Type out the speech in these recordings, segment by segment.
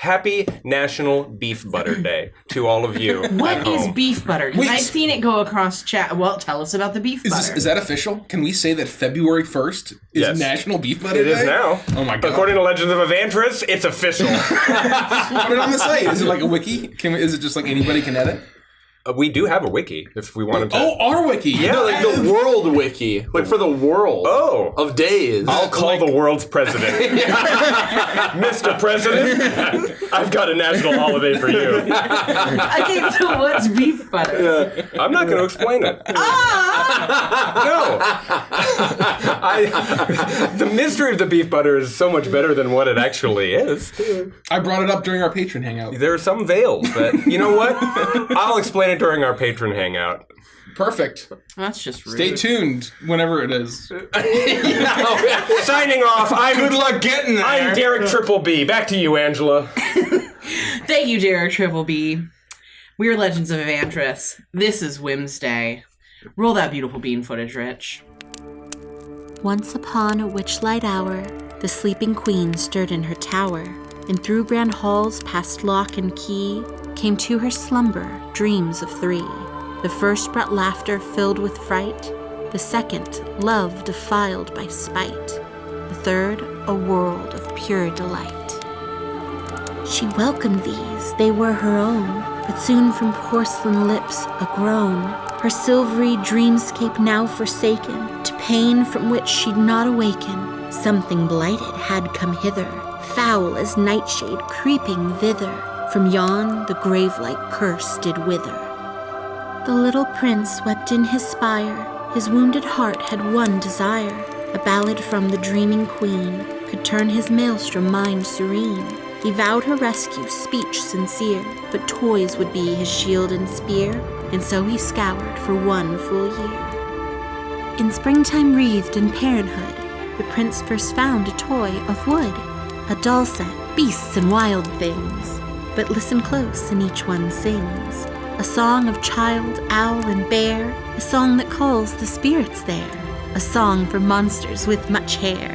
Happy National Beef Butter Day to all of you. What is beef butter? Because I've seen it go across chat. Well, tell us about the beef butter. Is that official? Can we say that February 1st is National Beef Butter Day? It is now. Oh my god. According to Legends of Evantris, it's official. Put it on the site. Is it like a wiki? Is it just like anybody can edit? We do have a wiki if we wanted to. Oh, our wiki. Yeah, no, like the world wiki. Like for the world of days. I'll call the world's president. Mr. President, I've got a national holiday for you. Okay, so what's beef butter? Yeah. I'm not going to explain it. No. The mystery of the beef butter is so much better than what it actually is. I brought it up during our patron hangout. There are some veils that, you know what? I'll explain it during our patron hangout. Perfect. That's just rude. Stay tuned whenever it is. Signing off. Good luck getting there. I'm Derek Triple B. Back to you, Angela. Thank you, Derek Triple B. We're Legends of Evantris. This is Whimsday. Roll that beautiful bean footage, Rich. Once upon a witchlight hour, the sleeping queen stirred in her tower, and through grand halls past lock and key came to her slumber dreams of three. The first brought laughter filled with fright, the second, love defiled by spite, the third, a world of pure delight. She welcomed these, they were her own, but soon from porcelain lips a groan, her silvery dreamscape now forsaken, to pain from which she'd not awaken. Something blighted had come hither, foul as nightshade creeping thither, from yon the grave-like curse did wither. The little prince wept in his spire, his wounded heart had one desire, a ballad from the dreaming queen, could turn his maelstrom mind serene. He vowed her rescue, speech sincere, but toys would be his shield and spear, and so he scoured for one full year. In springtime wreathed in parenthood, the prince first found a toy of wood, a doll set, beasts and wild things. But listen close, and each one sings a song of child, owl, and bear, a song that calls the spirits there, a song for monsters with much hair.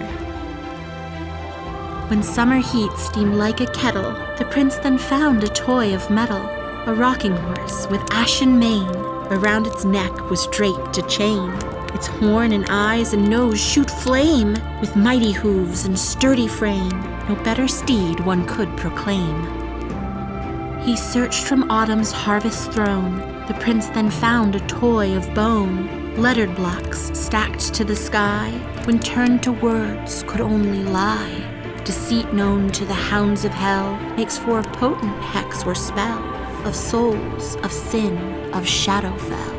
When summer heat steamed like a kettle, the prince then found a toy of metal, a rocking horse with ashen mane. Around its neck was draped a chain. Its horn and eyes and nose shoot flame, with mighty hooves and sturdy frame. No better steed one could proclaim. He searched from autumn's harvest throne. The prince then found a toy of bone, lettered blocks stacked to the sky, when turned to words could only lie. Deceit known to the hounds of hell makes for a potent hex or spell of souls, of sin, of Shadowfell.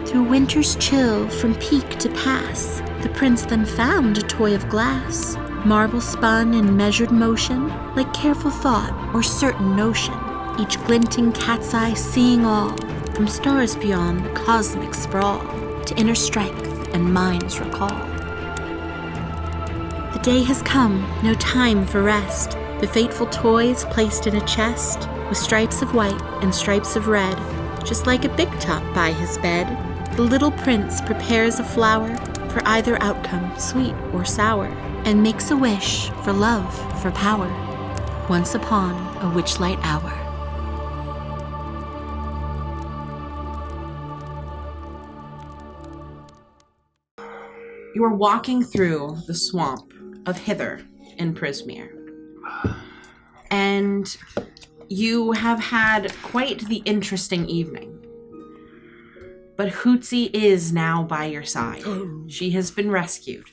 Through winter's chill from peak to pass, the prince then found a toy of glass, marble spun in measured motion, like careful thought or certain notion, each glinting cat's eye seeing all, from stars beyond the cosmic sprawl, to inner strength and mind's recall. The day has come, no time for rest. The fateful toys placed in a chest, with stripes of white and stripes of red, just like a big top by his bed. The little prince prepares a flower for either outcome, sweet or sour, and makes a wish for love, for power. Once upon a witchlight hour. You are walking through the swamp of Hither in Prismere. And you have had quite the interesting evening. But Hootsie is now by your side. She has been rescued.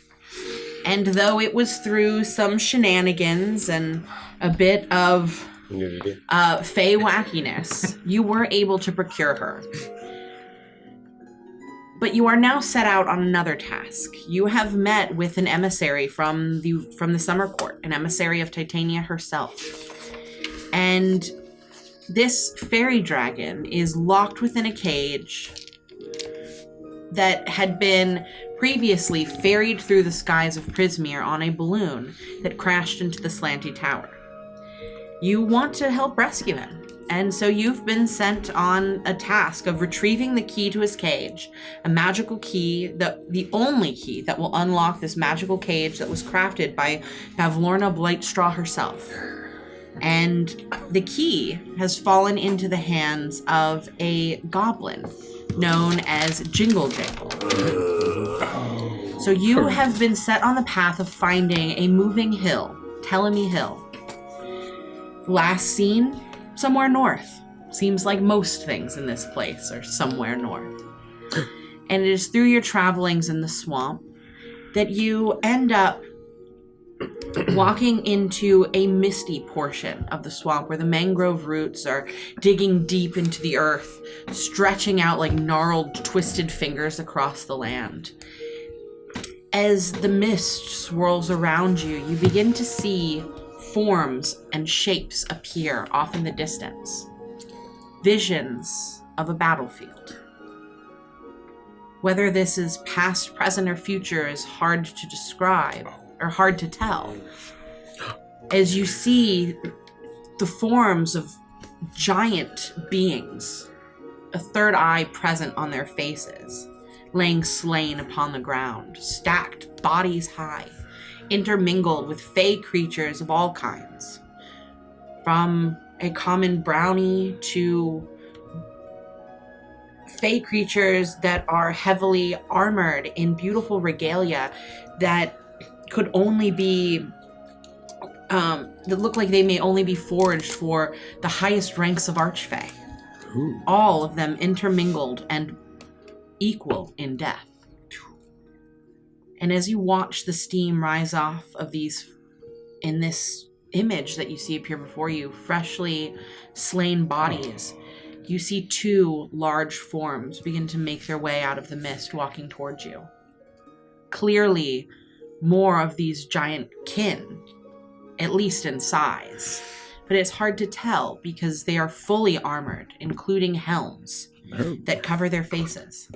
And though it was through some shenanigans and a bit of fey wackiness, you were able to procure her. But you are now set out on another task. You have met with an emissary from the Summer Court, an emissary of Titania herself. And this fairy dragon is locked within a cage that had been previously ferried through the skies of Prismere on a balloon that crashed into the slanty tower. You want to help rescue him. And so you've been sent on a task of retrieving the key to his cage, a magical key, the only key that will unlock this magical cage that was crafted by Bavlorna Blightstraw herself. And the key has fallen into the hands of a goblin known as Jingle Jangle. So you have been set on the path of finding a moving hill, Telemy Hill. Last seen, somewhere north. Seems like most things in this place are somewhere north. And it is through your travelings in the swamp that you end up walking into a misty portion of the swamp where the mangrove roots are digging deep into the earth, stretching out like gnarled, twisted fingers across the land. As the mist swirls around you, you begin to see forms and shapes appear off in the distance. Visions of a battlefield. Whether this is past, present, or future is hard to describe, or hard to tell. As you see the forms of giant beings, a third eye present on their faces, laying slain upon the ground, stacked bodies high, intermingled with fey creatures of all kinds. From a common brownie to fey creatures that are heavily armored in beautiful regalia that could only be, that look like they may only be forged for the highest ranks of Archfey. Ooh. All of them intermingled and equal in death. And as you watch the steam rise off of these, in this image that you see appear before you, freshly slain bodies, you see two large forms begin to make their way out of the mist, walking towards you. Clearly, more of these giant kin, at least in size. But it's hard to tell because they are fully armored, including helms that cover their faces.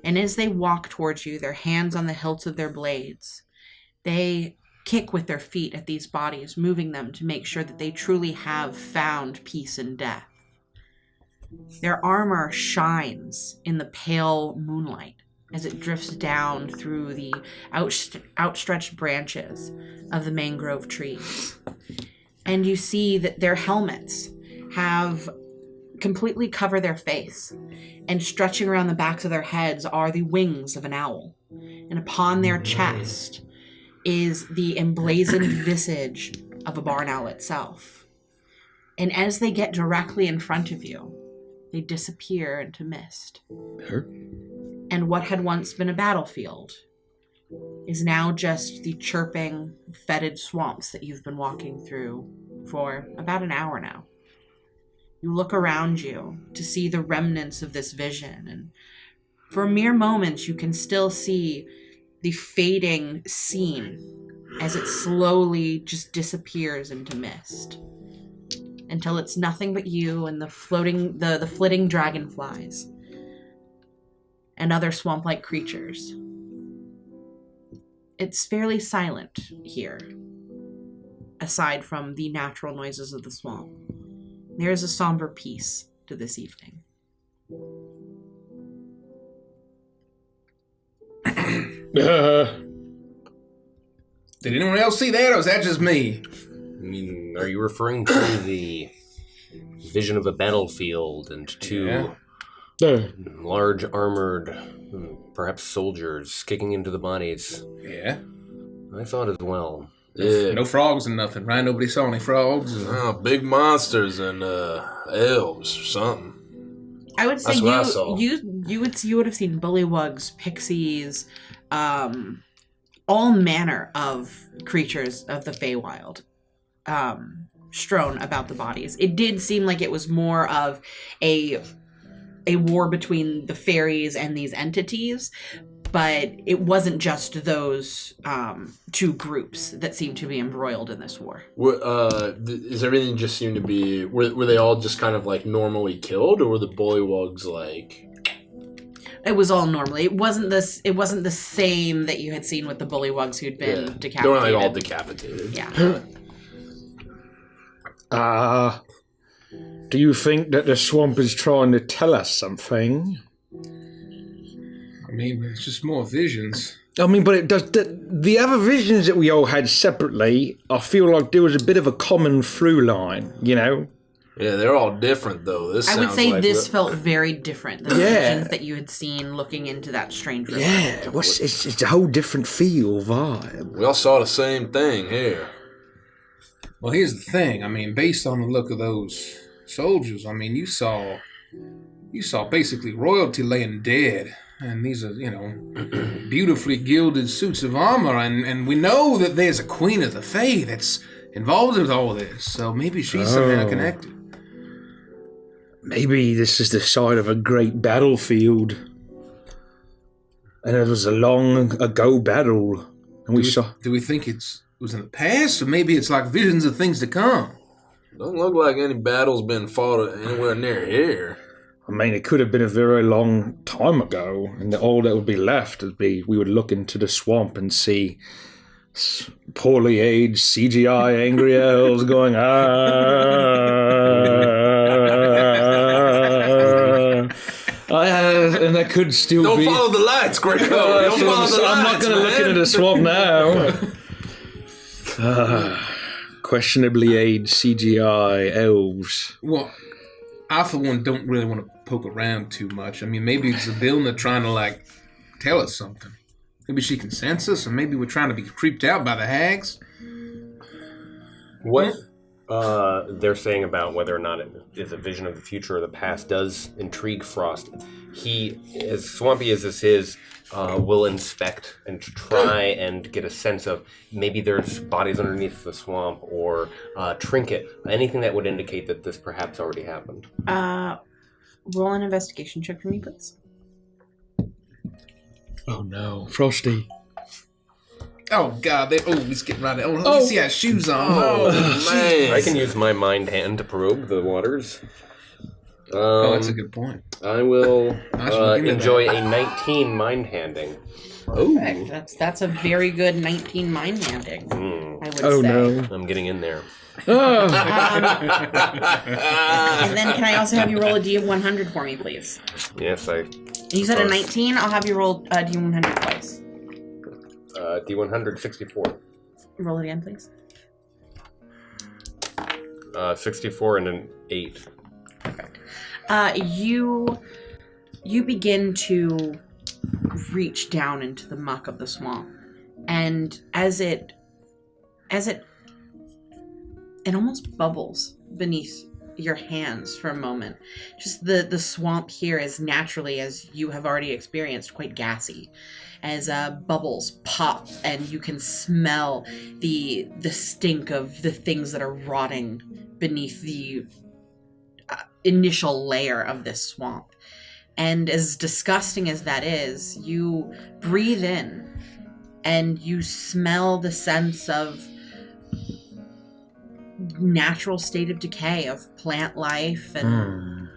And as they walk towards you, their hands on the hilts of their blades, they kick with their feet at these bodies, moving them to make sure that they truly have found peace in death. Their armor shines in the pale moonlight as it drifts down through the outstretched branches of the mangrove trees. And you see that their helmets have completely cover their face, and stretching around the backs of their heads are the wings of an owl. And upon their chest is the emblazoned visage of a barn owl itself. And as they get directly in front of you, they disappear into mist. And what had once been a battlefield is now just the chirping, fetid swamps that you've been walking through for about an hour now. You look around you to see the remnants of this vision, and for mere moments you can still see the fading scene as it slowly just disappears into mist, until it's nothing but you and the flitting dragonflies and other swamp-like creatures. It's fairly silent here, aside from the natural noises of the swamp. There is a somber peace to this evening. Did anyone else see that, or was that just me? I mean, are you referring to the vision of a battlefield and two large armored, perhaps soldiers, kicking into the bodies? Yeah. I thought as well. Yeah. No frogs and nothing, right? Nobody saw any frogs. Oh, big monsters and elves or something. I would say That's what I saw. you would have seen bullywugs, pixies, all manner of creatures of the Feywild strewn about the bodies. It did seem like it was more of a war between the fairies and these entities, but it wasn't just those two groups that seemed to be embroiled in this war. Is everything just seemed to be... Were they all just kind of like normally killed, or were the bullywugs like... It was all normally. It wasn't the same that you had seen with the bullywugs who'd been decapitated. They were like all decapitated. Yeah. Do you think that the swamp is trying to tell us something? I mean, it's just more visions. I mean, but it does. The other visions that we all had separately, I feel like there was a bit of a common through line, you know? Yeah, they're all different, though. I would say this felt very different than the visions that you had seen looking into that strange river. Yeah, it's a whole different feel, vibe. We all saw the same thing here. Well, here's the thing. I mean, based on the look of those soldiers, I mean, you saw basically royalty laying dead. And these are, beautifully gilded suits of armor. And we know that there's a queen of the Fae that's involved with all this. So maybe she's somehow connected. Maybe this is the site of a great battlefield. And it was a long ago battle. And Do we think it was in the past? Or maybe it's like visions of things to come? Doesn't look like any battle's been fought anywhere near here. I mean, it could have been a very long time ago, and all that would be left would be we would look into the swamp and see poorly aged CGI angry elves going, and that could still Don't be... follow the lights, Greco. Don't follow the lights, I'm not going to look into the swamp now. Questionably aged CGI elves. Well, I, for one, don't really want to poke around too much. I mean, maybe it's Zabilna trying to, tell us something. Maybe she can sense us, or maybe we're trying to be creeped out by the hags. What they're saying about whether or not it is a vision of the future or the past does intrigue Frost. He, as swampy as this is, will inspect and try and get a sense of maybe there's bodies underneath the swamp or trinket, anything that would indicate that this perhaps already happened. Roll an investigation check for me, please. Oh no, Frosty. Oh God, he's getting right. Oh, let me see his shoes on. Oh man, I can use my mind hand to probe the waters. That's a good point. I will enjoy a 19 mind handing. Perfect. That's a very good 19 mind handing, I would say. Oh no. I'm getting in there. And then can I also have you roll a D100 for me, please? Yes, You said a 19? I'll have you roll a D100 twice. D100, 64. Roll it again, please. 64 and an 8. Perfect. You begin to reach down into the muck of the swamp, and as it almost bubbles beneath your hands for a moment. Just the swamp here is naturally, as you have already experienced, quite gassy, as bubbles pop and you can smell the stink of the things that are rotting beneath the initial layer of this swamp. And as disgusting as that is, you breathe in and you smell the sense of natural state of decay, of plant life and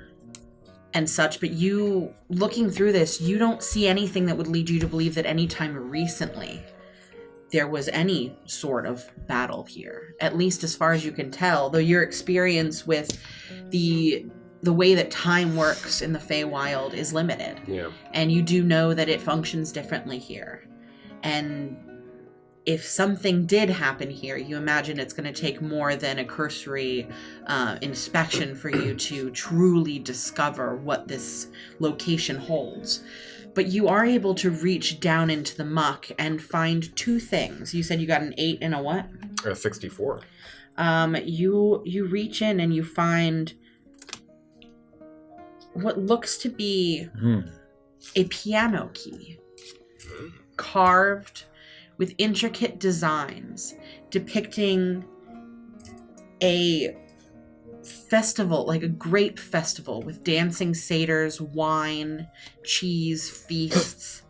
such. But you, looking through this, you don't see anything that would lead you to believe that any time recently there was any sort of battle here, at least as far as you can tell, though your experience with the way that time works in the Feywild is limited. Yeah. And you do know that it functions differently here. And if something did happen here, you imagine it's going to take more than a cursory inspection for you to truly discover what this location holds. But you are able to reach down into the muck and find two things. You said you got an 8 and a what? 64. You reach in and you find what looks to be a piano key, carved with intricate designs depicting a festival, like a grape festival with dancing satyrs, wine, cheese, feasts.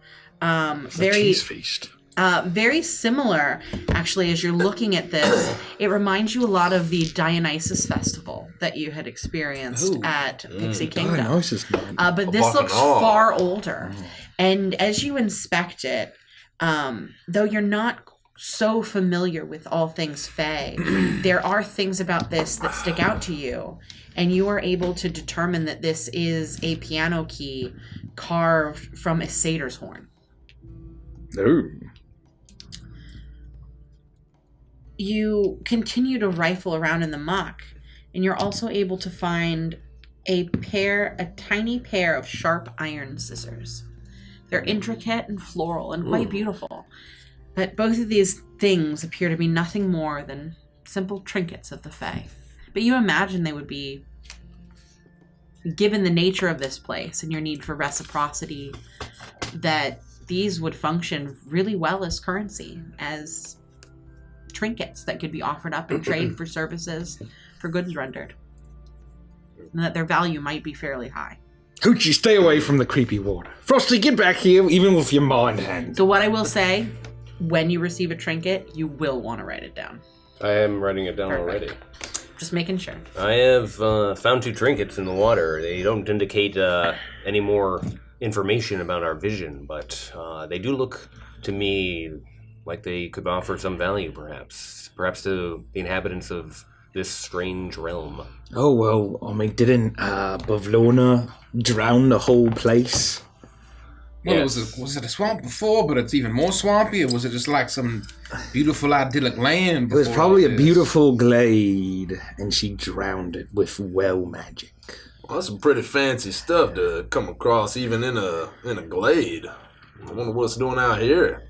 Cheese feast. Very similar, actually, as you're looking at this. It reminds you a lot of the Dionysus festival that you had experienced at Pixie Kingdom. Dionysus, but this looks far older. And as you inspect it, though you're not so familiar with all things Fae, there are things about this that stick out to you, and you are able to determine that this is a piano key carved from a satyr's horn. Ooh. You continue to rifle around in the muck, and you're also able to find a tiny pair of sharp iron scissors. They're intricate and floral and quite beautiful, but both of these things appear to be nothing more than simple trinkets of the Fae. But you imagine they would be, given the nature of this place and your need for reciprocity, that these would function really well as currency, as trinkets that could be offered up in trade for services for goods rendered, and that their value might be fairly high. Hoochie, stay away from the creepy water. Frosty, get back here, even with your mind hand. So what I will say, when you receive a trinket, you will want to write it down. I am writing it down already. Just making sure. I have found 2 trinkets in the water. They don't indicate any more information about our vision, but they do look to me like they could offer some value, perhaps to the inhabitants of this strange realm. Oh, well, I mean, didn't Bavlona drown the whole place? Well, Yes. was it a swamp before, but it's even more swampy, or was it just like some beautiful idyllic land It before was probably all a this? beautiful glade, and she drowned it with well magic. Well, that's some pretty fancy stuff to come across even in a glade. I wonder what it's doing out here.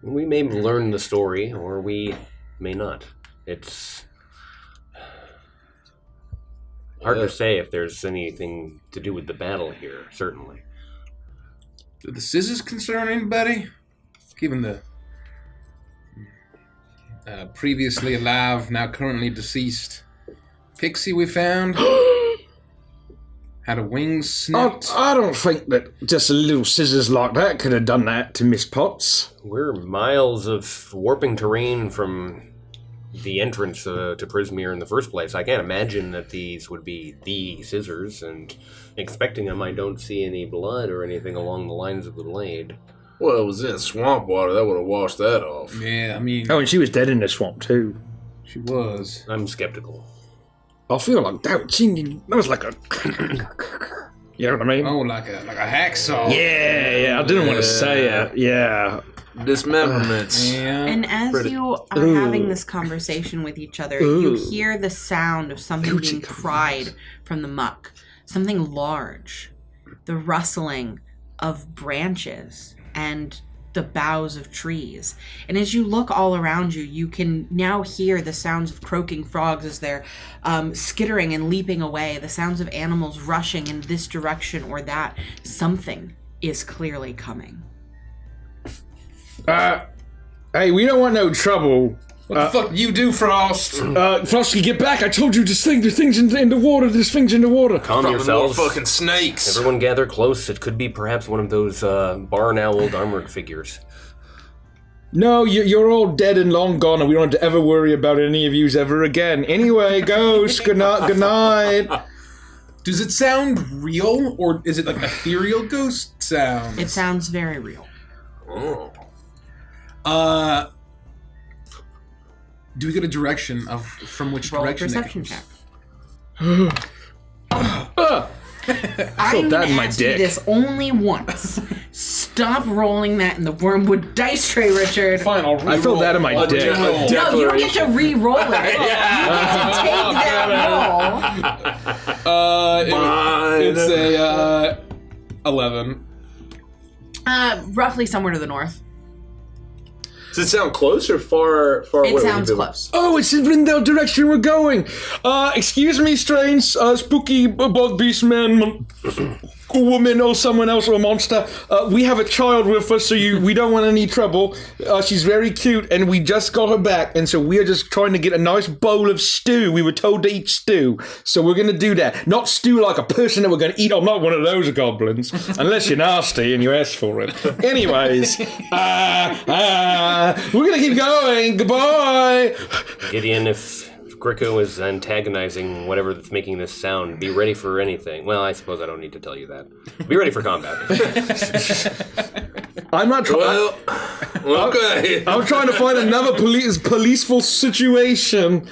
We may learn the story, or we may not. It's hard to say if there's anything to do with the battle here, certainly. Do the scissors concern anybody? Given the previously alive, now currently deceased pixie we found. Had a wing snipped. I don't think that just a little scissors like that could have done that to Miss Potts. We're miles of warping terrain from the entrance to Prismere in the first place. I can't imagine that these would be the scissors, and expecting them, I don't see any blood or anything along the lines of the blade. Well, it was in swamp water. That would have washed that off. Yeah, I mean, Oh, and she was dead in the swamp, too. she was. I'm skeptical. I feel like that was like a... You know what I mean? Oh, like a hacksaw. Yeah, I didn't want to say it. Yeah. Dismemberments. Yeah. And as Pretty- you are having this conversation with each other, you hear the sound of something being pried from the muck. Something large. The rustling of branches and the boughs of trees. And as you look all around you, you can now hear the sounds of croaking frogs as they're skittering and leaping away, the sounds of animals rushing in this direction or that. Something is clearly coming. Hey, we don't want no trouble. What the fuck you do, Frost? Frosty, get back. I told you there's things in the water. There's things in the water. Calm Probably more yourselves. fucking snakes. Everyone gather close. It could be perhaps one of those barn-owled armored figures. No, you're all dead and long gone, and we don't have to ever worry about any of yous ever again. Anyway, ghost, good night. Does it sound real, or is it like ethereal ghost sound? It sounds very real. Oh. Do we get a direction of from which Roll a direction? perception it check. comes? I'm that gonna in my ask you dick. this only once. Stop rolling that in the wormwood dice tray, Richard. Fine, I'll I felt that in my re-roll. dick. Re-roll. No, you don't get to re-roll it. You get to take that roll. Fine. It's a 11. Roughly somewhere to the north. Does it sound close or far away? It sounds close. Oh, it's in the direction we're going. Excuse me, strange, spooky bug beast man, woman, or someone else, or a monster. We have a child with us, so we don't want any trouble. She's very cute, and we just got her back, and so we are just trying to get a nice bowl of stew. We were told to eat stew, so we're going to do that. Not stew like a person that we're going to eat. I'm not one of those goblins, unless you're nasty and you ask for it. Anyways, we're going to keep going. Goodbye. Gideon, if Gricko is antagonizing whatever that's making this sound, be ready for anything. Well, I suppose I don't need to tell you that. Be ready for combat. I'm not trying. Well, okay. I'm trying to find another policeful situation.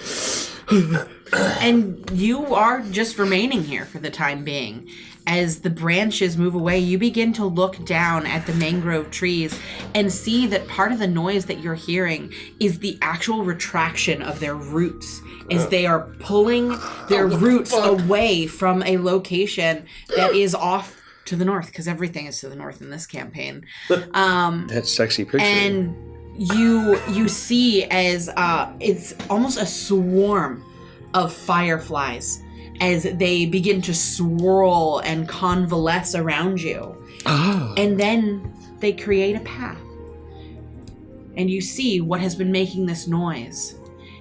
And you are just remaining here for the time being. As the branches move away, you begin to look down at the mangrove trees and see that part of the noise that you're hearing is the actual retraction of their roots as they are pulling their roots away from a location that is off to the north, because everything is to the north in this campaign. That's sexy picture. And you see as it's almost a swarm of fireflies as they begin to swirl and convalesce around you. Oh. And then they create a path. And you see what has been making this noise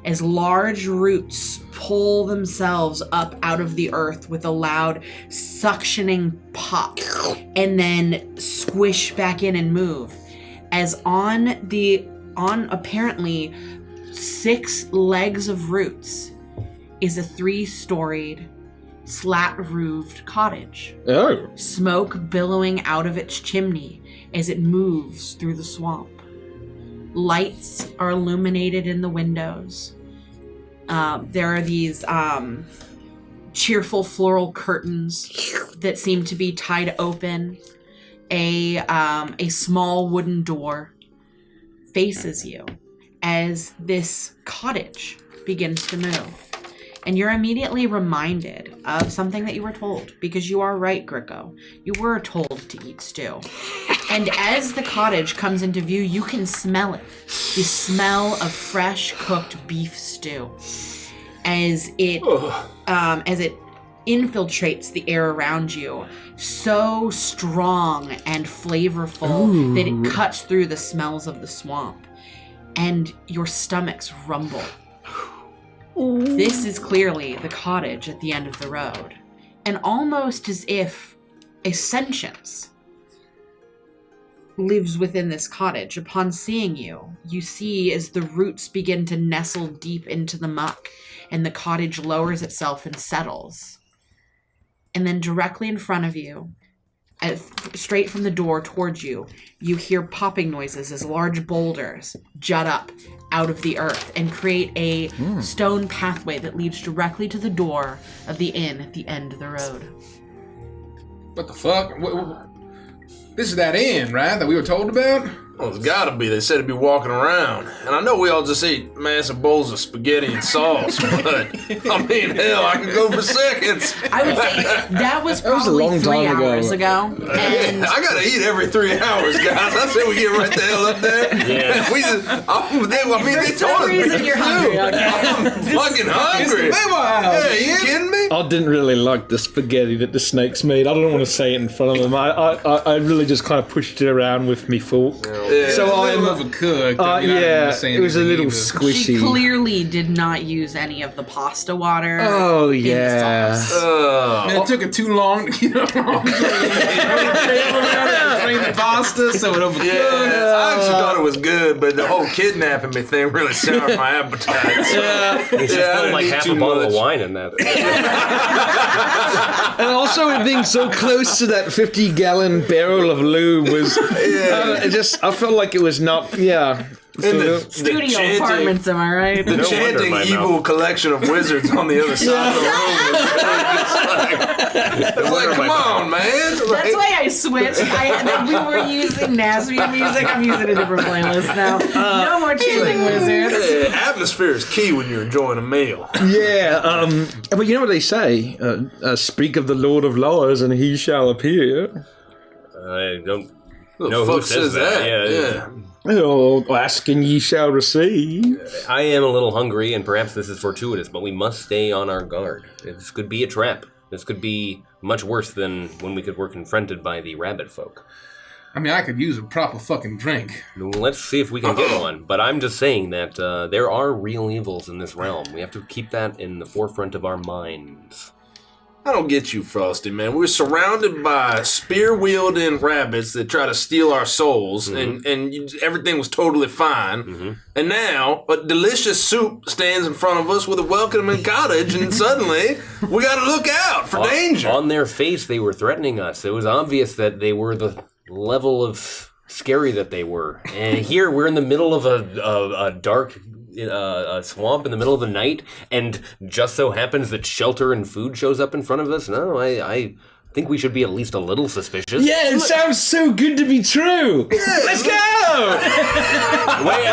as large roots pull themselves up out of the earth with a loud suctioning pop and then squish back in and move. As on apparently 6 legs of roots is a 3-storied, slat-roofed cottage. Oh. Smoke billowing out of its chimney as it moves through the swamp. Lights are illuminated in the windows. There are these cheerful floral curtains that seem to be tied open. A small wooden door faces you as this cottage begins to move. And you're immediately reminded of something that you were told, because you are right, Gricko. You were told to eat stew. And as the cottage comes into view, you can smell it. The smell of fresh cooked beef stew. As it infiltrates the air around you, so strong and flavorful that it cuts through the smells of the swamp. And your stomachs rumble. This is clearly the cottage at the end of the road. And almost as if a sentience lives within this cottage, upon seeing you, you see as the roots begin to nestle deep into the muck and the cottage lowers itself and settles. And then directly in front of you, straight from the door towards you, you hear popping noises as large boulders jut up out of the earth and create a stone pathway that leads directly to the door of the inn at the end of the road. What the fuck? This is that inn, right, that we were told about? Well, it's gotta be. They said it'd be walking around. And I know we all just ate massive bowls of spaghetti and sauce, but, I mean, hell, I could go for seconds. I would say that was probably a long 3 time hours ago. And I gotta eat every 3 hours, guys. I said we get right the hell up there. Yeah. We just, they for told some us reason you're hungry, okay? I'm fucking hungry. Feywild. Yeah, you kidding me? I didn't really like the spaghetti that the snakes made. I don't want to say it in front of them. I really just kind of pushed it around with me fork. Yeah. So I'm overcooked. it was a little squishy. She clearly did not use any of the pasta water. Oh in the yeah. sauce. And it took it too long to get around. Drain the pasta, so it overcooked. Yeah, I actually thought it was good, but the whole kidnapping me thing really soured my appetite. So, You should I put didn't like eat half too a bottle of much. wine in that. And also it being so close to that 50-gallon barrel of lube was I felt like it was not And the Studio chanting- apartments, am I right? The No wonder chanting my evil mouth. collection of wizards on the other side of the room was it's like, come on, man. That's why I switched. We were using Nasby music. I'm using a different playlist now. No more chanting wizards. Yeah, atmosphere is key when you're enjoying a meal. Yeah, but you know what they say? Speak of the Lord of Laws and he shall appear. I don't Who the know fuck who says that. Yeah. Oh, ask and ye shall receive. I am a little hungry, and perhaps this is fortuitous, but we must stay on our guard. This could be a trap. This could be much worse than when we were confronted by the rabbit folk. I mean, I could use a proper fucking drink. Let's see if we can get one. But I'm just saying that there are real evils in this realm. We have to keep that in the forefront of our minds. I don't get you, Frosty, man. We're surrounded by spear-wielding rabbits that try to steal our souls, and everything was totally fine. And now, a delicious soup stands in front of us with a welcoming cottage, and suddenly, we gotta look out for danger. On their face, they were threatening us. It was obvious that they were the level of scary that they were. And here, we're in the middle of a dark a swamp in the middle of the night, and just so happens that shelter and food shows up in front of us? No, I think we should be at least a little suspicious. Yeah, it sounds so good to be true. Let's go! Wait,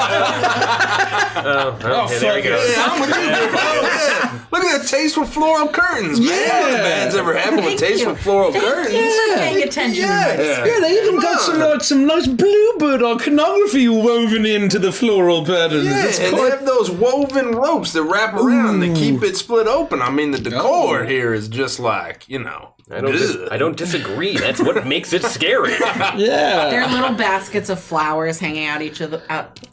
there we go. Yeah, I'm with you. Yeah. Look at that tasteful floral curtains, man. Yeah. What bands ever happened with tasteful floral curtains? Thanks for paying attention. Yeah. Yeah, they even got some nice bluebird iconography woven into the floral patterns. Yeah, It's and they have those woven ropes that wrap around to keep it split open. I mean, the decor here is just like, I don't disagree. That's what makes it scary. Yeah. There are little baskets of flowers hanging out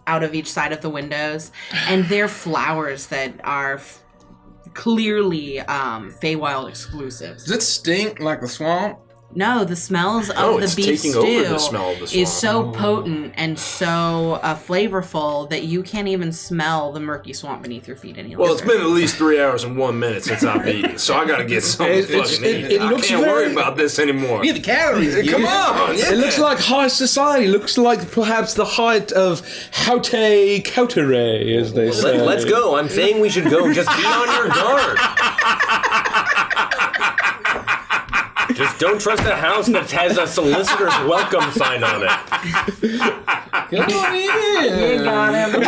out of each side of the windows, and they're flowers that are clearly Feywild exclusives. Does it stink like the swamp? No, the smells of the it's beef taking over stew the smell of the is swamp. so potent and so flavorful that you can't even smell the murky swamp beneath your feet any longer. Well, it's been at least 3 hours and 1 minute since I've eaten, so I gotta get something fucking eat. I can't worry about this anymore. Yeah, the calories. Come on! Yeah. It looks like high society. Looks like perhaps the height of haute couture, as they say. Let's go. I'm saying we should go. Just be on your guard. Just don't trust a house that has a solicitor's welcome sign on it. Come on in. You got him.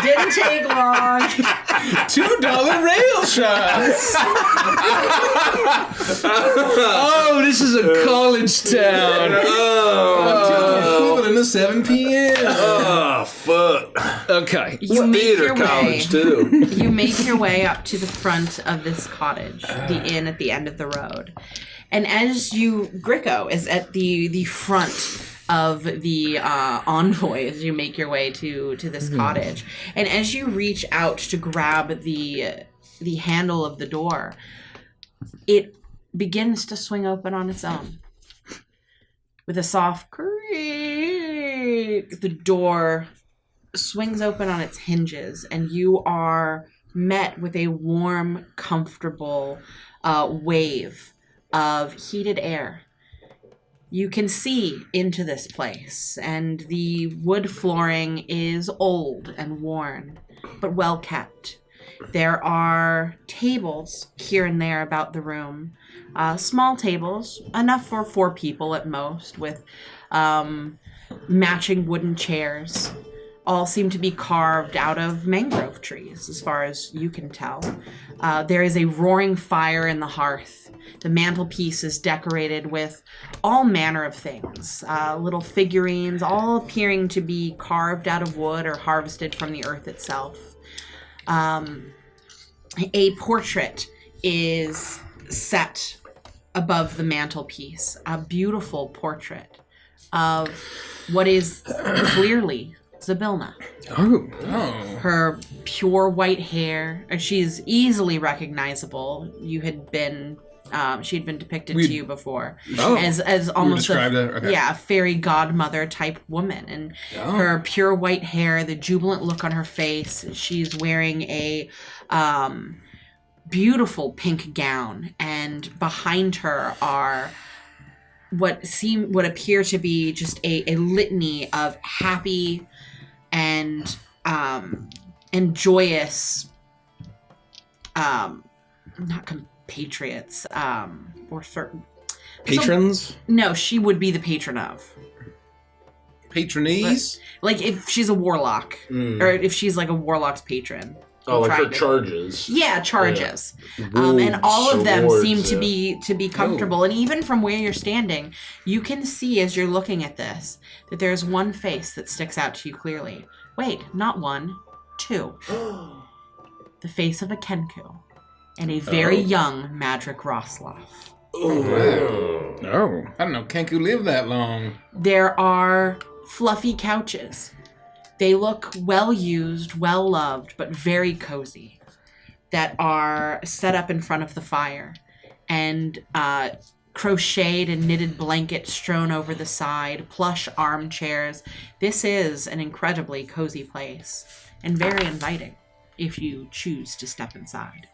Didn't take long. $2 rail shots. Oh, this is a college town. Equivalent to 7 p.m. Oh, fuck. Okay. You make Theater your college, way. too. You make your way up to the front of this cottage, the inn at the end of the road. And as Gricko is at the front of the envoy as you make your way to this cottage. And as you reach out to grab the handle of the door, it begins to swing open on its own. With a soft creak, the door swings open on its hinges, and you are met with a warm, comfortable wave of heated air. You can see into this place, and the wood flooring is old and worn, but well kept. There are tables here and there about the room, small tables, enough for 4 people at most, with matching wooden chairs. All seem to be carved out of mangrove trees, as far as you can tell. There is a roaring fire in the hearth. The mantelpiece is decorated with all manner of things, little figurines, all appearing to be carved out of wood or harvested from the earth itself. A portrait is set above the mantelpiece, a beautiful portrait of what is clearly Zybilna. Oh. Her pure white hair, she's easily recognizable. She had been depicted to you before as almost a fairy godmother type woman. And her pure white hair, the jubilant look on her face. She's wearing a beautiful pink gown, and behind her are what appear to be just a litany of happy and joyous, not compatriots, or certain Patrons? No, she would be the patron of. Patronese? Like if she's a warlock, or if she's like a warlock's patron. Oh, like her charges. Yeah, charges. Yeah. And all of them seem to be comfortable. And even from where you're standing, you can see as you're looking at this that there's one face that sticks out to you clearly. Wait, not one, 2. The face of a Kenku and a very young Madrick Rosloff. Oh, wow. I don't know Kenku lived that long. There are fluffy couches. They look well used, well loved, but very cozy, that are set up in front of the fire, and crocheted and knitted blankets strewn over the side, plush armchairs. This is an incredibly cozy place, and very inviting if you choose to step inside.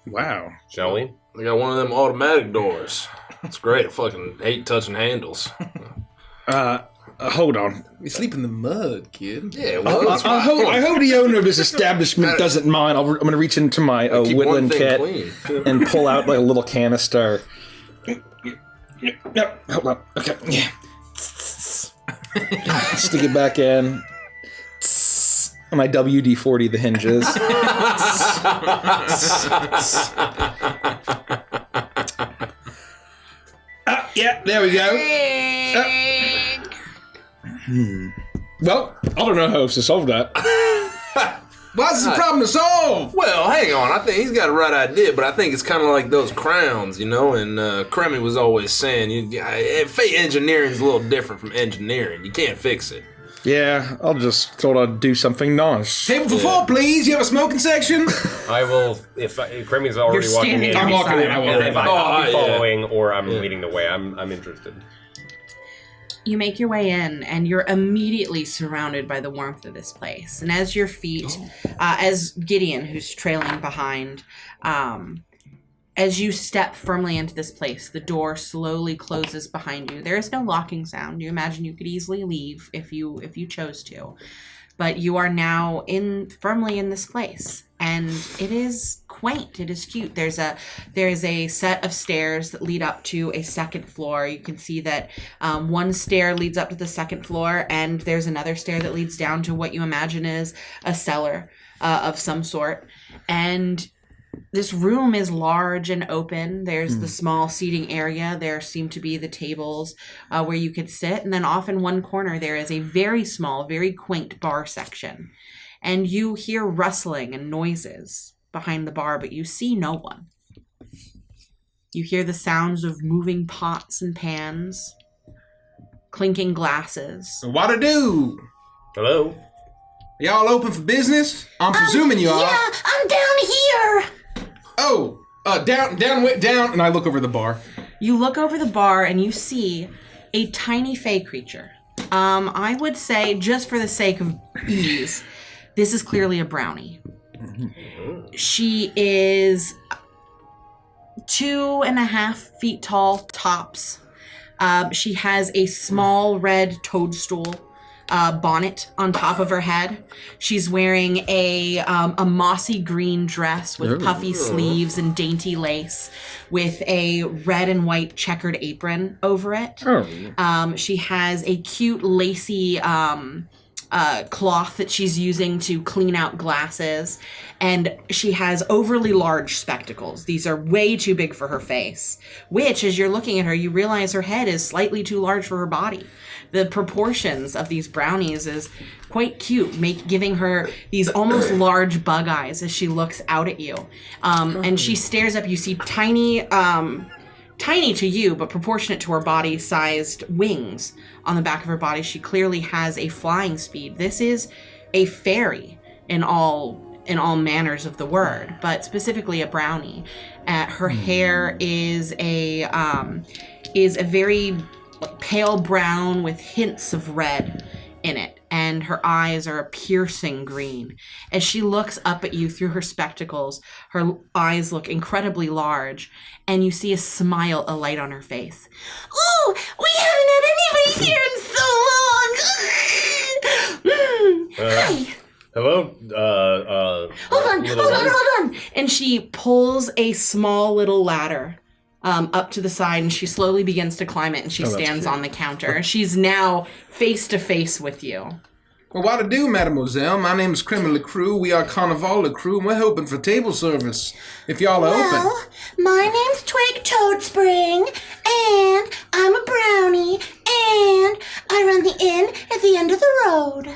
Wow. Shall we? I got one of them automatic doors. It's great. I fucking hate touching handles. hold on. You sleep in the mud, kid. Yeah, well, I hope the owner of this establishment doesn't mind. I'm going to reach into my keep woodland one kit thing clean. and pull out like a little canister. No, hold on. Okay, yeah. Stick it back in. My WD-40 the hinges. Yeah, there we go. Well, I don't know how else to solve that. What's the problem to solve? Well, hang on. I think he's got a right idea, but I think it's kind of like those crowns, And Cremmy was always saying, fate engineering is a little different from engineering. You can't fix it. Yeah, I'll just thought I'd do something nice. Table for four, please. You have a smoking section? I will, if Cremmy's already You're walking standing in. I'm walking in. If I'll be following or I'm leading the way, I'm interested. You make your way in, and you're immediately surrounded by the warmth of this place. And as your feet, as Gideon, who's trailing behind, as you step firmly into this place, the door slowly closes behind you. There is no locking sound. You imagine you could easily leave if you chose to. But you are now firmly in this place. And it is quaint. It is cute. There is a set of stairs that lead up to a second floor. You can see that one stair leads up to the second floor, and there's another stair that leads down to what you imagine is a cellar of some sort. And this room is large and open. There's the small seating area. There seem to be the tables where you could sit. And then off in one corner, there is a very small, very quaint bar section. And you hear rustling and noises behind the bar, but you see no one. You hear the sounds of moving pots and pans, clinking glasses. What to do? Hello? Y'all open for business? I'm presuming you are. Yeah, I'm down here. Oh, down, and I look over the bar. You look over the bar and you see a tiny fey creature. I would say, just for the sake of ease, this is clearly a brownie. She is 2.5 feet tall, tops. She has a small red toadstool bonnet on top of her head. She's wearing a mossy green dress with puffy sleeves and dainty lace with a red and white checkered apron over it. She has a cute lacy cloth that she's using to clean out glasses, and she has overly large spectacles. These are way too big for her face, which, as you're looking at her, you realize her head is slightly too large for her body. The proportions of these brownies is quite cute, giving her these almost large bug eyes as she looks out at you. And she stares up. You see tiny to you, but proportionate to her body-sized wings on the back of her body. She clearly has a flying speed. This is a fairy in all manners of the word, but specifically a brownie. Her hair is a very pale brown with hints of red in it, and her eyes are a piercing green. As she looks up at you through her spectacles, her eyes look incredibly large, and you see a smile alight on her face. Ooh, we haven't had anybody here in so long. Hi. Hello? Hold on. And she pulls a small little ladder up to the side, and she slowly begins to climb it, and she stands on the counter. She's now face to face with you. Well, what to do, mademoiselle? My name is Creme LaCrue. We are Carnival LaCrue, and we're hoping for table service, if y'all are open. Well, my name's Twig Toadspring, and I'm a brownie, and I run the inn at the end of the road.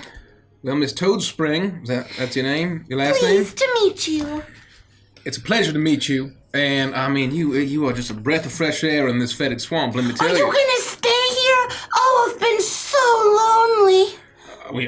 Well, Miss Toadspring, that's your name? Your last name? Pleased to meet you. It's a pleasure to meet you. And, I mean, you are just a breath of fresh air in this fetid swamp, let me tell Are you. you gonna stay here? Oh, I've been so lonely.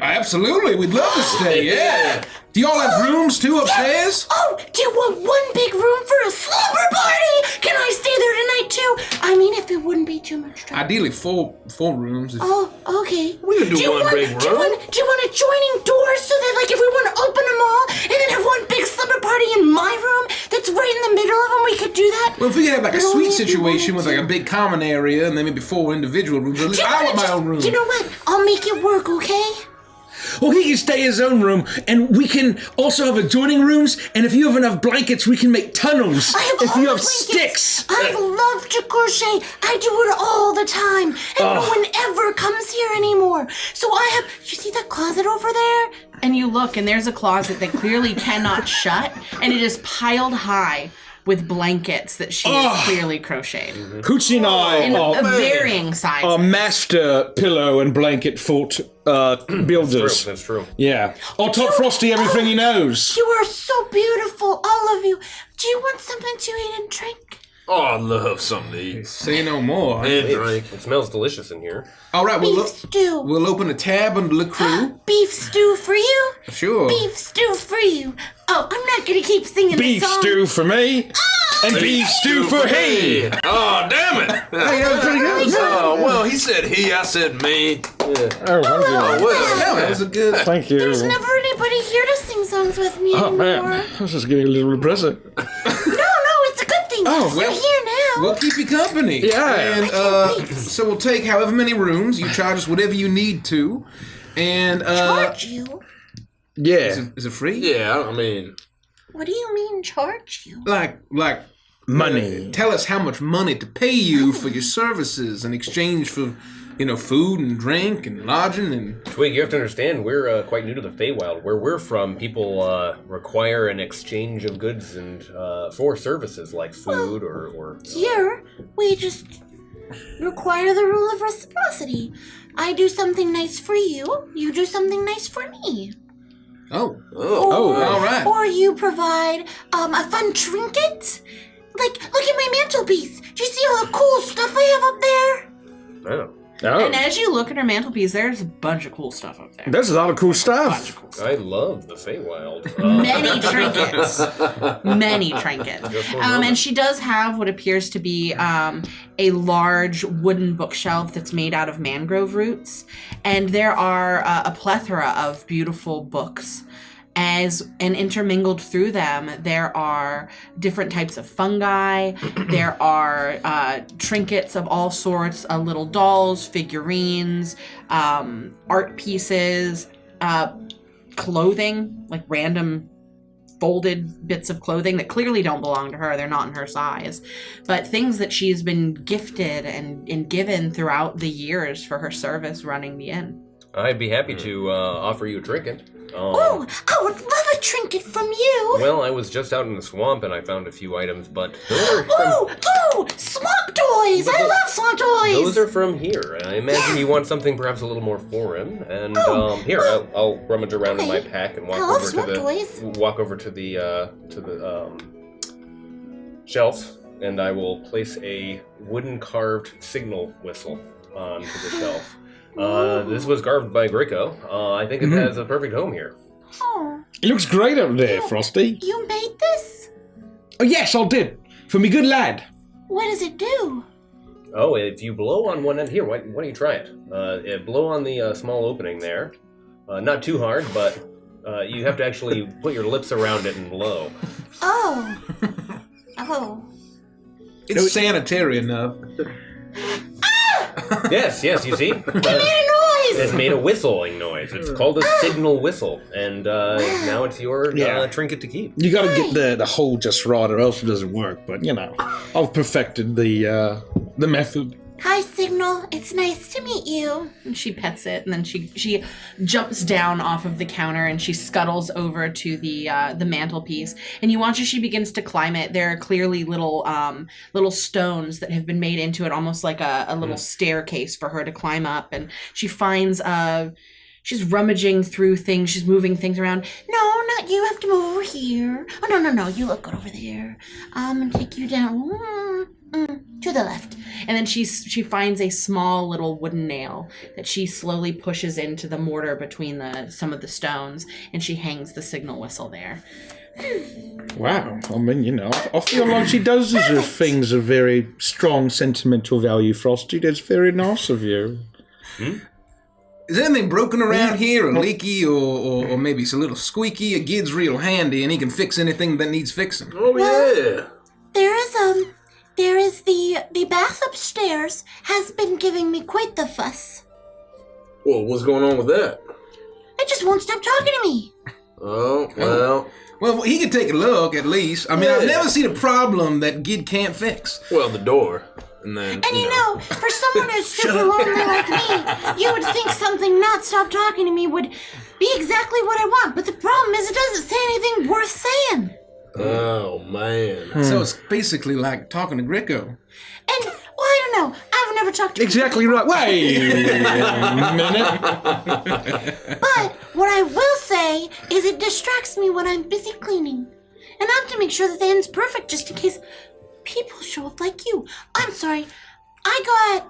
Absolutely, we'd love to stay, yeah. Do y'all have rooms, too, upstairs? Oh, do you want one big room for a slumber party? Can I stay there tonight, too? I mean, if it wouldn't be too much trouble. Ideally, four rooms. Oh, okay. We can do one big room. Do you want adjoining doors so that, like, if we want to open them all and then have one big slumber party in my room that's right in the middle of them, we could do that? Well, if we could have like a But only suite if you situation with wanted like a big common area and then maybe 4 individual rooms, at least I want my own room. You know what? I'll make it work, okay? Well, he can stay in his own room, and we can also have adjoining rooms. And if you have enough blankets, we can make tunnels. I have If all you the have blankets. sticks. I love to crochet. I do it all the time. And no one ever comes here anymore. So I have, you see that closet over there? And you look, and there's a closet that clearly cannot shut, and it is piled high with blankets that she has clearly crocheted Hoochie and in I varying sizes. are master pillow and blanket fort builders. That's true. Yeah. I'll taught Frosty everything he knows. You are so beautiful, all of you. Do you want something to eat and drink? Oh, I love something to eat. Say no more. And drink. It smells delicious in here. All right, Beef stew. we'll open a tab under the crew. Beef stew for you. Sure. Beef stew for you. Oh, I'm not gonna keep singing Beef the song. stew for me, and beef stew for he. Oh, damn it. Hey, that was pretty good. Oh, well, he said he, I said me. Oh, thank you. Well, Yeah, that was a good. Thank you. There's never anybody here to sing songs with me Oh, anymore. man. This is getting a little depressing. No, it's a good thing. Oh, You're well, here now. We'll keep you company. Yeah. And so we'll take however many rooms. You charge us whatever you need to. And Charge you? Yeah. is it free? yeah, I mean, What do you mean charge you? Like Money. tell us how much money to pay you for your services in exchange for, food and drink and lodging and. Twig, you have to understand, we're quite new to the Feywild. Where we're from, people require an exchange of goods and for services like food or Here, we just require the rule of reciprocity. I do something nice for you, you do something nice for me. Oh. Or, all right. Or you provide a fun trinket. Like, look at my mantelpiece. Do you see all the cool stuff I have up there? Oh. And as you look at her mantelpiece, there's a bunch of cool stuff up there. There's a lot of cool stuff. I love the Feywild. Many trinkets. Many trinkets. And she does have what appears to be a large wooden bookshelf that's made out of mangrove roots. And there are a plethora of beautiful books. And intermingled through them, there are different types of fungi. There are trinkets of all sorts, little dolls, figurines, art pieces, clothing, like random folded bits of clothing that clearly don't belong to her. They're not in her size. But things that she's been gifted and given throughout the years for her service running the inn. I'd be happy to offer you a trinket. Oh, I would love a trinket from you. Well, I was just out in the swamp and I found a few items, but Oh, swamp toys. I love swamp toys. those are from here. I imagine you want something perhaps a little more foreign. And here, I'll rummage around in my pack and walk I love over swamp to the toys. shelf, and I will place a wooden carved signal whistle onto the shelf. This was carved by Grico. I think it has a perfect home here. Oh, It looks great up there, Frosty. you made this? Oh, yes, I did. For me good lad. What does it do? Oh, if you blow on one end here, why don't you try it? Blow on the small opening there. Not too hard, but you have to actually put your lips around it and blow. Oh. Oh. It's sanitary enough. Yes, you see? It made a noise. It made a whistling noise. It's called a signal whistle, and now it's your trinket to keep. You gotta get the hole just right or else it doesn't work, but I've perfected the method. Hi, Signal. It's nice to meet you. And she pets it, and then she jumps down off of the counter and she scuttles over to the mantelpiece. And you watch as she begins to climb it. There are clearly little stones that have been made into it, almost like a little staircase for her to climb up. And she finds she's rummaging through things. She's moving things around. No, not you. Have to move over here. Oh, no. You look good over there. And take you down to the left. And then she finds a small little wooden nail that she slowly pushes into the mortar between some of the stones, and she hangs the signal whistle there. Wow. I mean, I feel like she does deserve things of very strong sentimental value, Frosty. That's very nice of you. Is anything broken around here, or leaky, or maybe it's a little squeaky? A Gid's real handy, and he can fix anything that needs fixing. oh, yeah. There is There is the bath upstairs has been giving me quite the fuss. Well, what's going on with that? It just won't stop talking to me. Oh, well. Well, he could take a look at least. I mean, I've never seen a problem that Gid can't fix. Well, the door. And then, And you know, for someone who's super lonely like me, you would think something not stop talking to me would be exactly what I want. But the problem is it doesn't say anything worth saying. Oh, man. So it's basically like talking to Greco. And, well, I don't know. I've never talked to Exactly right. Wait a minute. But what I will say is it distracts me when I'm busy cleaning. And I have to make sure that the end's perfect just in case people show up like you. I'm sorry. I got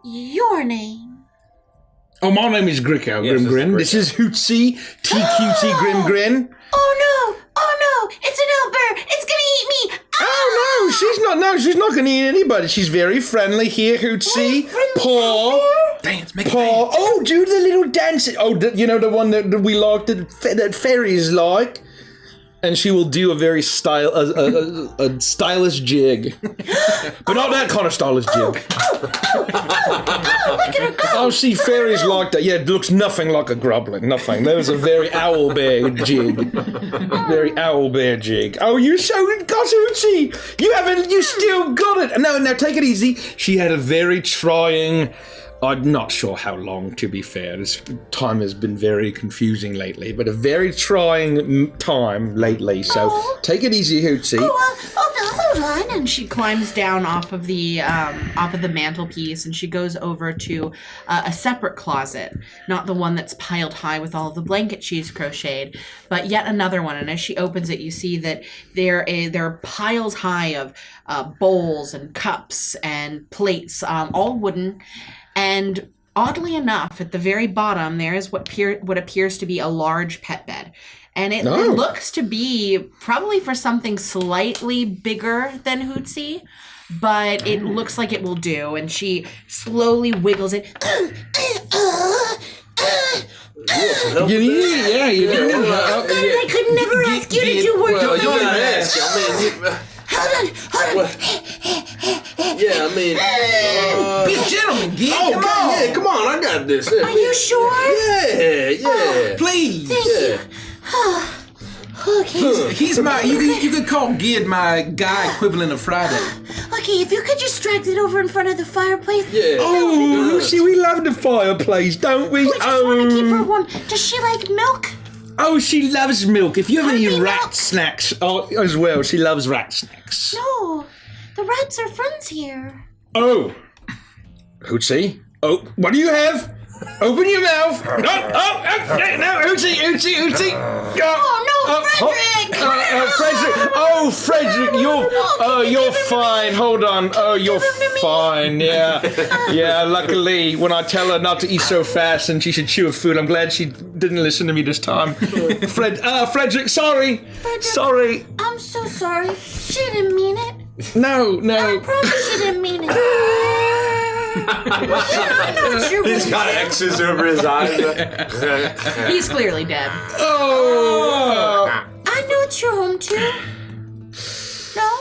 your name. Oh, my name is Gricko, Yes, Grim this Grin. is This is Hootsy, TQT Grim Grin. Oh no, it's an owlbear. It's gonna eat me. Oh, no, she's not going to eat anybody. She's very friendly here, Hootsy. Paw. Dance, make it Paw. dance. Oh, do the little dance. Oh, you know, the one that we like, that fairies like. And she will do a very a stylish jig. But not that kind of stylish jig. Oh, look at her go. Oh, see, fairies like that. Yeah, it looks nothing like a grublin. Nothing. That was a very owl bear jig. Very owl bear jig. Oh, you so Hootsy. You still got it. No, take it easy. She had a very trying... I'm not sure how long, to be fair. This time has been very confusing lately, but a very trying time lately. So take it easy, Hootsy. Hold on. And she climbs down off of the mantelpiece, and she goes over to a separate closet, not the one that's piled high with all of the blankets she's crocheted, but yet another one. And as she opens it, you see that there are piles high of bowls and cups and plates, all wooden. And oddly enough, at the very bottom, there is what appears to be a large pet bed. And it looks to be probably for something slightly bigger than Hootsy, but it looks like it will do. And she slowly wiggles it. I could never ask you to do work. Well, you gotta ask. Hold on. Yeah, I mean... Be gentleman, Gid. Oh, Come God, on. yeah, come on, I got this. Are you sure? Yeah. Please. Thank you. Okay. He's my... You could call Gid my guy equivalent of Friday. Okay, if you could just drag it over in front of the fireplace. Yeah. Oh, Hootsy, we love the fireplace, don't we? We just want to keep her warm. Does she like milk? Oh, she loves milk. If you have any Happy rat milk. snacks as well, she loves rat snacks. No, the rats are friends here. Oh. Hootsy? Oh, what do you have? Open your mouth. No, Hootsy. Frederick, you're fine. Hold on. Oh, you're fine. Yeah. Luckily, when I tell her not to eat so fast and she should chew her food, I'm glad she didn't listen to me this time. Frederick, sorry. Sorry. I'm so sorry. She didn't mean it. No. I promise she didn't mean it. I know it's your He's got X's over his eyes. He's clearly dead. Oh. I know it's your home too. No?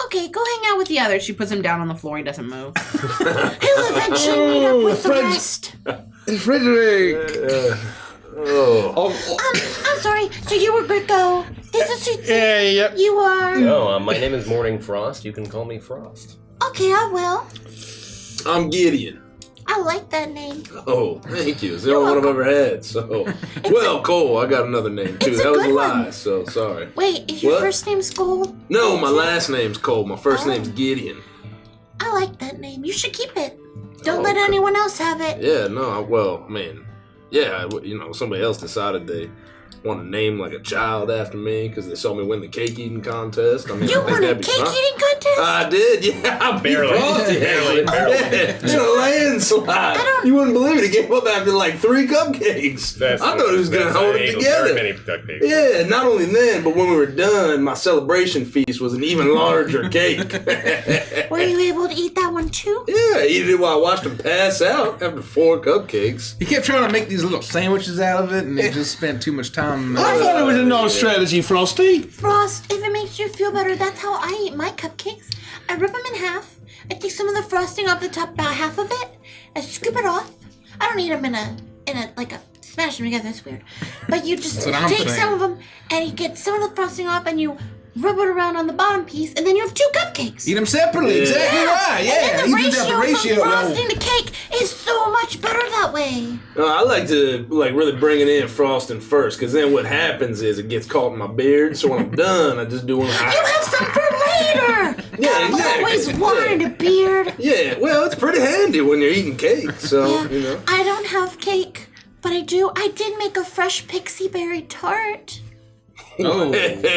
Okay, go hang out with The other, she puts him down on the floor. He doesn't move. He'll eventually meet up with the rest. Frederick. I'm sorry. So you were Gricko. This is Hootsy. Yep. You are. No, my name is Morning Frost. You can call me Frost. Okay, I will. I'm Gideon. I like that name. Oh, thank you. It's the only one I've ever had. So, well, Cole, I got another name too. It's a That was a good lie. one. So sorry. Wait, is your What? first name Skull? No, my last name's Cole. My first name's Gideon. I like that name. You should keep it. Don't let Okay. anyone else have it. Yeah, no, well, man, yeah, somebody else decided they want to name like a child after me because they saw me win the cake eating contest. I mean, You I think won a that'd be cake fun. eating contest? I did, yeah. I beat Barely. Frosty. Barely. Yeah, in a landslide. You wouldn't believe it. He gave up after like 3 cupcakes. I thought he was going to hold it together. Very many cupcakes. Yeah, not only then, but when we were done, my celebration feast was an even larger cake. Were you able to eat that one too? Yeah, I ate it while I watched him pass out after 4 cupcakes. He kept trying to make these little sandwiches out of it, and he just spent too much time. I thought it was a nice strategy, Frosty. Frost, if it makes you feel better, that's how I eat my cupcakes. I rip them in half. I take some of the frosting off the top, about half of it. I scoop it off. I don't eat them in a smash them together. That's weird. But you just That's what I'm take saying. some of them and you get some of the frosting off and you rub it around on the bottom piece, and then you have 2 cupcakes. Eat them separately. Yeah. Exactly right. Yeah. And then You the do that ratio the from ratio. frosting to cake is so much better that way. I like to really bring it in frosting first, because then what happens is it gets caught in my beard. So when I'm done, I just do one. You have some for later. Yeah, I've exactly. always wanted a beard. Yeah, well, it's pretty handy when you're eating cake. So Yeah. you know. I don't have cake, but I did make a fresh pixie berry tart. Oh.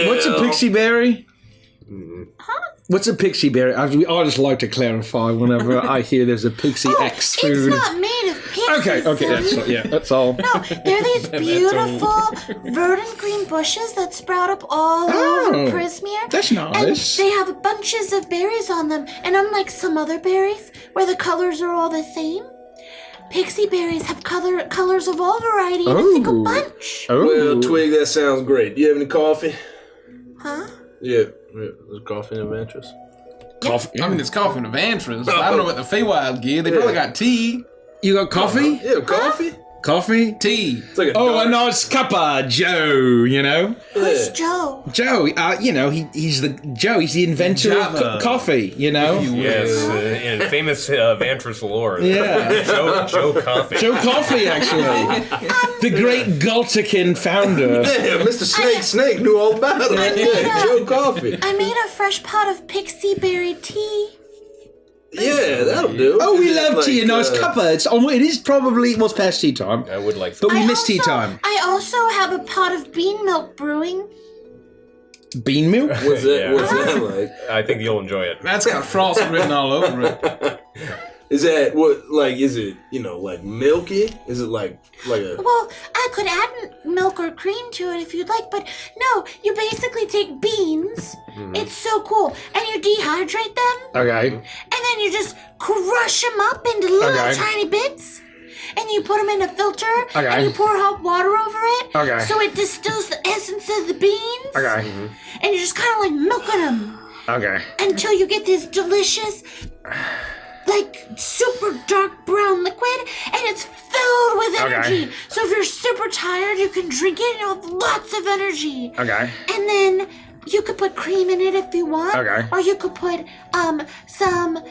What's a pixie berry? What's a pixie berry? I just like to clarify whenever I hear there's a pixie X It's food. not made of pixies. Okay, that's all. No, they're these beautiful verdant green bushes that sprout up all over Prismere. That's And nice. they have bunches of berries on them. And unlike some other berries, where the colors are all the same, pixie berries have colors of all variety in a single Oh. bunch. Well, Twig, that sounds great. Do you have any coffee? Huh? Yeah, there's coffee in Adventures. Coffee. I mean, it's coffee and Adventures. I don't know what the Feywild give. They probably got tea. You got coffee? Yeah, coffee. Coffee? Tea. It's like a Oh, a dark- nice cuppa, Joe. You know, Who's Yeah. Joe? Joe. He's the inventor of Java. coffee. You know. Yes, in famous Vantress lore. Yeah. Joe Coffee. Joe Coffee, actually. The great Galtican founder. Yeah, Mr. Snake knew all about it. Yeah, Joe Coffee. I made a fresh pot of pixie berry tea. Yeah, that'll do. Oh, we Is it love tea. A like, nice cuppa. It is probably past tea time, I would like some. but we miss tea time. I also have a pot of bean milk brewing. Bean milk. What's that? Yeah. What's that like? I think you'll enjoy it. That's got frosting written all over it. Is that what? Like, is it like milky? Is it like a? Well, I could add milk or cream to it if you'd like, but no, you basically take beans. It's so cool. And you dehydrate them, Okay. and then you just crush them up into little Okay. tiny bits. And you put them in a filter, Okay. and you pour hot water over it, Okay. so it distills the essence of the beans. Okay. And you're just kind of like milking them Okay. until you get this delicious, like super dark brown liquid, and it's filled with Okay. energy. So if you're super tired, you can drink it and you'll have lots of energy. Okay. And then you could put cream in it if you want. Okay. Or you could put some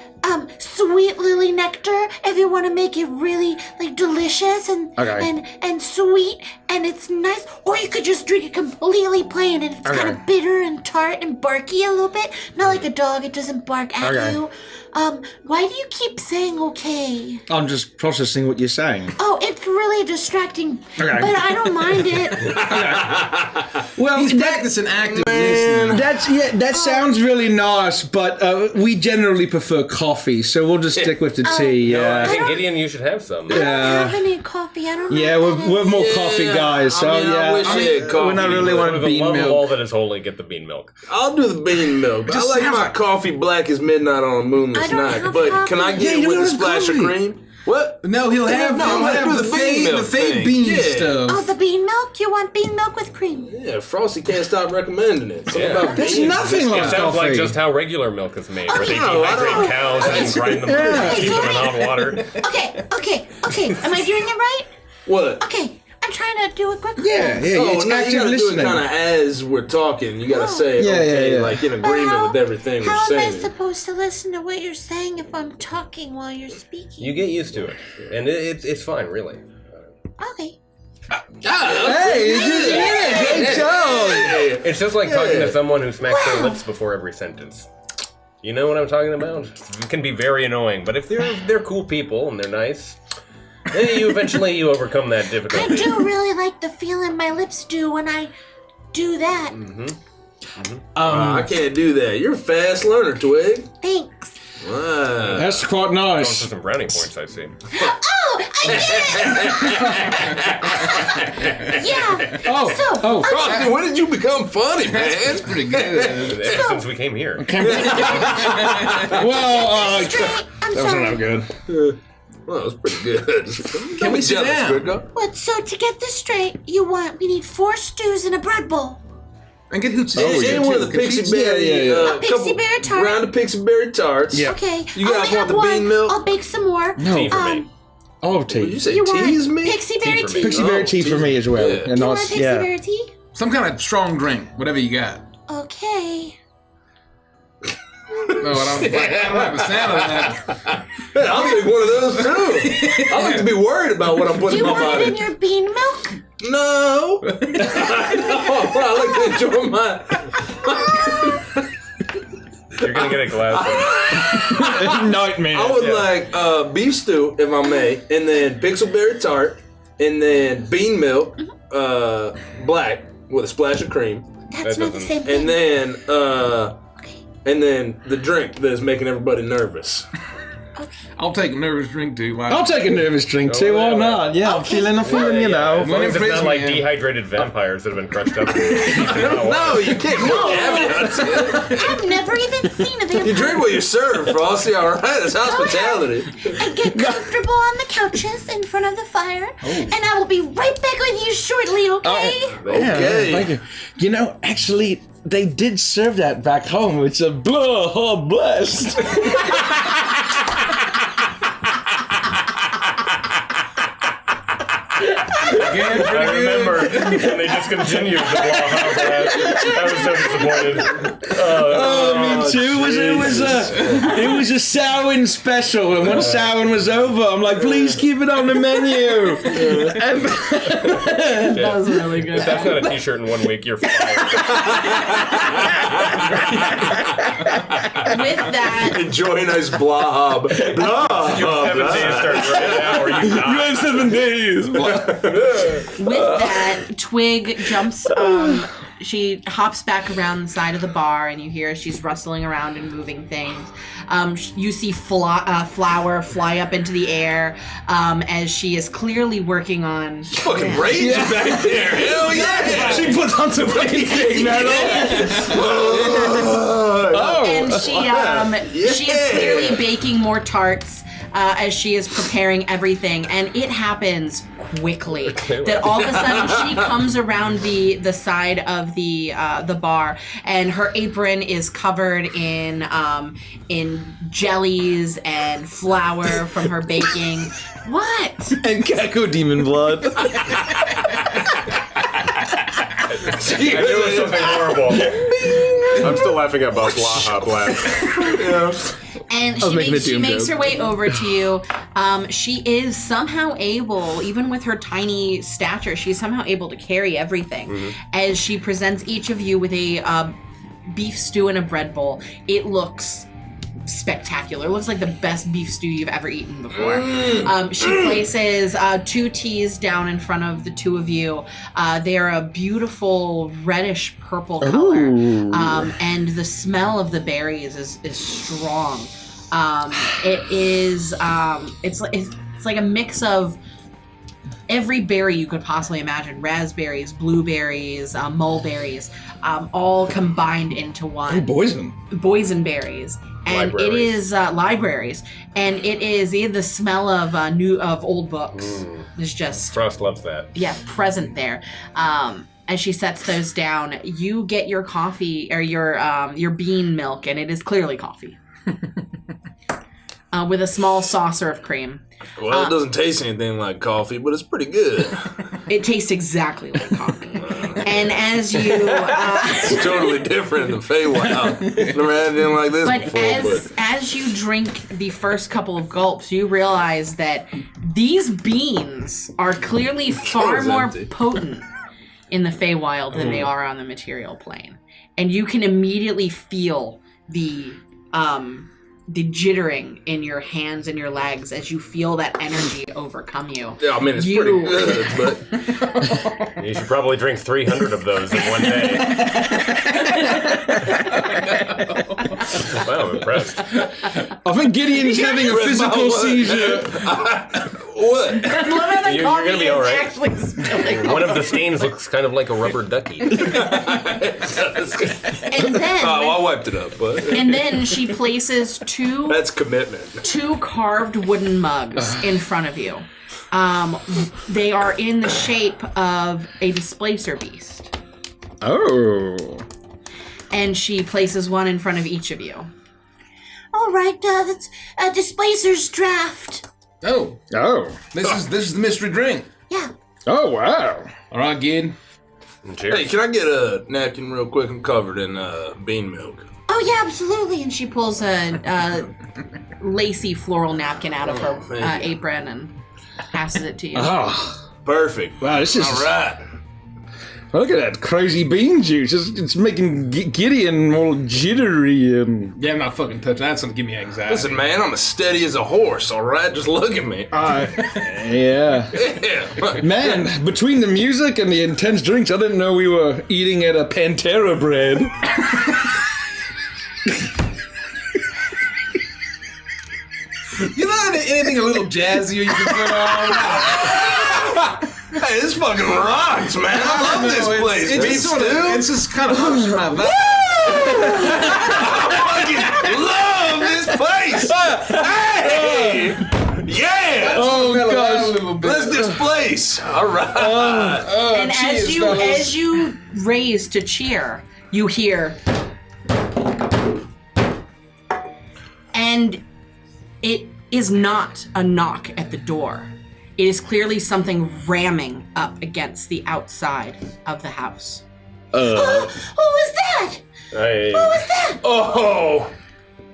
sweet lily nectar if you want to make it really like delicious and Okay. and sweet and it's nice. Or you could just drink it completely plain and it's kind Okay. of bitter and tart and barky a little bit. Not like a dog, it doesn't bark at Okay. you. Why do you keep saying okay? I'm just processing what you're saying. Oh, it's really distracting. Okay. But I don't mind it. Well, He's practicing active listening. that sounds really nice, but we generally prefer coffee, so we'll just stick with the tea. I Yeah. think Gideon, you should have some. I don't Yeah. have any coffee. I don't know. Yeah, what that we're is. more coffee guys, so I mean, I wish you had coffee. we're not really For wanting the bean love of all milk. that is holy, get the bean milk. I'll do the bean milk. I like sounds my like- coffee black as midnight on a moonless I don't night. have But coffee. can I Yeah, get you it with don't a have splash of coffee. cream? What? No, he'll have do the bean milk the fake thing. bean Yeah. stuff. Oh, the bean milk? You want bean milk with cream? Yeah, Frosty can't stop recommending it. Something Yeah. about There's beans. nothing It like sounds like coffee. just how regular milk is made, where they no, I dehydrate don't- cows and grind them Yeah. keep them in hot water. Okay. Am I doing it right? What? Okay, I'm trying to do it quickly. Yeah, it's now you active gotta do it listening. kind of as we're talking. You gotta say it, Yeah, okay, yeah. like in agreement with everything How we're am I saying. supposed to listen to what you're saying if I'm talking while you're speaking? You get used to it, and it's fine, really. Okay. Hey, great job. It's just like talking Yeah. to someone who smacks their lips before every sentence. You know what I'm talking about? It can be very annoying, but if they're cool people and they're nice, then you eventually overcome that I difficulty. do really like the feeling my lips do when I do that. I can't do that. You're a fast learner, Twig. Thanks. Wow. That's quite Going for nice. some brownie points, I see. Oh, I get it! Yeah. Oh, Frosty, when did you become funny, man? That's pretty good. Ever since we came here. well, Straight. I'm that wasn't sorry. that good. Well, that's pretty good. Can we sit down? What? So to get this straight, we need 4 stews and a bread bowl. And get Hoots. And one of the pixie berry. A pixie berry tart. Round of pixie berry tarts. Yeah. Okay. You guys I only want the have bean one. milk? I'll bake some more. No. Oh, tea. Did you say You want tease me? pixie berry for me. tea? Pixie berry tea for me as well. Yeah. And You want nice, pixie berry tea? Some kind of strong drink, whatever you got. Okay. No, I don't like the sound of that. Hey, I'll take one of those too. I like to be worried about what I'm Do putting you in my want it in body. your bean milk? No. No, I like to enjoy my. You're gonna get a glass Nightmare. I would like beef stew, if I may, and then pixelberry tart, and then bean milk, black with a splash of cream, That's That not the doesn't- same thing. and then the drink that is making everybody nervous. I'll take a nervous drink too. Why? I'll take a nervous drink too. Why not? Yeah, I'm feeling, you know. As long as it's impress not me, like yeah. dehydrated vampires that have been crushed up. No, you can't cook caviar. I've never even seen a You vampire. drink what you serve, Frosty. All right, it's hospitality. I get comfortable on the couches in front of the fire, and I will be right back with you shortly, okay? Okay. Thank you. You know, actually, they did serve that back home. It's a blessed. Again, I pretty good. remember when they discontinued the Blaha blast. I was so disappointed. Me too. It was a Samhain special, and once Samhain was over, I'm like, please keep it on the menu. That was really good. If that's not a t-shirt in 1 week, you're fired. With that, Enjoy a nice blob. Blob. You have 7 days starting right now, or you die. have 7 days. with that, Twig jumps. She hops back around the side of the bar, and you hear she's rustling around and moving things. You see Flower fly up into the air as she is clearly working on. Fucking rage back there. Hell yeah. She puts on some fucking thing, And she is clearly baking more tarts as she is preparing everything, and it happens quickly. That all of a sudden she comes around the side of the bar, and her apron is covered in jellies and flour from her baking. What? And Gecko demon blood. I knew it was something horrible. I'm still laughing at Blaha blast. And she makes her way over to you. She is somehow able, even with her tiny stature, she's somehow able to carry everything. As she presents each of you with a beef stew and a bread bowl. It looks spectacular. It looks like the best beef stew you've ever eaten before. She places 2 teas down in front of the two of you. They are a beautiful reddish purple color, and the smell of the berries is strong. It's like a mix of every berry you could possibly imagine: raspberries, blueberries, mulberries, all combined into one. Boysenberries. And Libraries. it is libraries, and it is the smell of old books. It's just Frost loves that. present there. As she sets those down, you get your coffee or your bean milk, and it is clearly coffee, with a small saucer of cream. Well, it doesn't taste anything like coffee, but it's pretty good. It tastes exactly like coffee. And as you, It's totally different in the Feywild. Never had anything like this but before. as you drink the first couple of gulps, you realize that these beans are clearly far is more empty. potent in the Feywild than they are on the material plane, and you can immediately feel the jittering in your hands and your legs as you feel that energy overcome you. Yeah, I mean, it's pretty good, but You should probably drink 300 of those in one day. Wow, I'm impressed. I think Gideon's having a physical seizure. what? You're gonna be all right. Actually One of the stains looks kind of like a rubber ducky. And then, I wiped it up, but and then she places that's commitment. 2 carved wooden mugs in front of you. They are in the shape of a displacer beast. Oh. And she places one in front of each of you. All right, that's a Displacer's draft. Oh, Oh. this is the mystery drink. Yeah. Oh, wow. All right, Gid. Cheers. Hey, can I get a napkin real quick? I'm covered in bean milk. Oh, yeah, absolutely. And she pulls a lacy floral napkin out of her thank you. apron and passes it to you. Oh. Perfect. Wow, this is... All right. Look at that crazy bean juice. It's making Gideon all jittery and... Yeah, I'm not fucking touching that. That's gonna give me anxiety. Listen, man, I'm as steady as a horse, all right? Just look at me. Yeah. Yeah. Man, between the music and the intense drinks, I didn't know we were eating at a Pantera bread. You know anything a little jazzier you can put on? Hey, this fucking rocks, man. I love this place. It's Beef just sort of, stew? it's just kind of ups my vibe. I fucking love this place. Hey! Yeah! Oh, Mellow out a gosh. little bit. Let's displace. All right. And cheers, as fellas. you raise to cheer, you hear, and it is not a knock at the door. It is clearly something ramming up against the outside of the house. Who was that? Who was that? Oh,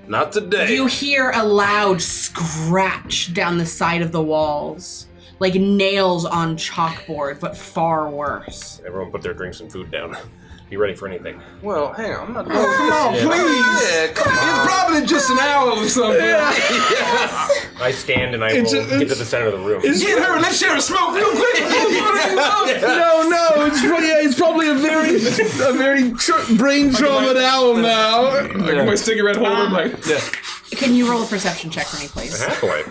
not today. You hear a loud scratch down the side of the walls, like nails on chalkboard, but far worse. Everyone put their drinks and food down. Be ready for anything. Well, hang on. I'm not Oh, come on, please. Yeah, come on. It's probably just an owl or something. I stand and I will get to the center of the room. Get her. Let's share a smoke real quick. No, it's probably a very brain traumatized owl now. Like my cigarette holder. Like, Can you roll a perception check for me, please? Halfway.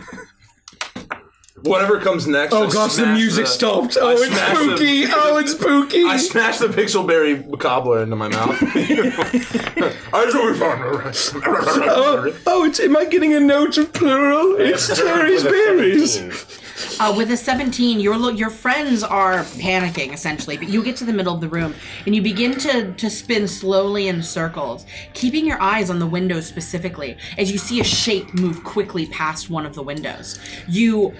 Whatever comes next. Oh I gosh, the smash music stopped. Oh, it's smash spooky. Oh, it's spooky. I smashed the pixelberry cobbler into my mouth. Am I getting a note of plural? It's Terry's berries. With a 17, your friends are panicking, essentially, but you get to the middle of the room, and you begin to spin slowly in circles, keeping your eyes on the windows specifically, as you see a shape move quickly past one of the windows. You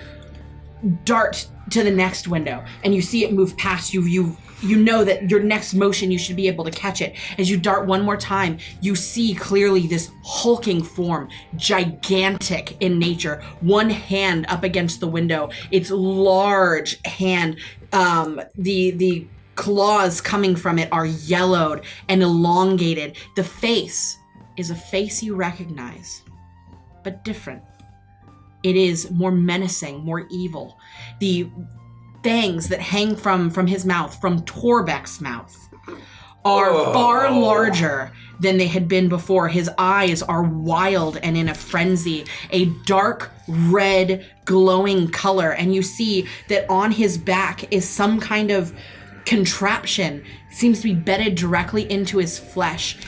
dart to the next window, and you see it move past you. You know that your next motion, you should be able to catch it. As you dart one more time, you see clearly this hulking form, gigantic in nature, one hand up against the window, its large hand, the claws coming from it are yellowed and elongated. The face is a face you recognize, but different. It is more menacing, more evil. The fangs that hang from his mouth, from Torbeck's mouth, are far larger than they had been before. His eyes are wild and in a frenzy, a dark red glowing color, and you see that on his back is some kind of contraption, seems to be bedded directly into his flesh.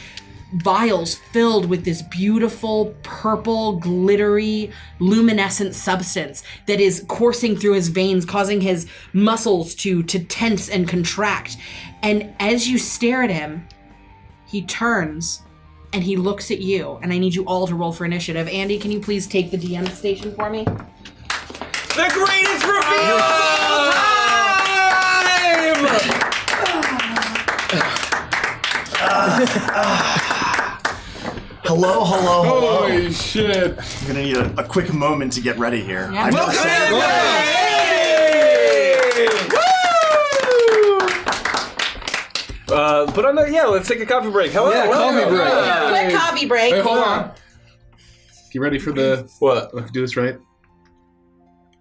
Vials filled with this beautiful purple glittery luminescent substance that is coursing through his veins, causing his muscles to tense and contract. And as you stare at him, he turns and he looks at you, and I need you all to roll for initiative. Andy, can you please take the DM station for me? The greatest reveal of all time! Hello. holy shit. I'm gonna need a quick moment to get ready here. Yeah. I'm Welcome gonna Put on the let's take a coffee break. Hello. Coffee break. Quick coffee break. Wait, hold on. You ready for the... What? Let's do this right.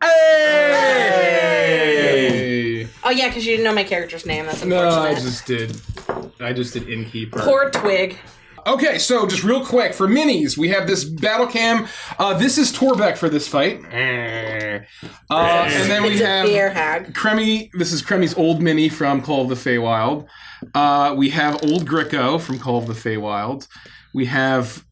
Hey! Oh yeah, because you didn't know my character's name. That's No, unfortunate. I just did innkeeper. Poor Twig. Okay, so just real quick, for minis, we have this battle cam. This is Torbeck for this fight. And then we have beer hag. Cremy. This is Cremy's old mini from Call of the Feywild. We have Old Gricko from Call of the Feywild. We have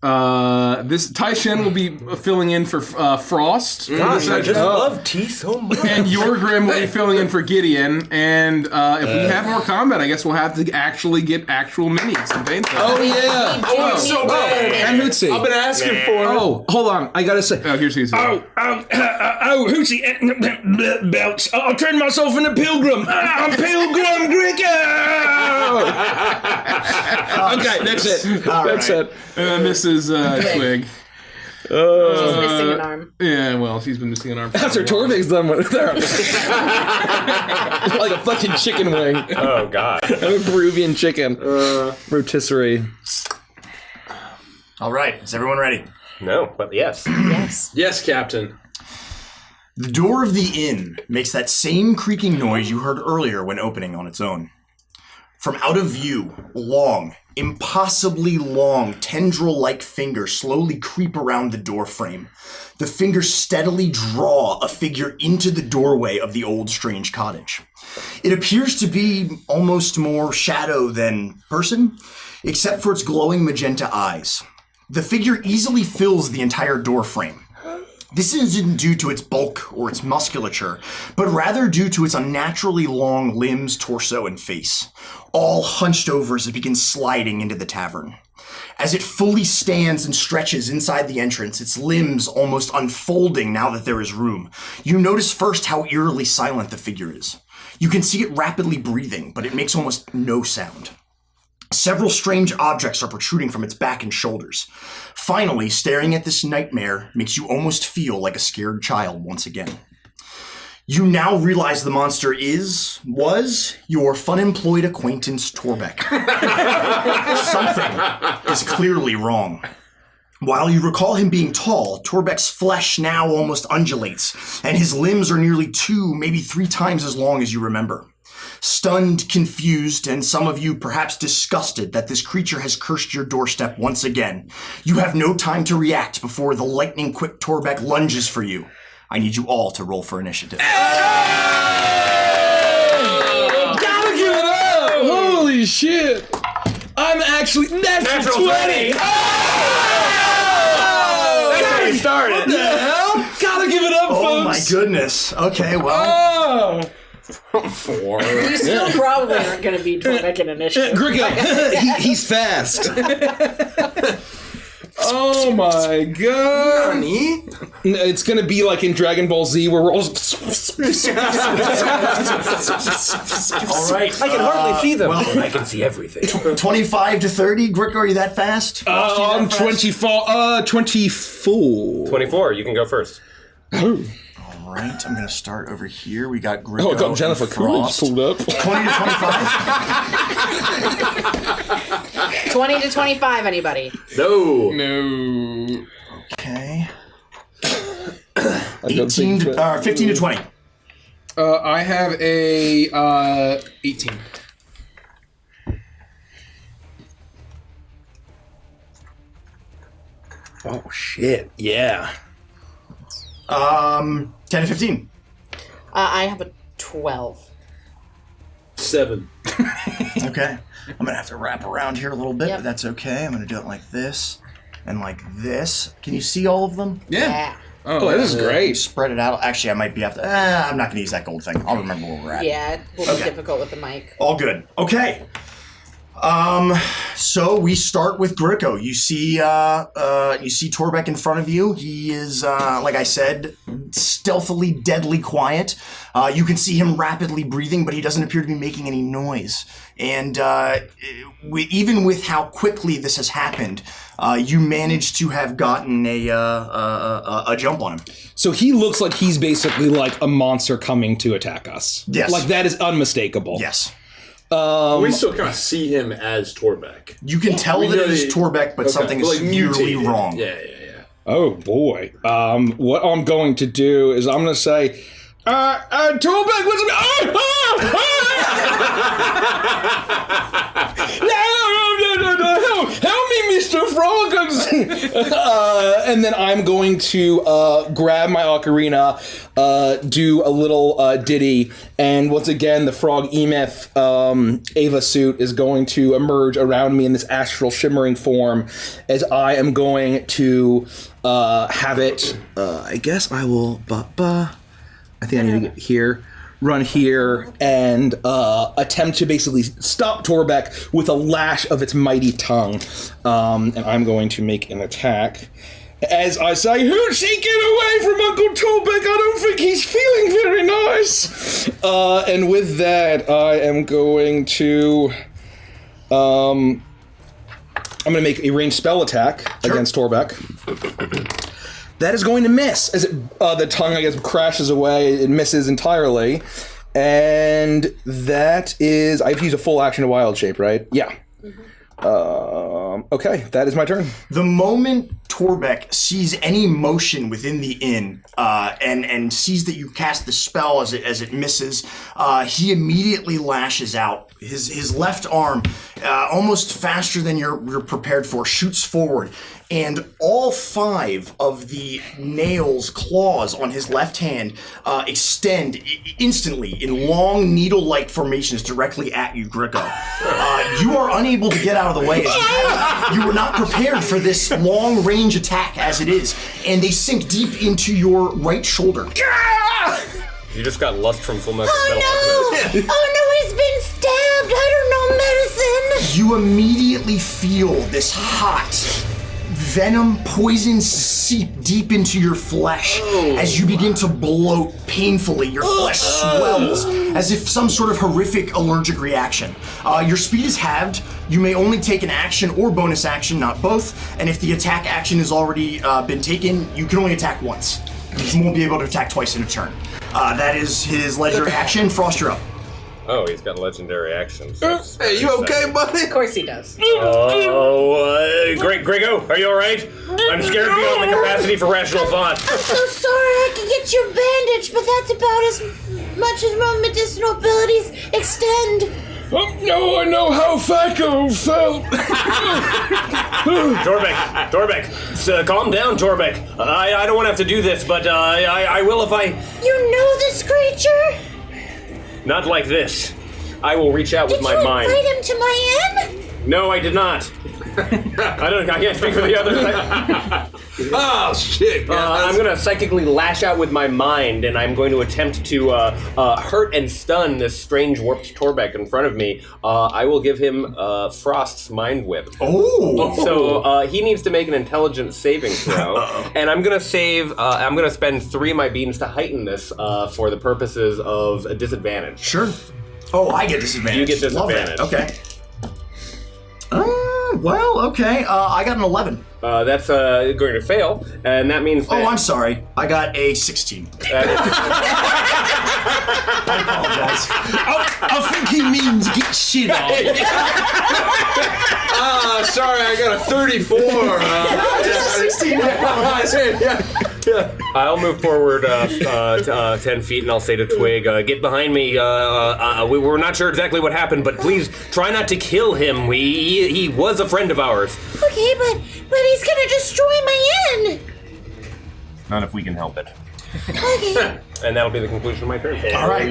this. Tai Shen will be filling in for Frost. Gosh, I just love tea so much. And Yorgrim will be filling in for Gideon. And if we have more combat, I guess we'll have to actually get actual minis. Oh, yeah. Oh, it's so bad. And Hootsie. I've been asking for it. Oh, hold on. I gotta say. Oh, here's Hootsie. Hootsie. Belch. I'll turn myself into Pilgrim. I'm Pilgrim Gricko. Okay, that's it. That's it. And then this is Twig. She's missing an arm. Yeah, well, she's been missing an arm. After Torbeck's done with her. Like a fucking chicken wing. Oh, God. A Peruvian chicken. Rotisserie. All right, is everyone ready? No, but yes. Yes. Yes, Captain. The door of the inn makes that same creaking noise you heard earlier when opening on its own. From out of view, long, impossibly long, tendril-like fingers slowly creep around the door frame. The fingers steadily draw a figure into the doorway of the old strange cottage. It appears to be almost more shadow than person, except for its glowing magenta eyes. The figure easily fills the entire door frame. This isn't due to its bulk or its musculature, but rather due to its unnaturally long limbs, torso, and face, all hunched over as it begins sliding into the tavern. As it fully stands and stretches inside the entrance, its limbs almost unfolding now that there is room, you notice first how eerily silent the figure is. You can see it rapidly breathing, but it makes almost no sound. Several strange objects are protruding from its back and shoulders. Finally, staring at this nightmare makes you almost feel like a scared child once again. You now realize the monster was your fun-employed acquaintance, Torbeck. Something is clearly wrong. While you recall him being tall, Torbeck's flesh now almost undulates, and his limbs are nearly 2, maybe 3 times as long as you remember. Stunned, confused, and some of you perhaps disgusted that this creature has cursed your doorstep once again, you have no time to react before the lightning-quick Torbeck lunges for you. I need you all to roll for initiative. Gotta give it up! Holy shit! I'm actually natural 20! That's how you started. What the hell? Gotta give it up, folks! Oh my goodness. Okay, well. 4. You still probably aren't going to be Torbeck in initiative. Gricko, he's fast. Oh my god! It's gonna be like in Dragon Ball Z where we're all. All right. I can hardly see them. Well, I can see everything. 25 to 30. Grick, are you that fast? I'm 24. 24. 24, you can go first. All right, I'm going to start over here. We got Gricko. Oh, I got Jennifer Coolidge pulled up. 20 to 25. 20 to 25, anybody? No. Okay. 15 to 20. I have a 18. Oh shit! Yeah. 10 to 15. I have a 12. 7. Okay. I'm going to have to wrap around here a little bit, Yep. but that's okay. I'm going to do it like this and like this. Can you see all of them? Yeah. Oh, this is great. Spread it out. Actually, I might be after. I'm not going to use that gold thing. I'll remember where we're at. Yeah, it will be difficult with the mic. All good. Okay. So we start with Gricko. You see Torbeck in front of you. He is, like I said, stealthily, deadly quiet. You can see him rapidly breathing, but he doesn't appear to be making any noise. And even with how quickly this has happened, you managed to have gotten a jump on him. So he looks like he's basically like a monster coming to attack us. Yes. Like that is unmistakable. Yes. We still kind of see him as Torbeck. You can tell that it is Torbeck, but something is severely wrong. Yeah. Oh boy. What I'm going to do is I'm going to say, Torbeck, listen. No, no, help me, Mr. Froggins! And then I'm going to grab my ocarina, do a little ditty, and once again, the frog Emeth Ava suit is going to emerge around me in this astral shimmering form as I am going to have it. I guess I will. I think I need to get here. Run here and attempt to basically stop Torbeck with a lash of its mighty tongue. And I'm going to make an attack. As I say, Hoochie, get away from Uncle Torbeck! I don't think he's feeling very nice! And with that, I am going to... I'm going to make a ranged spell attack against Torbeck. That is going to miss as the tongue, I guess, crashes away. It misses entirely. And that is... I have to use a full action to wild shape, right? Yeah. Okay, that is my turn. The moment Torbeck sees any motion within the inn and sees that you cast the spell as it misses, he immediately lashes out. His left arm, almost faster than you're prepared for, shoots forward. And all 5 of the nails, claws on his left hand extend instantly in long needle-like formations directly at you, Gricko. You are unable to get out of the way. You were not prepared for this long-range attack as it is, and they sink deep into your right shoulder. You just got lust from Full Metal Oh Alchemist. no! Oh no, he's been stabbed! I don't know medicine! You immediately feel this hot venom poison seep deep into your flesh as you begin to bloat painfully. Your flesh swells as if some sort of horrific allergic reaction. Your speed is halved. You may only take an action or bonus action, not both. And if the attack action has already been taken, you can only attack once. You won't be able to attack twice in a turn. That is his legendary action. Frost, you're up. Oh, he's got legendary actions. Hey, you okay, buddy? Of course he does. Grego, are you alright? I'm scared beyond the capacity for rational thought. I'm so sorry, I can get you a bandage, but that's about as much as my medicinal abilities extend. No, I know how Thaco felt. Torbeck, calm down, Torbeck. I don't want to have to do this, but I will if I... You know this creature? Not like this. I will reach out with my mind. Did you invite him to my inn? No, I did not. I can't speak for the others. Oh, shit. I'm going to psychically lash out with my mind, and I'm going to attempt to hurt and stun this strange warped Torbeck in front of me. I will give him Frost's Mind Whip. Oh! So he needs to make an intelligence saving throw, and I'm going to spend 3 of my beams to heighten this for the purposes of a disadvantage. Sure. Oh, I get disadvantage. You get disadvantage. Love that. Okay. Well, okay. I got an 11. That's going to fail, and that means that... Oh, I'm sorry. I got a 16. I apologize. I think he means get shit on. Sorry, I got a 34. Just a 16. I apologize. Yeah. I'll move forward 10 feet, and I'll say to Twig, get behind me. We're not sure exactly what happened, but please try not to kill him. He was a friend of ours. Okay, but he's gonna destroy my inn. Not if we can help it. Okay. And that'll be the conclusion of my turn. All right,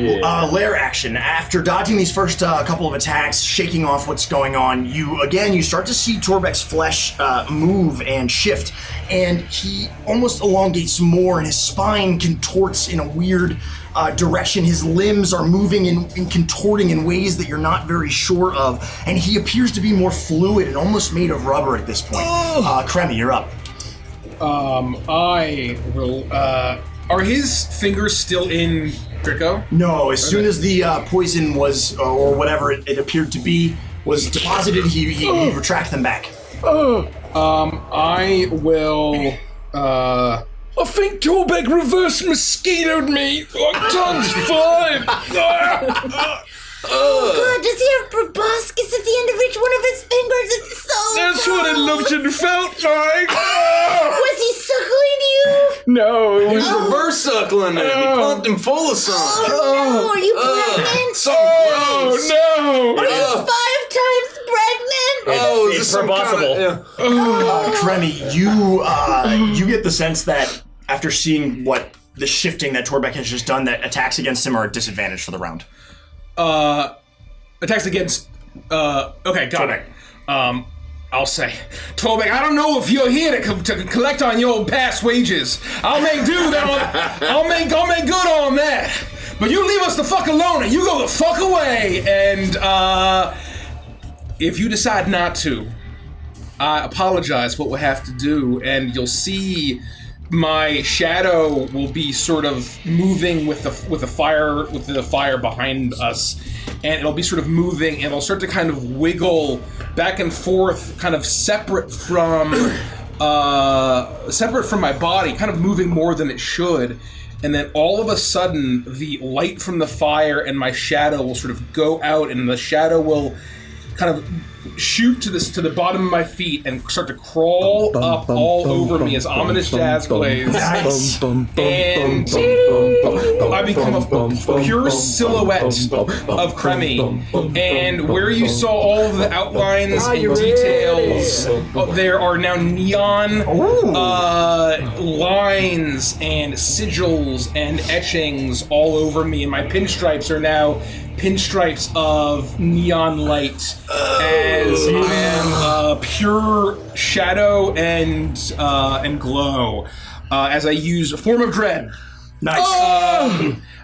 lair action. After dodging these first couple of attacks, shaking off what's going on, you start to see Torbeck's flesh move and shift, and he almost elongates more, and his spine contorts in a weird direction. His limbs are moving and contorting in ways that you're not very sure of, and he appears to be more fluid and almost made of rubber at this point. Kremi, you're up. I will, are his fingers still in Gricko? No, as soon as the poison was, or whatever it appeared to be, was deposited, he retract them back. I will, I think Torbeck reverse mosquitoed me. My tongue's fine. Oh god, does he have proboscis at the end of each one of his fingers? It's so That's what it looked and felt like. Was he suckling you? No, it was Reverse suckling him. He pumped him full of sun. Oh no, are you pregnant? So Oh gross. no! Are you 5 times pregnant? It's impossible. Kremi, you get the sense that after seeing what the shifting that Torbeck has just done, that attacks against him are at disadvantage for the round. Attacks against. Okay, got Torbeck. it. I'll say, Torbeck, I don't know if you're here to collect on your past wages. I'll make do that. I'll make good on that. But you leave us the fuck alone and you go the fuck away. And if you decide not to, I apologize. What we'll have to do, and you'll see my shadow will be sort of moving with the fire behind us, and it'll be sort of moving, and it'll start to kind of wiggle back and forth, kind of separate from my body, kind of moving more than it should. And then all of a sudden, the light from the fire and my shadow will sort of go out, and the shadow will kind of shoot to the bottom of my feet and start to crawl up all over me as ominous jazz plays. Nice. And I become a pure silhouette of Kremi. And where you saw all of the outlines and details, there are now neon lines and sigils and etchings all over me. And my pinstripes are now pinstripes of neon light as I am pure shadow and glow as I use a form of dread. Nice.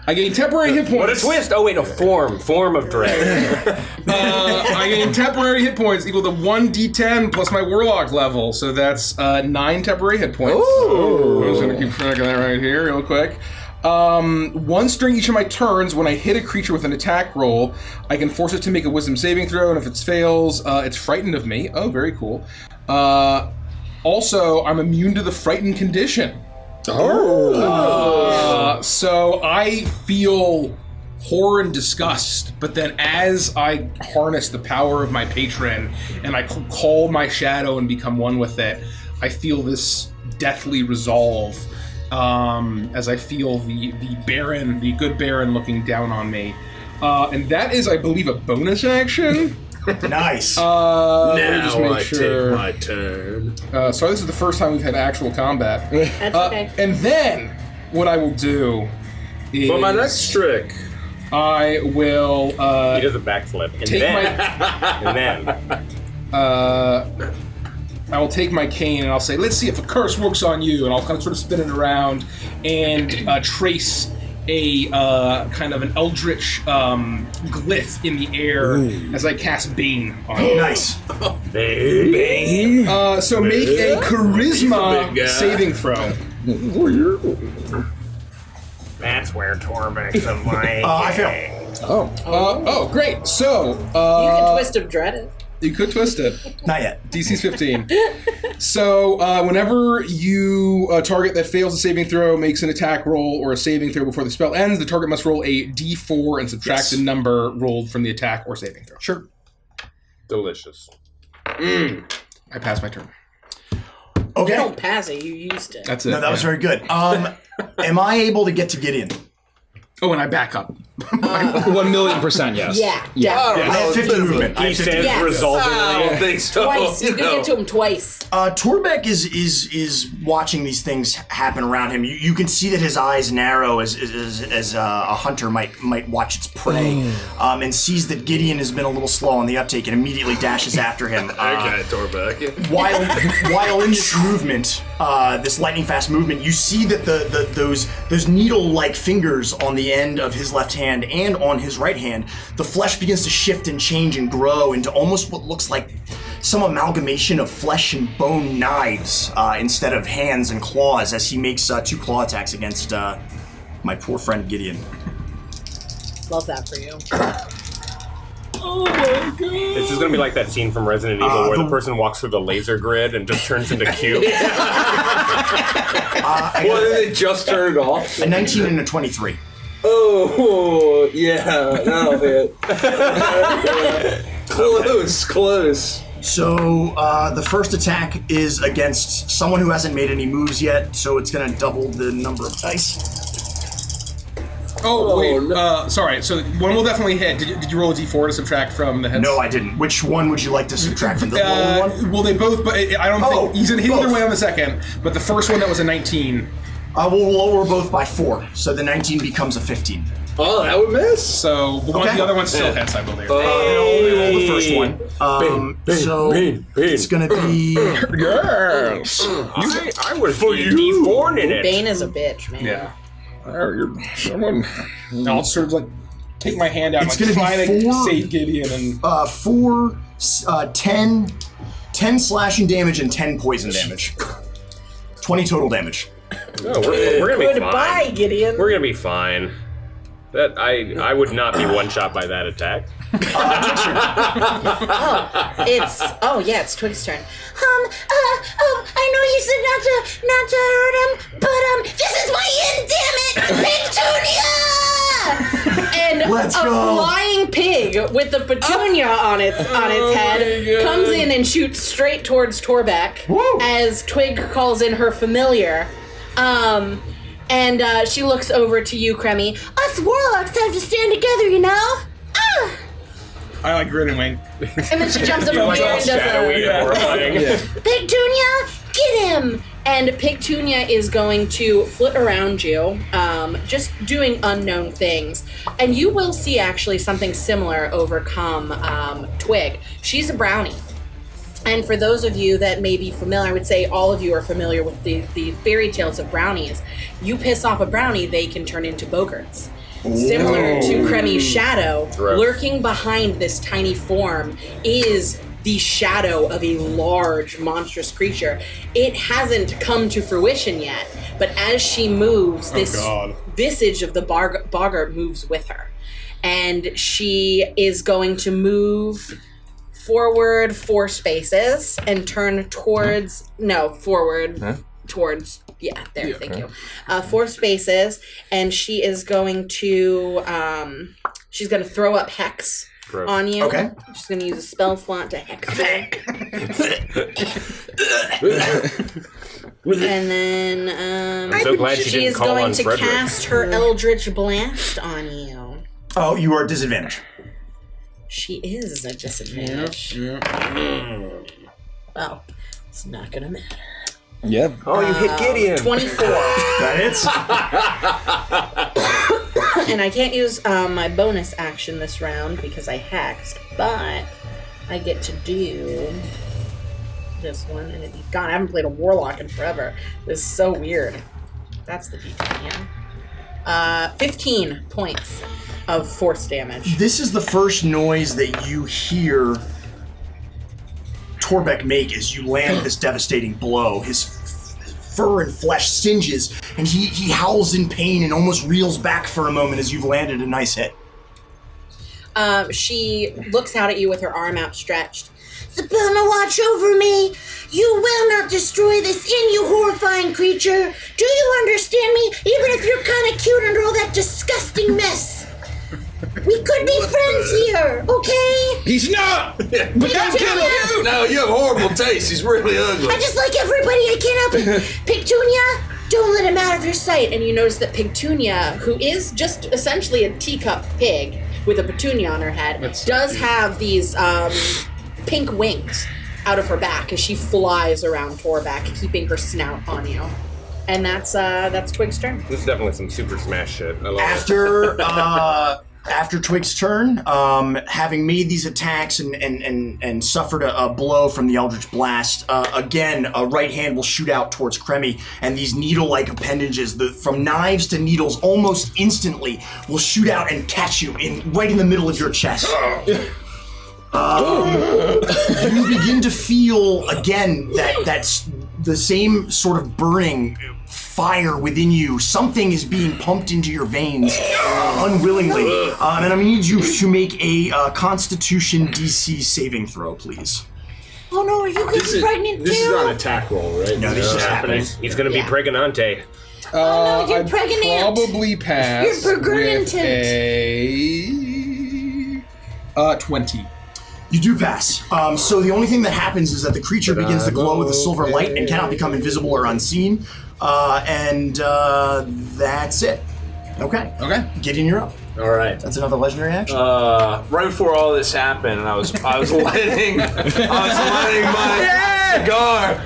I gain temporary hit points. What a twist! Oh wait, no, form of dread. I gain temporary hit points equal to 1d10 plus my warlock level, so that's 9 temporary hit points. Ooh. I'm just gonna keep track of that right here real quick. Once during each of my turns, when I hit a creature with an attack roll, I can force it to make a wisdom saving throw, and if it fails, it's frightened of me. Oh, very cool. Also, I'm immune to the frightened condition. So I feel horror and disgust, but then as I harness the power of my patron and I call my shadow and become one with it, I feel this deathly resolve. As I feel the good Baron looking down on me. And that is, I believe, a bonus action. Nice. Let me Now just make I sure. take my turn. Sorry, this is the first time we've had actual combat. That's okay. And then, what I will do is... For my next trick. I will... He does a backflip, and take then, I will take my cane and I'll say, let's see if a curse works on you. And I'll kind of sort of spin it around and trace a kind of an eldritch glyph in the air as I cast Bane on you. Nice. Bane? So make a charisma big guy. saving throw. that's where Torbeck's a like. I fail. Oh, great. So, You can twist of dread it. you could twist it. Not yet. DC's 15. So, whenever you target that fails a saving throw, makes an attack roll or a saving throw before the spell ends, the target must roll a d4 and subtract the number rolled from the attack or saving throw. Sure. Delicious. I pass my turn. Okay. You don't pass it, you used it. That's it. No, that was very good. Am I able to get to Gideon? Oh, and I back up. 1,000,000% yes. Yeah. I have 50 movement. I He have 50 says Yes. resolvingly. I don't think so. Twice. You can get to him twice. Torbeck is watching these things happen around him. You can see that his eyes narrow as a hunter might watch its prey, and sees that Gideon has been a little slow on the uptake and immediately dashes after him. Okay, Torbeck. While in this movement, this lightning fast movement, you see that those needle-like fingers on the end of his left hand and on his right hand, the flesh begins to shift and change and grow into almost what looks like some amalgamation of flesh and bone knives instead of hands and claws as he makes 2 claw attacks against my poor friend Gideon. Love that for you. This is gonna be like that scene from Resident Evil where the person walks through the laser grid and just turns into cube. Well, they just turned it off. A 19 and a 23. Oh, yeah, that'll hit. Close. So the first attack is against someone who hasn't made any moves yet, so it's going to double the number of dice. Oh, wait. no. Sorry. So one will definitely hit. Did you roll a d4 to subtract from the heads? No, I didn't. Which one would you like to subtract from the lower one? Well, they both, but I don't think he's gonna hit either both. way on the second. But the first one that was a 19. I will lower both by 4, so the 19 becomes a 15. Oh, that would miss. So the other one still hits, I believe. I'll only roll the first one. So it's gonna be. Yes. I was D4 in it. Bane is a bitch, man. Yeah. Someone. I'll sort of like take my hand out, It's like gonna try be to 4 save Gideon, and 4, 10 slashing damage and 10 poison damage. 20 total damage. No, we're gonna be fine. Goodbye, Gideon. We're gonna be fine. That I would not be one shot by that attack. It's Twig's turn. I know you said not to hurt him, but this is my end, damn it! Petunia! And Let's a go. flying pig with the petunia on its head comes in and shoots straight towards Torbeck as Twig calls in her familiar. And she looks over to you, Cremmy. Us warlocks have to stand together, you know? I like grin and wink. And then she jumps over here and does a Petunia, get him! And Pigtunia is going to flit around you, just doing unknown things. And you will see actually something similar overcome Twig. She's a brownie. And for those of you that may be familiar, I would say all of you are familiar with the fairy tales of brownies. You piss off a brownie, they can turn into bogarts. Similar to Cremmy's shadow, lurking behind this tiny form is the shadow of a large, monstrous creature. It hasn't come to fruition yet, but as she moves, this visage of the boggart moves with her. And she is going to move forward 4 spaces and turn towards, towards, thank you. 4 spaces, and she is going to, she's going to throw up Hex on you. Okay. She's going to use a spell slot to Hex you. And then, I'm so glad she she didn't is call going on to Frederick. cast her Eldritch Blast on you. Oh, you are at disadvantage. She is a disadvantage. Well, it's not going to matter. Yep. Oh, you hit Gideon. 24. That hits. And I can't use my bonus action this round because I hexed, but I get to do this one. And God, I haven't played a warlock in forever. This is so weird. That's the D10, yeah. 15 points of force damage. This is the first noise that you hear Torbeck make as you land this devastating blow. His fur and flesh singes, and he howls in pain and almost reels back for a moment as you've landed a nice hit. She looks out at you with her arm outstretched. Sabina, watch over me. You will not destroy this inn, you horrifying creature. Do you understand me? Even if you're kind of cute under all that disgusting mess. We could be friends here, okay? He's not! But don't kill him! No, you have horrible taste. He's really ugly. I just like everybody, I can't help it. Pigtunia, don't let him out of your sight. And you notice that Pigtunia, who is just essentially a teacup pig with a petunia on her head, does have these pink wings out of her back as she flies around Torbeck, keeping her snout on you. And that's Twig's turn. This is definitely some Super Smash shit. I love After Twig's turn, having made these attacks and suffered a blow from the Eldritch Blast, again, a right hand will shoot out towards Cremmy, and these needle-like appendages, from knives to needles, almost instantly will shoot out and catch you right in the middle of your chest. You begin to feel, again, that's the same sort of burning fire within you. Something is being pumped into your veins unwillingly. And I'm going to need you to make a Constitution DC saving throw, please. Oh no, are you getting pregnant too? This is not an attack roll, right? No, this is happening. He's going to be pregnante. Oh no, you're I'd pregnant. probably pass You're pregnant. with a 20. You do pass. So the only thing that happens is that the creature begins to glow with a silver light and cannot become invisible or unseen. And that's it. Okay. Okay. Gideon, you're up. All right. That's another legendary action. Right before all this happened, I was lighting my cigar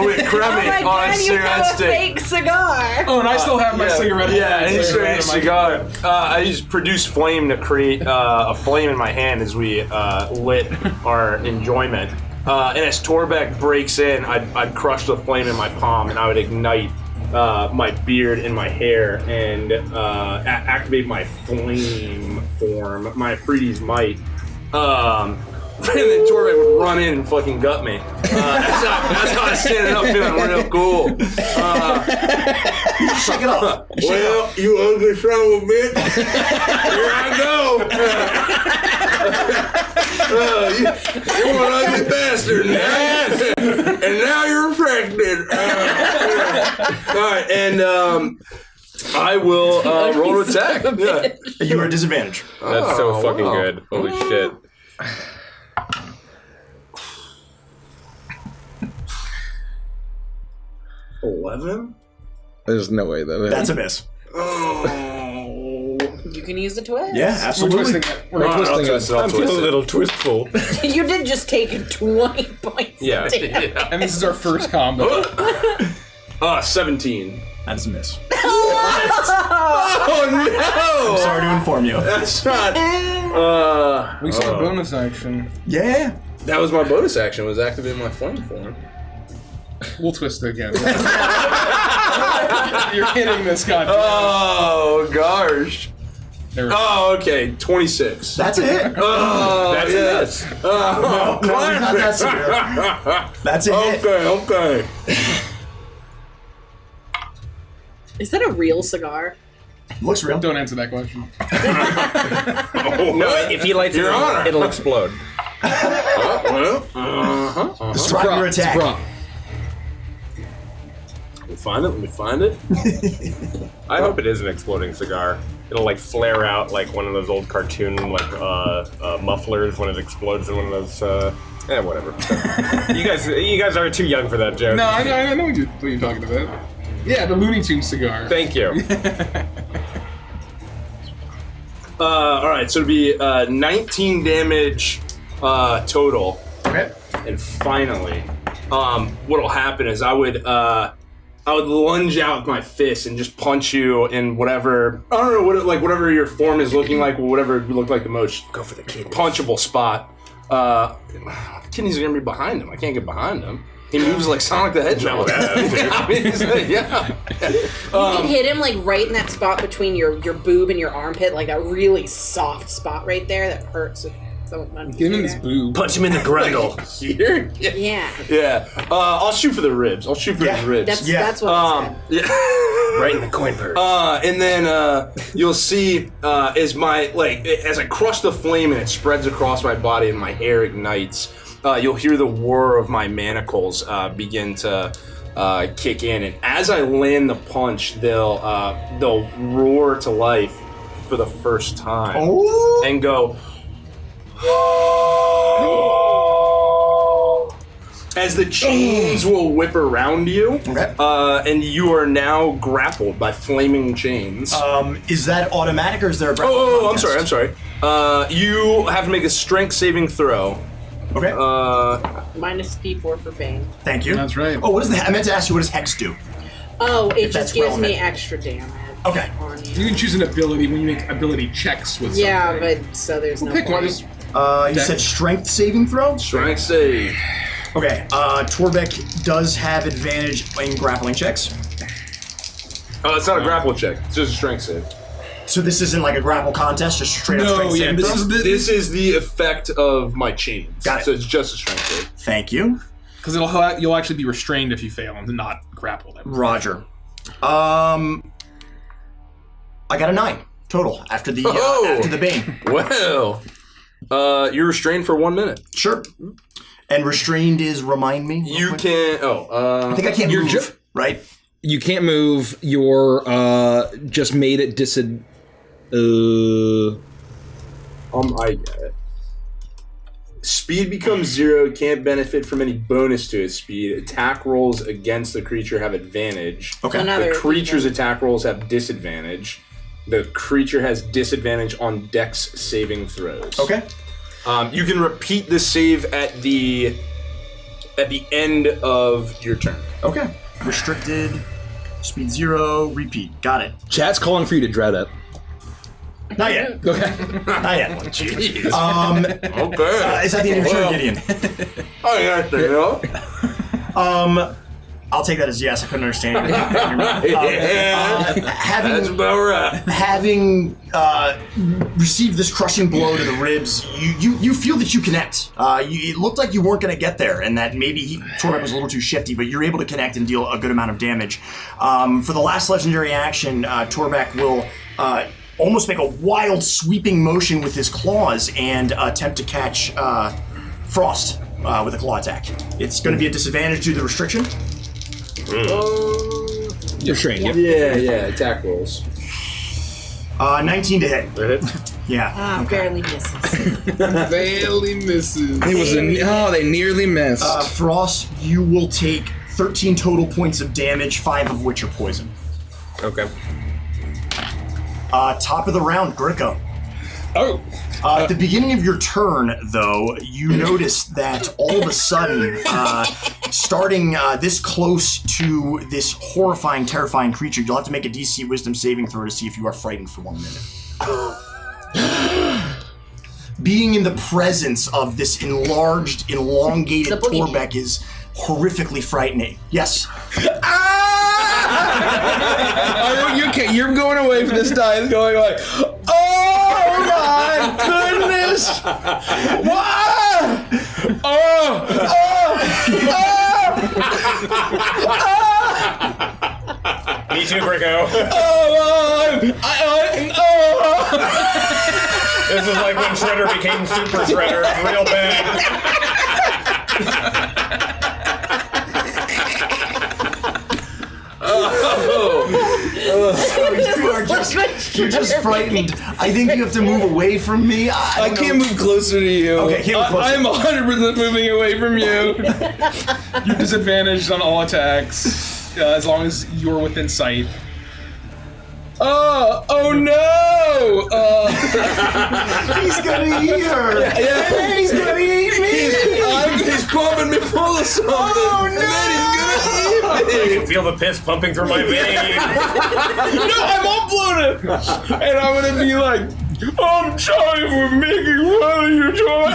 with Crummy on a cigarette stick. Fake cigar. Oh, and I still have my cigarette. Yeah, and he's a cigar. I just produced flame to create a flame in my hand as we lit our enjoyment. And as Torbeck breaks in, I'd crush the flame in my palm, and I would ignite my beard and my hair and activate my flame form, my Freedy's Might. And then Torbeck would run in and fucking gut me. That's how I was standing up feeling real cool. Shake it off. Well, you ugly son of a bitch. Here I go. You're an ugly bastard. And now you're affected. Alright, and I will roll an attack. Yeah. You are at disadvantage. That's so fucking good. Holy shit. 11? There's no way that That's a miss. Oh. You can use the twist. Yeah, absolutely. We're twisting it. I'm feeling a little twistful. You did just take 20 points. Yeah. And this is our first combo. 17. That's a miss. Oh no! I'm sorry to inform you. That's not. We saw a bonus action. Yeah. That was my bonus action. Was activating my flame form. We'll twist it again. You're kidding this guy. Oh gosh. There we go. Oh, okay. 26. That's a hit. Oh, That's yes. a miss. Oh, No, he's not that severe. That's a hit. Okay. Is that a real cigar? Looks real. Don't answer that question. No, if he lights it, Your Honor. it'll explode. Describe your attack. Let me find it. I hope it is an exploding cigar. It'll like flare out like one of those old cartoon like mufflers when it explodes in one of those. Whatever. you guys are too young for that joke. No, I know what you're talking about. Yeah, the Looney Tunes cigar. Thank you. All right, so it'll be 19 damage total. Okay. And finally, what'll happen is I would lunge out with my fist and just punch you in whatever, I don't know, whatever your form is looking like, or whatever would look like the most Go for the kidney. punchable spot. Kidneys are gonna be behind him. I can't get behind him. He moves like Sonic the Hedgehog. I mean, yeah. You can hit him like right in that spot between your boob and your armpit, like that really soft spot right there that hurts. Give him his boob. Punch him in the grundle. Here? Yeah. Yeah. I'll shoot for the ribs. I'll shoot for his ribs. That's what I said. Yeah. Right in the coin purse. And then you'll see as I crush the flame and it spreads across my body and my hair ignites, you'll hear the whir of my manacles begin to kick in, and as I land the punch, they'll roar to life for the first time and go. As the chains will whip around you, and you are now grappled by flaming chains. Is that automatic or is there a grapple I'm contest? sorry. You have to make a strength saving throw. Okay. Minus D4 for pain. Thank you. That's right. Oh, what is the? I meant to ask you, what does Hex do? Oh, it If that's just gives me relevant. extra damage. Okay. On you. You can choose an ability when you make ability checks with Yeah, something. but so there's no Pick one. point. Just You said strength saving throw? Strength save. Okay. Torbeck does have advantage in grappling checks. Oh, it's not a grapple check. It's just a strength save. So this isn't like a grapple contest, just straight up strength saving throw? This is the effect of my chains. Got it. So it's just a strength save. Thank you. because you'll actually be restrained if you fail and not grapple them. Roger. I got a 9 total after the bane. Well, you're restrained for 1 minute. Sure. And restrained is, remind me? You can. I think I can't move, right? You can't move. You're just made it I get it. Speed becomes 0. Can't benefit from any bonus to its speed. Attack rolls against the creature have advantage. Okay. Another The creature's attack rolls have disadvantage. the creature has disadvantage on Dex saving throws. Okay. You can repeat the save at the end of your turn. Okay. Restricted, speed 0, repeat. Got it. Chat's calling for you to dread it. Not yet. Okay. Not yet. Jeez. Is that the end of your turn, Gideon? Oh, yeah, there you go. I'll take that as yes. I couldn't understand it. That's about right. Having received this crushing blow to the ribs, you feel that you connect. It looked like you weren't going to get there, and that maybe Torbeck was a little too shifty, but you're able to connect and deal a good amount of damage. For the last legendary action, Torbeck will almost make a wild sweeping motion with his claws and attempt to catch Frost with a claw attack. It's going to be a disadvantage due to the restriction. You're trained. Yep. Yeah, attack rolls. 19 to hit. Yeah. Barely misses. Barely misses. It was they nearly missed. Frost, you will take 13 total points of damage, 5 of which are poison. Okay. Top of the round, Gricko. Oh. At the beginning of your turn, though, you notice that all of a sudden, starting this close to this horrifying, terrifying creature, you'll have to make a DC Wisdom saving throw to see if you are frightened for 1 minute. Being in the presence of this enlarged, elongated Torbeck is horrifically frightening. Yes. You're going away from this die. It's going like, oh my goodness! What? Me too, Gricko. This is like when Shredder became Super Shredder. It's real bad. You're just frightened. I think you have to move away from me. I can't move closer to you. Okay, can't move closer. I'm 100% moving away from you. You're disadvantaged on all attacks as long as you're within sight. Oh no! He's gonna eat her. Yeah. He's gonna eat me. He's pumping me full of something. Oh no! And then he's gonna eat me. I can feel the piss pumping through my veins. No, I'm all bloated. And I'm gonna be like, I'm sorry for making fun of you, Troy.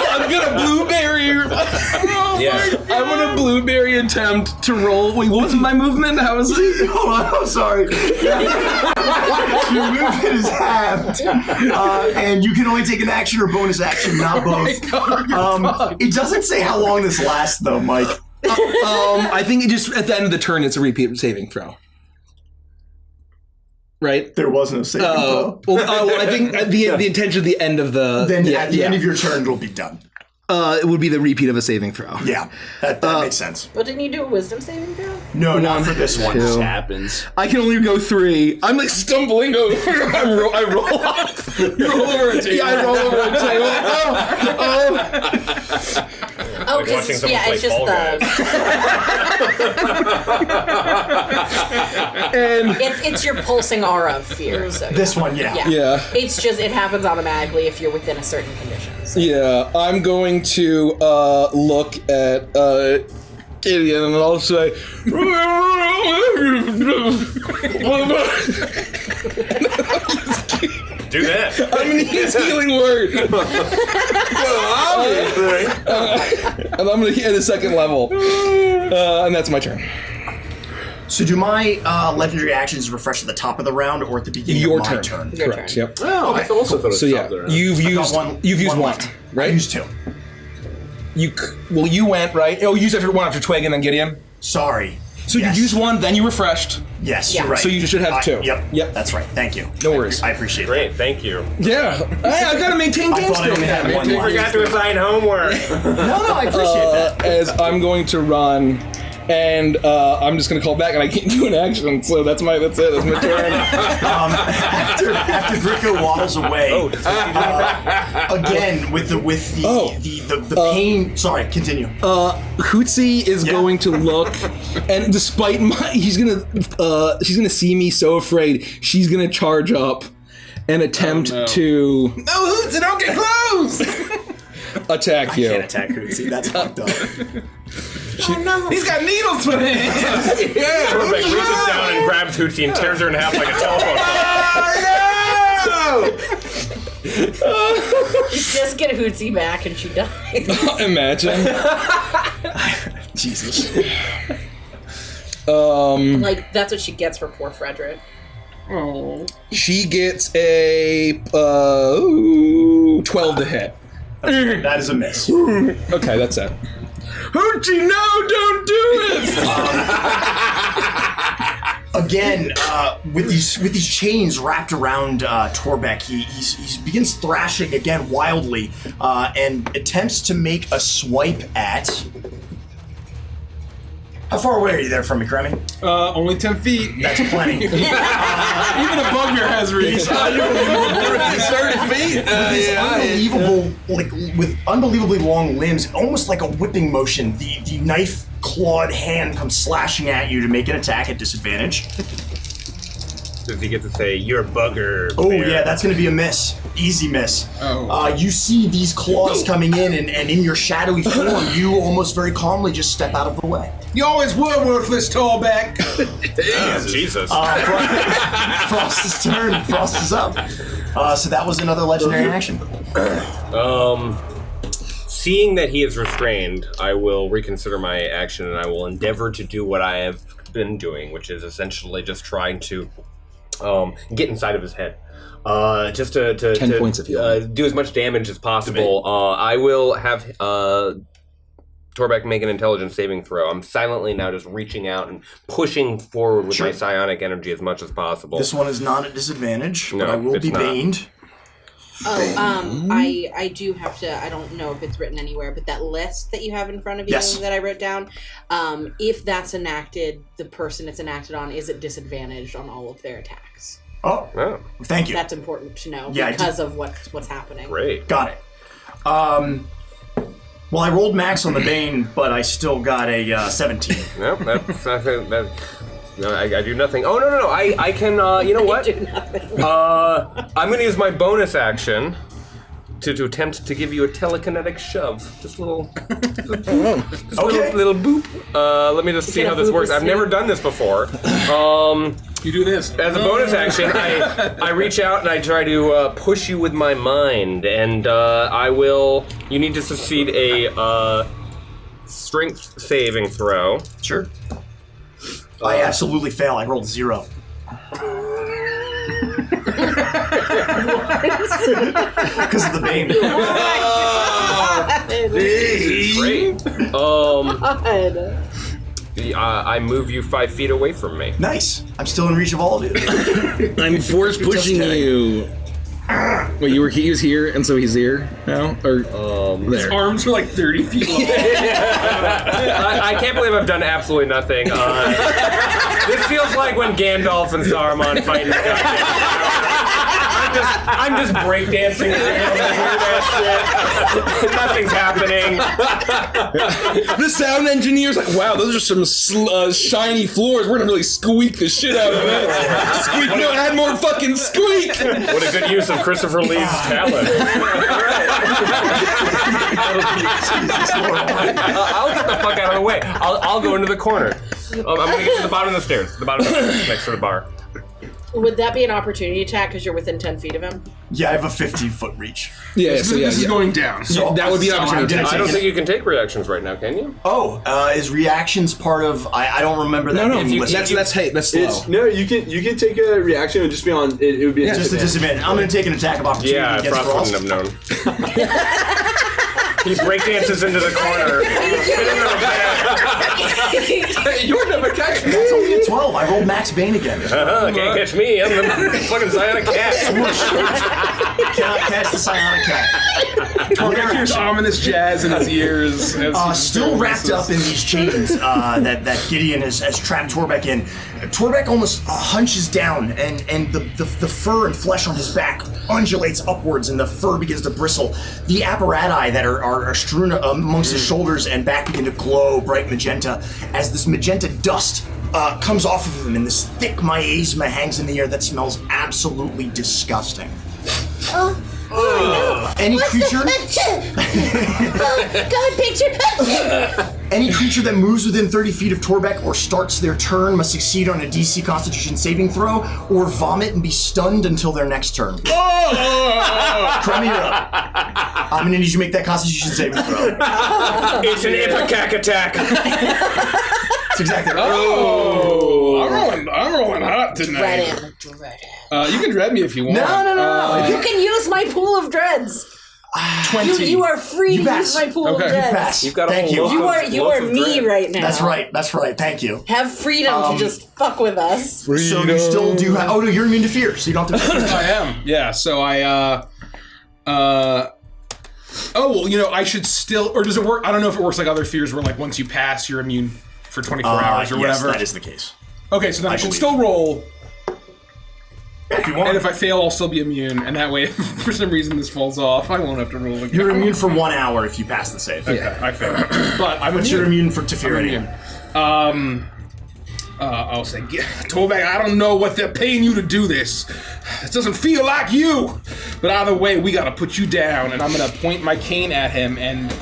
I'm gonna blueberry. I'm gonna blueberry attempt to roll. Wait, what was my movement? How was it? Hold on, I'm sorry. Your movement is halved, and you can only take an action or bonus action, not both. It doesn't say how long this lasts, though, Mike. I think it just at the end of the turn, it's a repeat saving throw. Right? There was no saving throw. I think the intention of the end of the... Then at the end of your turn, it'll be done. It would be the repeat of a saving throw. Yeah, that makes sense. But didn't you do a wisdom saving throw? No, not for this one. This happens. I can only go 3. I'm like stumbling over. I roll off. You roll over a table. Yeah, I roll over a table. Oh, because it's just Fall Guys. And it's your pulsing aura of fear. So This one, yeah. yeah. It's just it happens automatically if you're within a certain condition. So. Yeah, I'm going to look at Gideon and I'll say, Do that. I'm going to use healing word. And I'm going to hit a second level. And that's my turn. So do my legendary actions refresh at the top of the round or at the beginning Your of my turn. Your Correct. turn. Yep. Oh, I also thought it was So yeah, top there. you've I've got used one, left. right? I used 2. You went right. Oh, you used one after Twig and then Gideon. Sorry. So Yes. you used one, then you refreshed. Yes, Yeah. you're right. So you should have 2. Yep, that's right. Thank you. No worries. I appreciate that. Great, thank you. Yeah. Hey, I gotta maintain I game thought I only had one I life. forgot to assign homework. No, I appreciate that. As I'm going to run And I'm just gonna call back, and I can't do an action, so that's it. That's my turn. After Gricko waddles away, again with the pain. Sorry, continue. Hootsie is going to look, and despite she's gonna see me so afraid, she's gonna charge up and attempt to. No, Hootsie, don't get close! Attack you. I can't attack Hootsie. That's fucked up. Oh no. He's got needles for hands! Torbeck reaches down and grabs Hootsie and tears her in half like a telephone pole. You just get Hootsie back and she dies. Imagine. Jesus. Like, that's what she gets for poor Frederick. Oh. She gets a 12 to hit. That is a miss. Okay, that's it. Hoochie, no, don't do it! Again, with these chains wrapped around Torbeck, he begins thrashing again wildly and attempts to make a swipe at. How far away are you there from me, Kremmy? Only 10 feet. That's plenty. Even a bugbear has reach. He's 30 feet. With unbelievably long limbs, almost like a whipping motion. The knife clawed hand comes slashing at you to make an attack at disadvantage. Does he get to say, "You're a bugger"? Oh bear? yeah, that's gonna be a miss. Easy miss. Oh. You see these claws coming in, and in your shadowy form, you almost very calmly just step out of the way. You always were worthless, Torbeck. Damn, Jesus. Frost's turn. Frost is up. So that was another legendary action. Seeing that he is restrained, I will reconsider my action and I will endeavor to do what I have been doing, which is essentially just trying to get inside of his head. Just to 10 points of healing. Do as much damage as possible. I will have Torbeck make an intelligence saving throw. I'm silently now just reaching out and pushing forward with my psionic energy as much as possible. This one is not at disadvantage, No, but I will it's be not. baned. I do have to, I don't know if it's written anywhere, but that list that you have in front of you that I wrote down, if that's enacted, the person it's enacted on is at disadvantage on all of their attacks. Oh, thank you. That's important to know Yeah, because of what's happening. Great. Got it. Well, I rolled max on the Bane, but I still got a 17. Nope, that's no, I do nothing. Oh, no, I can, you know what? Do nothing. I'm going to use my bonus action to attempt to give you a telekinetic shove. Just a little, little boop. Let me just see how this works. I've never done this before. You do this. As a bonus action, I reach out and I try to push you with my mind, and you need to succeed a strength saving throw. Sure. I absolutely fail. I rolled 0. Because of the Bane. Great. I move you 5 feet away from me. Nice. I'm still in reach of all of you. I'm force pushing you. Wait, he was here, and so he's here now? Or His arms are like 30 feet long. I can't believe I've done absolutely nothing. This feels like when Gandalf and Saruman fight in I'm just breakdancing around nothing's happening. The sound engineer's like, wow, those are some shiny floors. We're gonna really squeak the shit out of it. Squeak, no, add more fucking squeak. What a good use of Christopher Lee's talent. I'll get the fuck out of the way. I'll go into the corner. I'm gonna get to the bottom of the stairs. The bottom of the stairs next to the bar. Would that be an opportunity attack because you're within 10 feet of him? Yeah, I have a 15-foot reach. Yeah, This is going down. So that would be an opportunity. I don't think you can take reactions right now, can you? Oh, is reactions part of? I don't remember that. No, being listed. that's slow. No, you can take a reaction and just be on. It would be just a disadvantage. I'm going to take an attack of opportunity Yeah, against Frost Frost. wouldn't have known. He breakdances into the corner. You're never catching. That's only a 12. 12. I rolled max Bane again. Can't catch me. I'm the fucking psionic cat. Cannot catch the psionic cat. Torbeck hears ominous jazz in his ears. Still wrapped up in these chains that Gideon has trapped Torbeck in. Torbeck almost hunches down, and the fur and flesh on his back undulates upwards, and the fur begins to bristle. The apparati that are strewn amongst his shoulders and back begin to glow bright magenta as this magenta dust comes off of him, and this thick miasma hangs in the air that smells absolutely disgusting. Any creature? God, picture. Any creature that moves within 30 feet of Torbeck or starts their turn must succeed on a DC Constitution saving throw or vomit and be stunned until their next turn. Crummy, you're up. I'm gonna need you to make that Constitution saving throw. It's an ipecac attack. That's exactly right. I'm rolling hot tonight. You can dread me if you want. No. You can use my pool of dreads. 20. You are free to pass. use my pool of Okay. dreads. Pass. You've got a Thank whole you. loaf You are me right now. That's right. Thank you. Have freedom to just fuck with us. So you still do have... Oh, no, you're immune to fear, so you don't have to... I am. Yeah, so I, Oh, well, I should still... Or does it work? I don't know if it works like other fears where, like, once you pass, you're immune for 24 hours or whatever. Yes, that is the case. Okay, so then I should believe. still roll... If you want. And if I fail, I'll still be immune, and that way, if for some reason this falls off, I won't have to roll again. You're immune for 1 hour if you pass the save. Okay, I failed. But I'm But you're immune to fear I'm anyway. immune. I'll say, Torbeck, I don't know what they're paying you to do this. It doesn't feel like you. But either way, we gotta put you down. And I'm gonna point my cane at him, and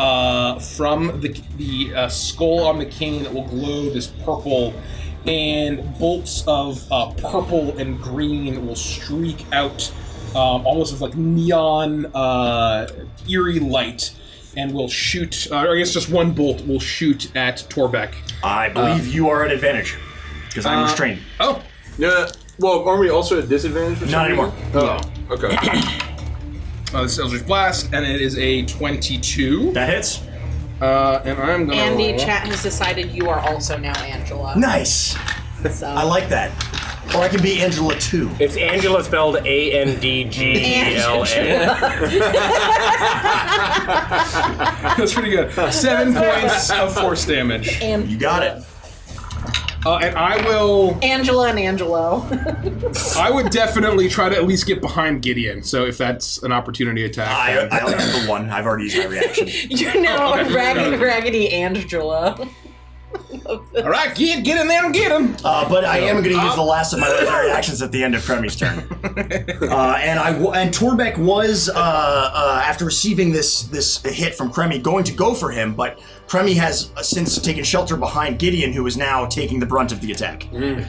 from the skull on the cane, it will glow this purple, and bolts of purple and green will streak out, almost as like neon, eerie light, and will shoot. Or I guess just one bolt will shoot at Torbeck. I believe you are at advantage, because I'm restrained. Oh, Yeah. Well, aren't we also at disadvantage? For some Not anymore. reason? Oh, okay. this Eldritch Blast, and it is a 22. That hits. And I'm gonna Andy, roll. chat has decided you are also now Angela. Nice. So. I like that. Or I can be Angela too. It's Angela spelled ANDGELA. That's pretty good. 7 points of force damage. And You got it. And I will. Angela and Angelo. I would definitely try to at least get behind Gideon. So if that's an opportunity attack, I only have the one. I've already used my reaction. You're now okay. Raggedy Angela. all right, get in there and get him. But I am going to use the last of my legendary actions at the end of Kremi's turn. And Torbeck was, after receiving this hit from Kremi, going to go for him, but Kremi has since taken shelter behind Gideon, who is now taking the brunt of the attack. I'm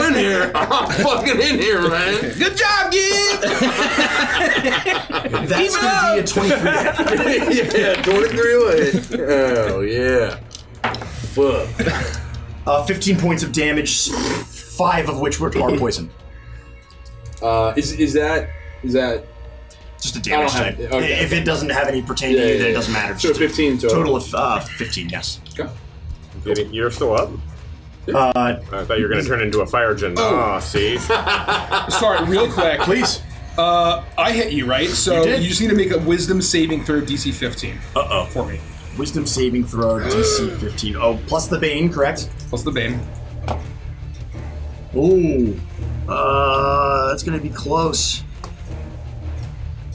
in here. I'm fucking in here, man. Good job, Gid. That's going to be a 23 hit. Yeah, 23 away. Oh, yeah. Fuck. 15 points of damage, 5 of which were poison. Is that Just a damage I don't type. have- okay. If it doesn't have any pertain to you, then it doesn't matter. So Just 15 total. total of 15, yes. You're still up? I thought you were going to turn into a fire gen. Oh, see? Sorry, real quick. Please. I hit you, right? So You did. you just need to make a wisdom saving throw DC 15. For me. Wisdom saving throw, DC 15. Oh, plus the Bane, correct? Plus the Bane. Ooh. That's going to be close.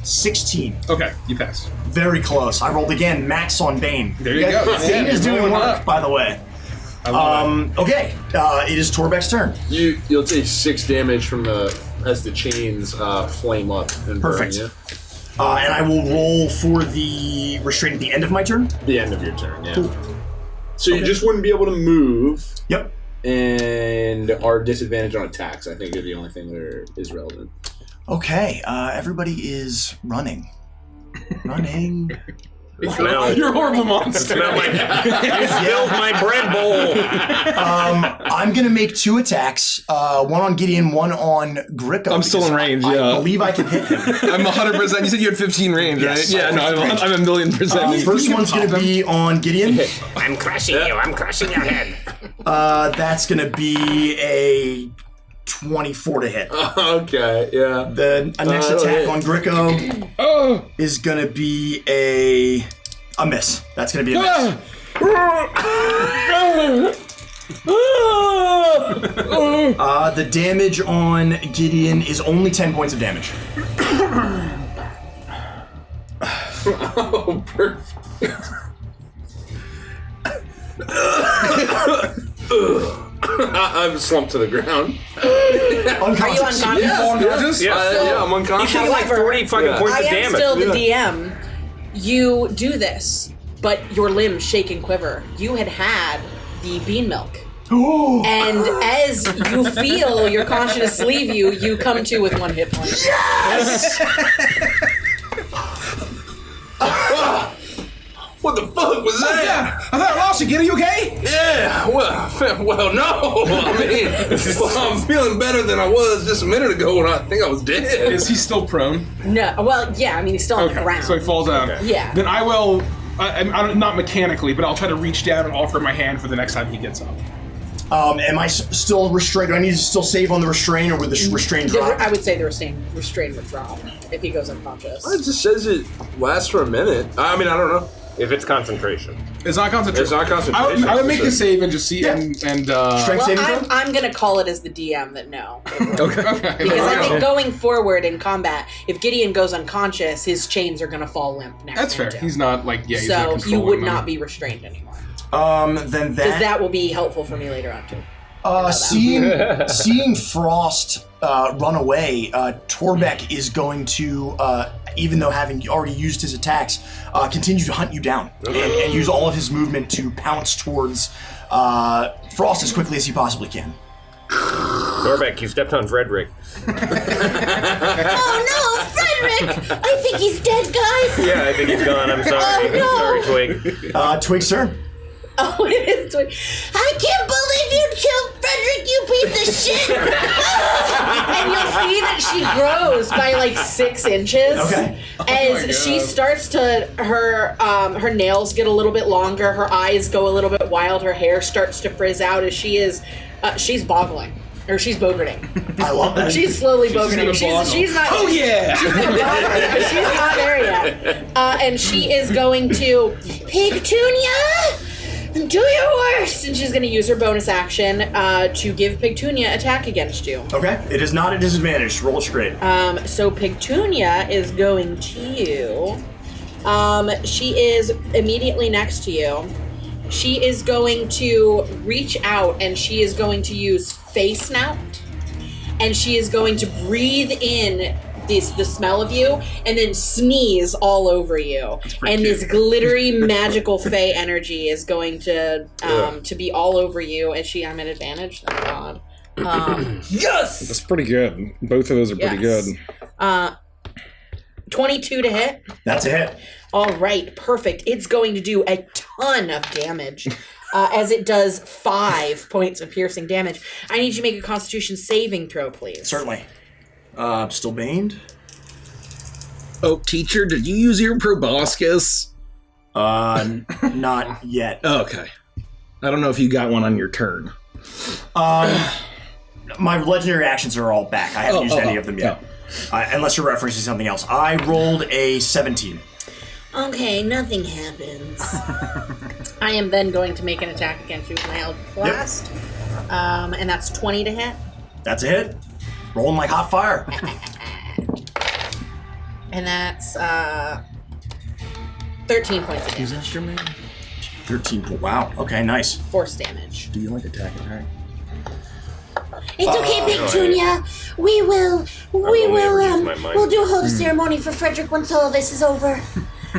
16. Okay, you pass. Very close. I rolled again, max on Bane. There you go. Bane is doing Rolling work, up. by the way. I love Okay, it is Torbeck's turn. You'll take 6 damage from as the chains flame up and Perfect. burn you. And I will roll for the restraint at the end of my turn. The end of your turn, yeah. Cool. So you just wouldn't be able to move, Yep. and our disadvantage on attacks, I think, are the only thing that is relevant. Okay, everybody is running. Running. You're a horrible monster. Smell my, you spilled my bread bowl. I'm going to make 2 attacks. One on Gideon, one on Gricko. I'm still in because range, I yeah. believe I can hit him. I'm 100%. You said you had 15 range, Yes, right? Yeah, no, I'm a million percent. First one's going to be on Gideon. I'm crushing you. I'm crushing your head. That's gonna be a 24 to hit. Okay, yeah. The next attack on Gricko is gonna be a miss. That's gonna be a miss. The damage on Gideon is only 10 points of damage. Oh, perfect. I'm slumped to the ground. Unconscious. Are you unconscious? Yeah, I'm unconscious. You take like 40 fucking points I of am damage. still the DM. You do this, but your limbs shake and quiver. You had the bean milk. And as you feel your consciousness leave you, you come to with 1 hit point. Yes! What the fuck was that? I thought I lost you. Gideon, you okay? Yeah, well, no. I mean, I'm feeling better than I was just a minute ago when I think I was dead. Is he still prone? No, well, yeah, I mean, he's still on the ground. So he falls down. Okay. Yeah. Then I will, not mechanically, but I'll try to reach down and offer my hand for the next time he gets up. Am I still restrained? Do I need to still save on the restrain, or would the restrain drop? I would say the restrain would drop if he goes unconscious. It just says it lasts for a minute. I mean, I don't know. If it's concentration. It's not concentration. It's not concentration. I would make the save and just see and Strength Well, saving throw? I'm going to call it as the DM that no. okay. Because I think going forward in combat, if Gideon goes unconscious, his chains are going to fall limp next That's fair. to him. He's not like he's not So you controlling would them. not be restrained anymore. Then Because that will be helpful for me later on, too. Seeing Frost run away, Torbeck is going to, even though having already used his attacks, continue to hunt you down and use all of his movement to pounce towards Frost as quickly as he possibly can. Torbeck, you stepped on Frederick. Oh no, Frederick! I think he's dead, guys. Yeah, I think he's gone. I'm sorry. Oh, no. Sorry, Twig. Twig's turn. Oh, it is. I can't believe you killed Frederick, you piece of shit! And you'll see that she grows by like 6 inches. Okay. As she starts to, her nails get a little bit longer, her eyes go a little bit wild, her hair starts to frizz out as she's boggling. Or she's bogarting. I love that. She's slowly bogarting. gonna She's not. Oh yeah! She's not there yet. And she is going to Pigtunia! do your worst, and she's going to use her bonus action to give Pigtunia attack against you. Okay. It is not a disadvantage. Roll it straight. So Pigtunia is going to. She is immediately next to you. She is going to reach out and she is going to use Face Snout, and she is going to breathe in the smell of you and then sneeze all over you. And this glittery magical fey energy is going to be all over you. And I'm at advantage. Thank God. Yes! That's pretty good. Both of those are pretty good. 22 to hit. That's a hit. All right, perfect. It's going to do a ton of damage, as it does 5 points of piercing damage. I need you to make a Constitution saving throw, please. Certainly. Still baned? Oh, teacher, did you use your proboscis? Not yet. Okay. I don't know if you got one on your turn. My legendary actions are all back. I haven't used any of them yet. Unless you're referencing something else. I rolled a 17. Okay, nothing happens. I am then going to make an attack against you with my Eldritch Blast. And that's 20 to hit. That's a hit. Rolling like hot fire. And that's 13 points of damage. 13. Wow. Okay, nice. Force damage. Do you like attack? It's okay, Pigtunia. We'll do a holy ceremony for Frederick once all of this is over.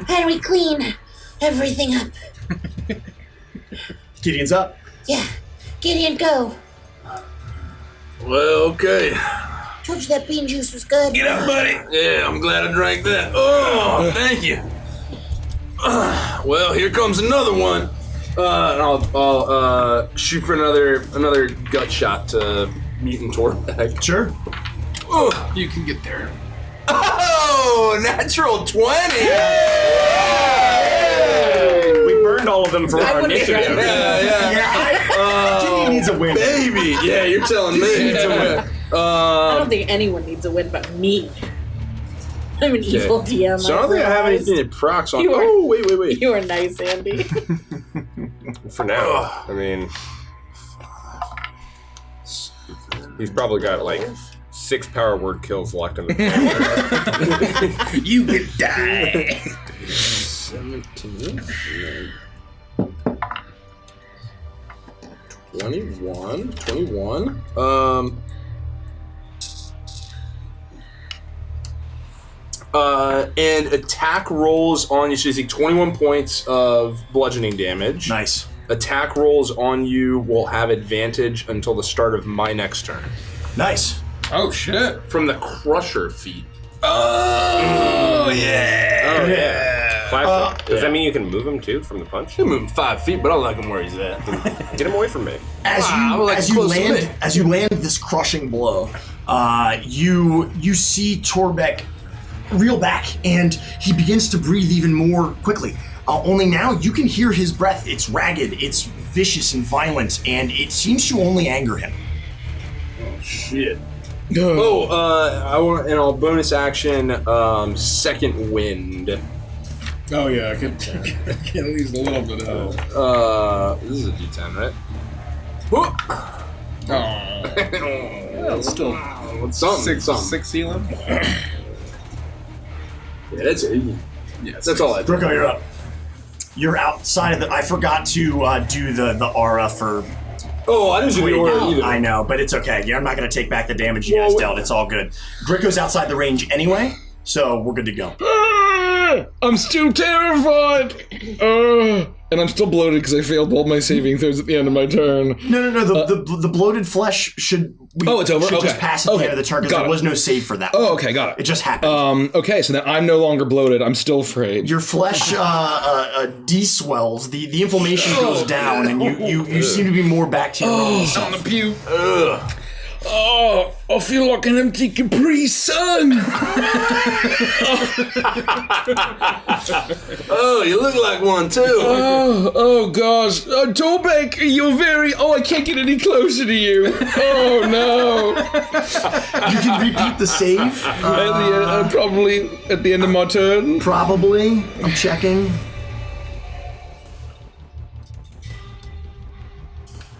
And we clean everything up. Gideon's up. Yeah. Gideon, go. Well, okay. Told you that bean juice was good. Get up, buddy. Yeah, I'm glad I drank that. Oh, thank you. Well, here comes another one. And I'll shoot for another gut shot to Mutant Torbeck. Sure. Oh, You can get there. natural 20. We burned all of them for our initiative. Jimmy needs a win. Baby, yeah, you're telling me. I don't think anyone needs a win but me. I'm an evil DM. So I don't think I have anything that procs on. You are- Oh, wait. You are nice, Andy. For now, I mean, he's probably got like 6 power word kills locked in the chamber. You will die. 17. 21. And attack rolls on you. So you take 21 points of bludgeoning damage. Nice. Attack rolls on you will have advantage until the start of my next turn. Nice. Oh shit! From the Crusher feat. Oh yeah. Oh, yeah. Classic. Does yeah. that mean you can move him too from the punch? You move him 5 feet, but I don't like him where he's at. Get him away from me. As you land this crushing blow, you see Torbeck reel back, and he begins to breathe even more quickly. Only now you can hear his breath. It's ragged, it's vicious and violent, and it seems to only anger him. Shit. I want in all bonus action, second wind. Oh yeah, I can at least a little bit of. This is a D10, right? Oh, Well, it's still something. six healing. Yeah, that's it. Yes, That's all I do. Brooke, you're up. You're outside of the. I forgot to do the aura for. Oh, I didn't do the order either. I know, but it's okay. I'm not going to take back the damage you guys dealt. It's all good. Gricko's outside the range anyway, so we're good to go. I'm still terrified. And I'm still bloated because I failed all my saving throws at the end of my turn. No. The bloated flesh should. It's over? Should Okay. just pass at the end of the turn because there was no save for that. Oh, okay, got it. It just happened. Okay, so then I'm no longer bloated. I'm still afraid. Your flesh de-swells. The inflammation goes down, and you seem to be more back to your normal self. On the pew. Oh, I feel like an empty Capri Sun. Oh, you look like one too. Oh gosh. Torbeck, you're very... Oh, I can't get any closer to you. Oh, no. You can repeat the save. Probably at the end of my turn. Probably. I'm checking.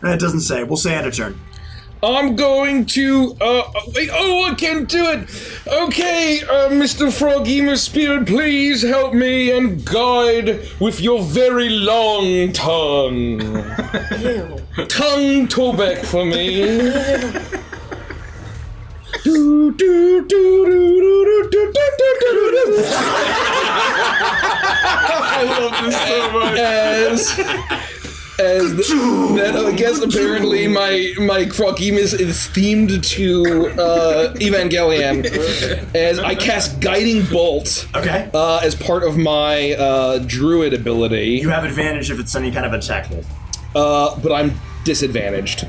It doesn't say. We'll say end of turn. I'm going to, wait, I can't do it! Okay, Mr. Froggy, Spirit, please help me and guide with your very long tongue. Tongue Torbeck for me. I love this so much. I guess apparently my Froggimus is themed to Evangelion, as I cast Guiding Bolt. Okay. As part of my Druid ability. You have advantage if it's any kind of attack roll. But I'm disadvantaged.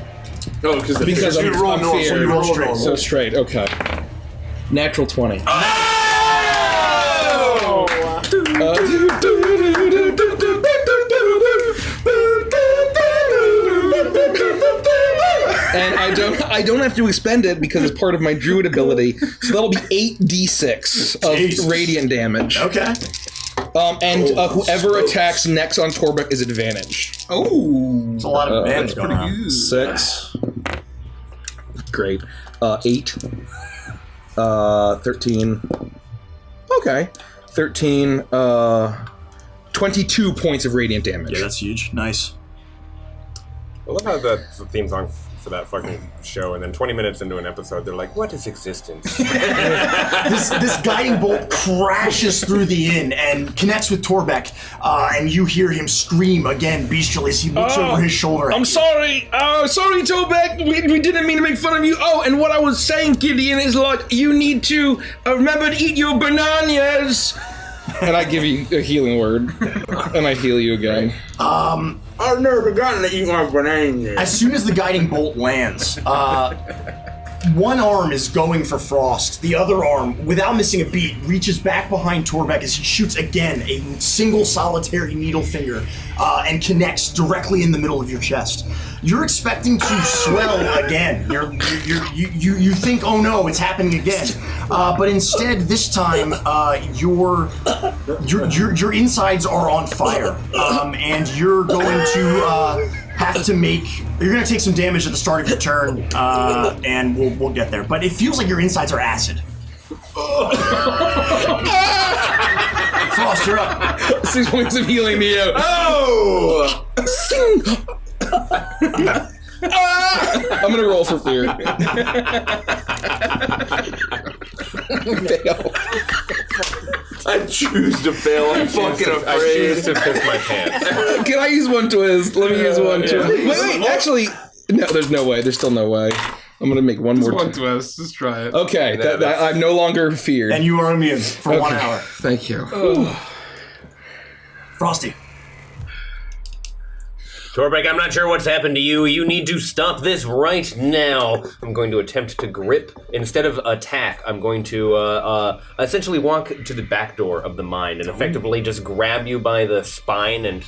Oh, because I'm normal, feared. so you roll straight. So straight, okay. Natural 20. And I don't have to expend it because it's part of my Druid ability, so that'll be 8d6 of radiant damage. Okay. Whoever attacks next on Torbeck is advantaged. Oh, There's a lot of damage going on. 6. Great. 8. 13. Okay. 13. 22 points of radiant damage. Yeah, that's huge. Nice. I love how that's the theme song for that fucking show, and then 20 minutes into an episode, they're like, what is existence? This guiding bolt crashes through the inn and connects with Torbeck, and you hear him scream again bestially as he looks over his shoulder at I'm you. sorry. Sorry, Torbeck. We didn't mean to make fun of you. Oh, and what I was saying, Gideon, is like, you need to remember to eat your bananas. And I give you a healing word, and I heal you again. I've never forgotten to eat my banana. As soon as the guiding bolt lands, one arm is going for Frost. The other arm, without missing a beat, reaches back behind Torbeck as he shoots again a single solitary needle finger and connects directly in the middle of your chest. You're expecting to swell again. You think, oh no, it's happening again. But instead, this time, your insides are on fire, and you're going to you're going to take some damage at the start of your turn, and we'll get there. But it feels like your insides are acid. Frost, you're up. 6 points of healing to you. Oh! I'm gonna roll for fear. Fail. I choose to fail. I'm fucking afraid. I choose to piss my pants. Can I use one twist? Let me use one twist. Wait, actually, no, there's no way. There's still no way. I'm gonna make one more one twist. Just try it. Okay, I'm no longer feared. And you are immune for 1 hour. Thank you. Frosty. Torbeck, I'm not sure what's happened to you. You need to stop this right now. I'm going to attempt to grip. Instead of attack, I'm going to essentially walk to the back door of the mine and effectively just grab you by the spine and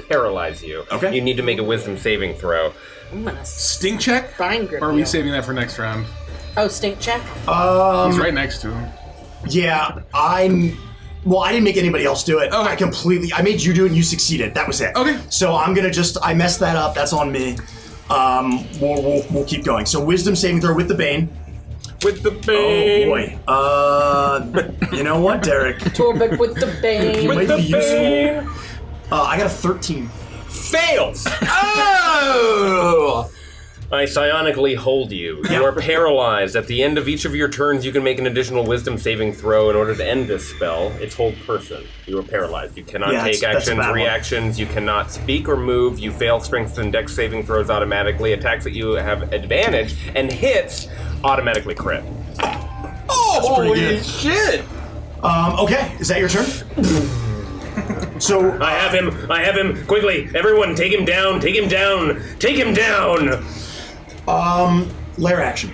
paralyze you. Okay. You need to make a wisdom saving throw. I'm gonna Stink check? spine grip Or are we you. saving that for next round? Oh, stink check? He's right next to him. Yeah, Well, I didn't make anybody else do it. Okay. I made you do it and you succeeded. That was it. Okay. So I'm gonna I messed that up. That's on me. We'll keep going. So wisdom saving throw with the Bane. With the Bane. Oh boy. You know what, Derek? Torbeck with the bane. You might be useful. I got a 13. Fails! Oh! I psionically hold you. You are paralyzed. At the end of each of your turns, you can make an additional wisdom saving throw in order to end this spell. It's hold person. You are paralyzed. You cannot take that's a actions, bad one. reactions. You cannot speak or move. You fail strength and dex saving throws automatically. Attacks that you have advantage and hits automatically crit. Oh, holy good. shit! Okay, is that your turn? So I have him. Quickly, everyone, take him down. Take him down. Take him down. lair action.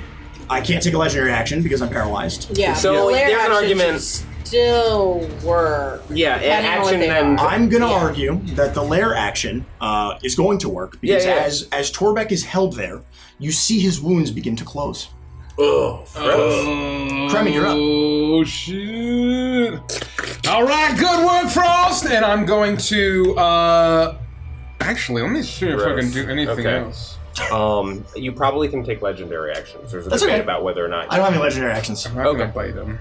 I can't take a legendary action because I'm paralyzed. Yeah, So, the lair there's an action argument- should still work. Yeah, depending on what action they then. are. I'm gonna argue that the lair action is going to work because Yeah. as Torbeck is held there, you see his wounds begin to close. Oh, Kremmy, you're up. Oh, shit. All right, good work, Frost. And I'm going to, actually, let me see if I can do anything Okay. else. You probably can take legendary actions. There's a That's debate okay. about whether or not. I don't have any legendary actions. I'm not going to bite him.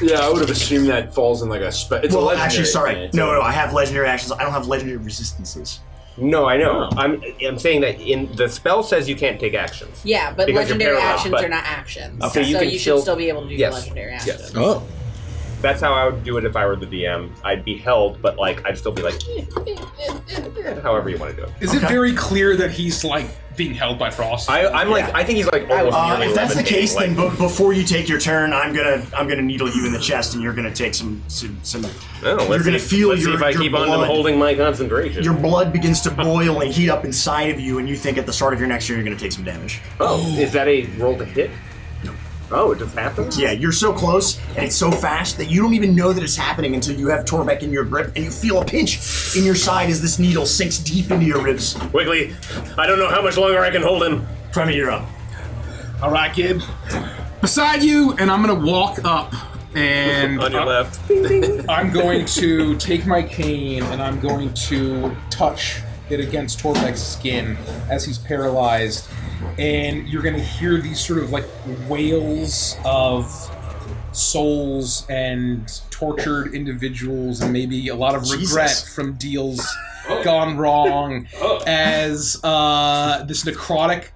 Yeah, I would have assumed that falls in like a it's a Well, legendary actually, sorry. thing. No, I have legendary actions. I don't have legendary resistances. No, I know. I'm saying that in the spell says you can't take actions. Yeah, but Because you're legendary paralyzed, actions but- are not actions. Okay. So you can should still- still be able to do Yes. the legendary Yes. actions. Oh. That's how I would do it if I were the DM. I'd be held, but like I'd still be like, however you want to do it. Is it very clear that he's, like, being held by Frost? I'm like, I think he's like almost nearly If that's the levitating, case, then before you take your turn, I'm gonna needle you in the chest, and you're gonna take some. You're gonna feel let's see your if I your keep on blood. holding my concentration. Your blood begins to boil and heat up inside of you, and you think at the start of your next turn you're gonna take some damage. Oh, is that a roll to hit? No. Oh, it just happens? Yeah, you're so close, and it's so fast that you don't even know that it's happening until you have Torbeck in your grip, and you feel a pinch in your side as this needle sinks deep into your ribs. Quickly, I don't know how much longer I can hold him. Kremmy, you're up. All right, kid. Beside you, and I'm going to walk up. And On your left. I'm going to take my cane and I'm going to touch it against Torbeck's skin as he's paralyzed. And you're going to hear these sort of like wails of souls and tortured individuals and maybe a lot of regret from deals gone wrong as this necrotic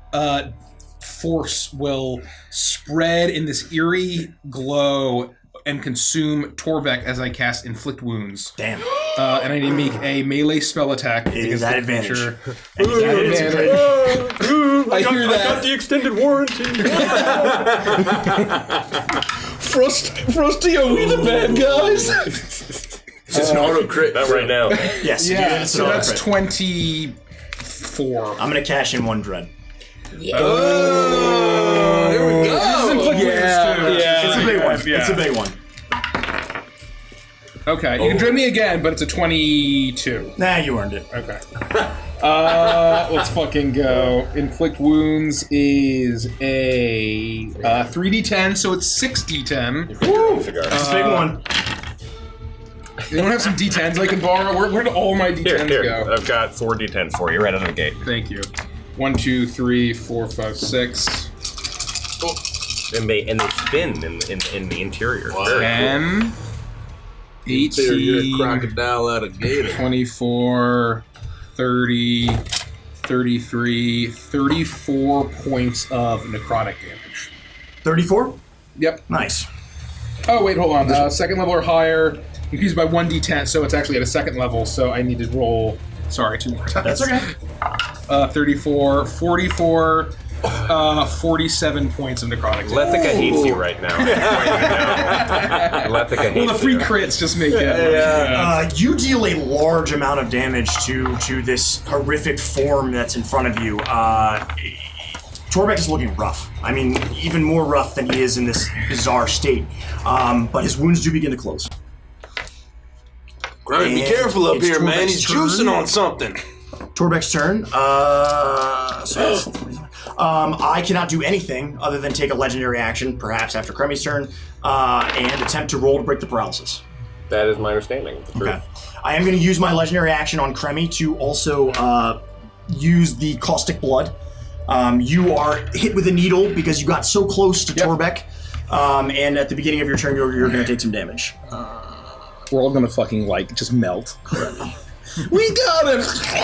force will spread in this eerie glow and consume Torbeck as I cast Inflict Wounds. Damn. And I need to make a melee spell attack. It is at advantage. Creature. And you got advantage. I hear that. I got the extended warranty. Frosty, are we the bad guys? It's an auto crit. Not right now. Yes, you do. Yeah, It's so an that's auto-crit. 24. I'm gonna cash in one dread. Oh, there we go. Yeah. It's a big one. Okay, you can dread me again, but it's a 22. Nah, you earned it. Okay. Let's fucking go. Inflict wounds is a 3d10, so it's 6d10. Woo! It's a big one. You don't have some d10s I can borrow? Where do all my d10s Here, go? I've got 4 d10s for you right out of the gate. Thank you. 1, 2, 3, 4, 5, 6. And they spin in the interior. 10. 18. You're a crocodile out of gator. 24, 30, 33, 34 points of necrotic damage. 34? Yep. Nice. Oh, wait, hold on. Second level or higher, increased by 1d10, so it's actually at a second level, so I need to roll... Sorry, 2 more times. That's okay. 34, 44, 47 points of necrotic damage. Lethika hates you right now. Lethika hates you. Well, the free crits just make it. You deal a large amount of damage to this horrific form that's in front of you. Torbeck is looking rough. I mean, even more rough than he is in this bizarre state. But his wounds do begin to close. Right, be careful up here, man. He's juicing on something. Torbeck's turn. I cannot do anything other than take a legendary action, perhaps after Kremi's turn, and attempt to roll to break the paralysis. That is my understanding. Okay. I am going to use my legendary action on Kremi to also use the caustic blood. You are hit with a needle because you got so close to Torbeck, and at the beginning of your turn, you're going to take some damage. We're all gonna fucking, like, just melt. We got him! Okay,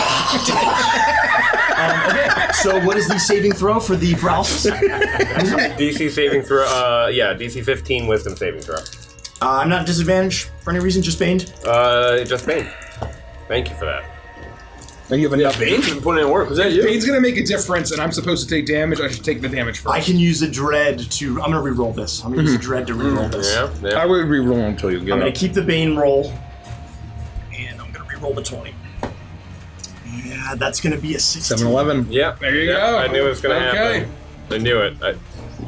so what is the saving throw for the paralysis? DC saving throw, DC 15 wisdom saving throw. I'm not disadvantaged for any reason, just baned? Just Bane. Thank you for that. And you have enough. Bane's been putting in work. Was that you? Bane's gonna make a difference, and I'm supposed to take damage. I should take the damage first. I can use a dread to... I'm gonna re-roll this. I'm gonna use a dread to re-roll this. Yeah. I would re-roll until you get I'm up. gonna keep the Bane roll, and I'm gonna re-roll the 20. Yeah, that's gonna be a 16. 7-11. Yeah. There you go. I knew it was gonna happen. I knew it. I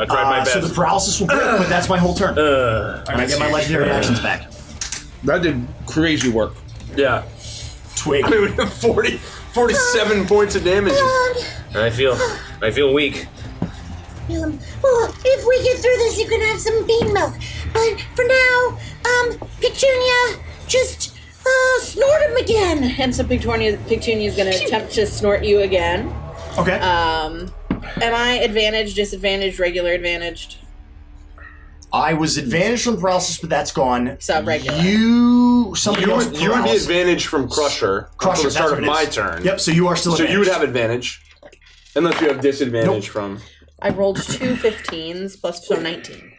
tried my best. So the paralysis will break, but that's my whole turn. And I get my legendary actions back. That did crazy work. Yeah. Twig. I mean, we have 47 points of damage. I feel weak. Well, if we get through this, you can have some bean milk. But for now, Petunia, just snort him again. And so Petunia's gonna attempt to snort you again. Okay. Am I advantaged, disadvantaged, regular advantaged? I was advantaged from paralysis, but that's gone. So regular. You would be paralysis. advantaged from Crusher until the start of my turn. Yep, so you are still So advantaged. you would have advantage. Unless you have disadvantage from... I rolled 2 15s plus, so 19.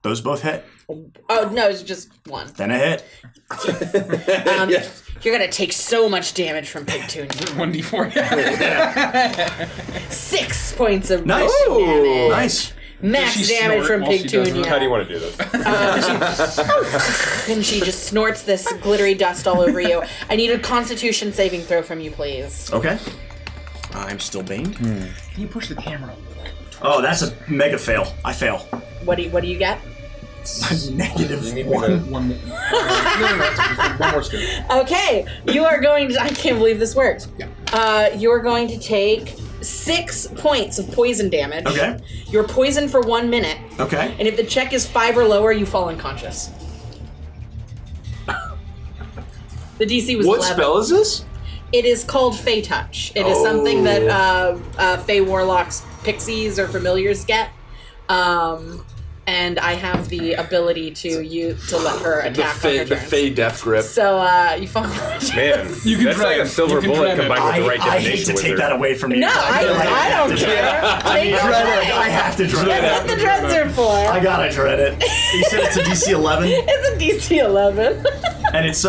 Those both hit. Oh, no, it's just 1. Then a hit. You're gonna take so much damage from Petunia. 1d4. 6 points of Nice. damage. Nice. Max damage from Petunia. How do you want to do this? And she just snorts this glittery dust all over you. I need a Constitution saving throw from you, please. Okay. I'm still baned. Can you push the camera over there? Oh, that's a mega fail. I fail. What do you get? -1. One more. No, one more scoop. Okay, you are going to. I can't believe this worked. Yeah. You are going to take 6 points of poison damage. Okay. You're poisoned for 1 minute. Okay. And if the check is 5 or lower, you fall unconscious. The DC was What 11. spell is this? It is called Fey Touch. It is something that Fey Warlocks, Pixies, or Familiars get. And I have the ability to let her attack on her The turn. Fey Death Grip. So you fall unconscious. Man, You can that's like a dread it. silver You can bullet dread it. combined with the right I hate divination to take wizard. that away from you. No, but I feel like don't have to dread care. it. Take it away. I have to dread That's what it. the dreads are for. I gotta dread it. You said it's a DC 11, It's a DC 11. and it's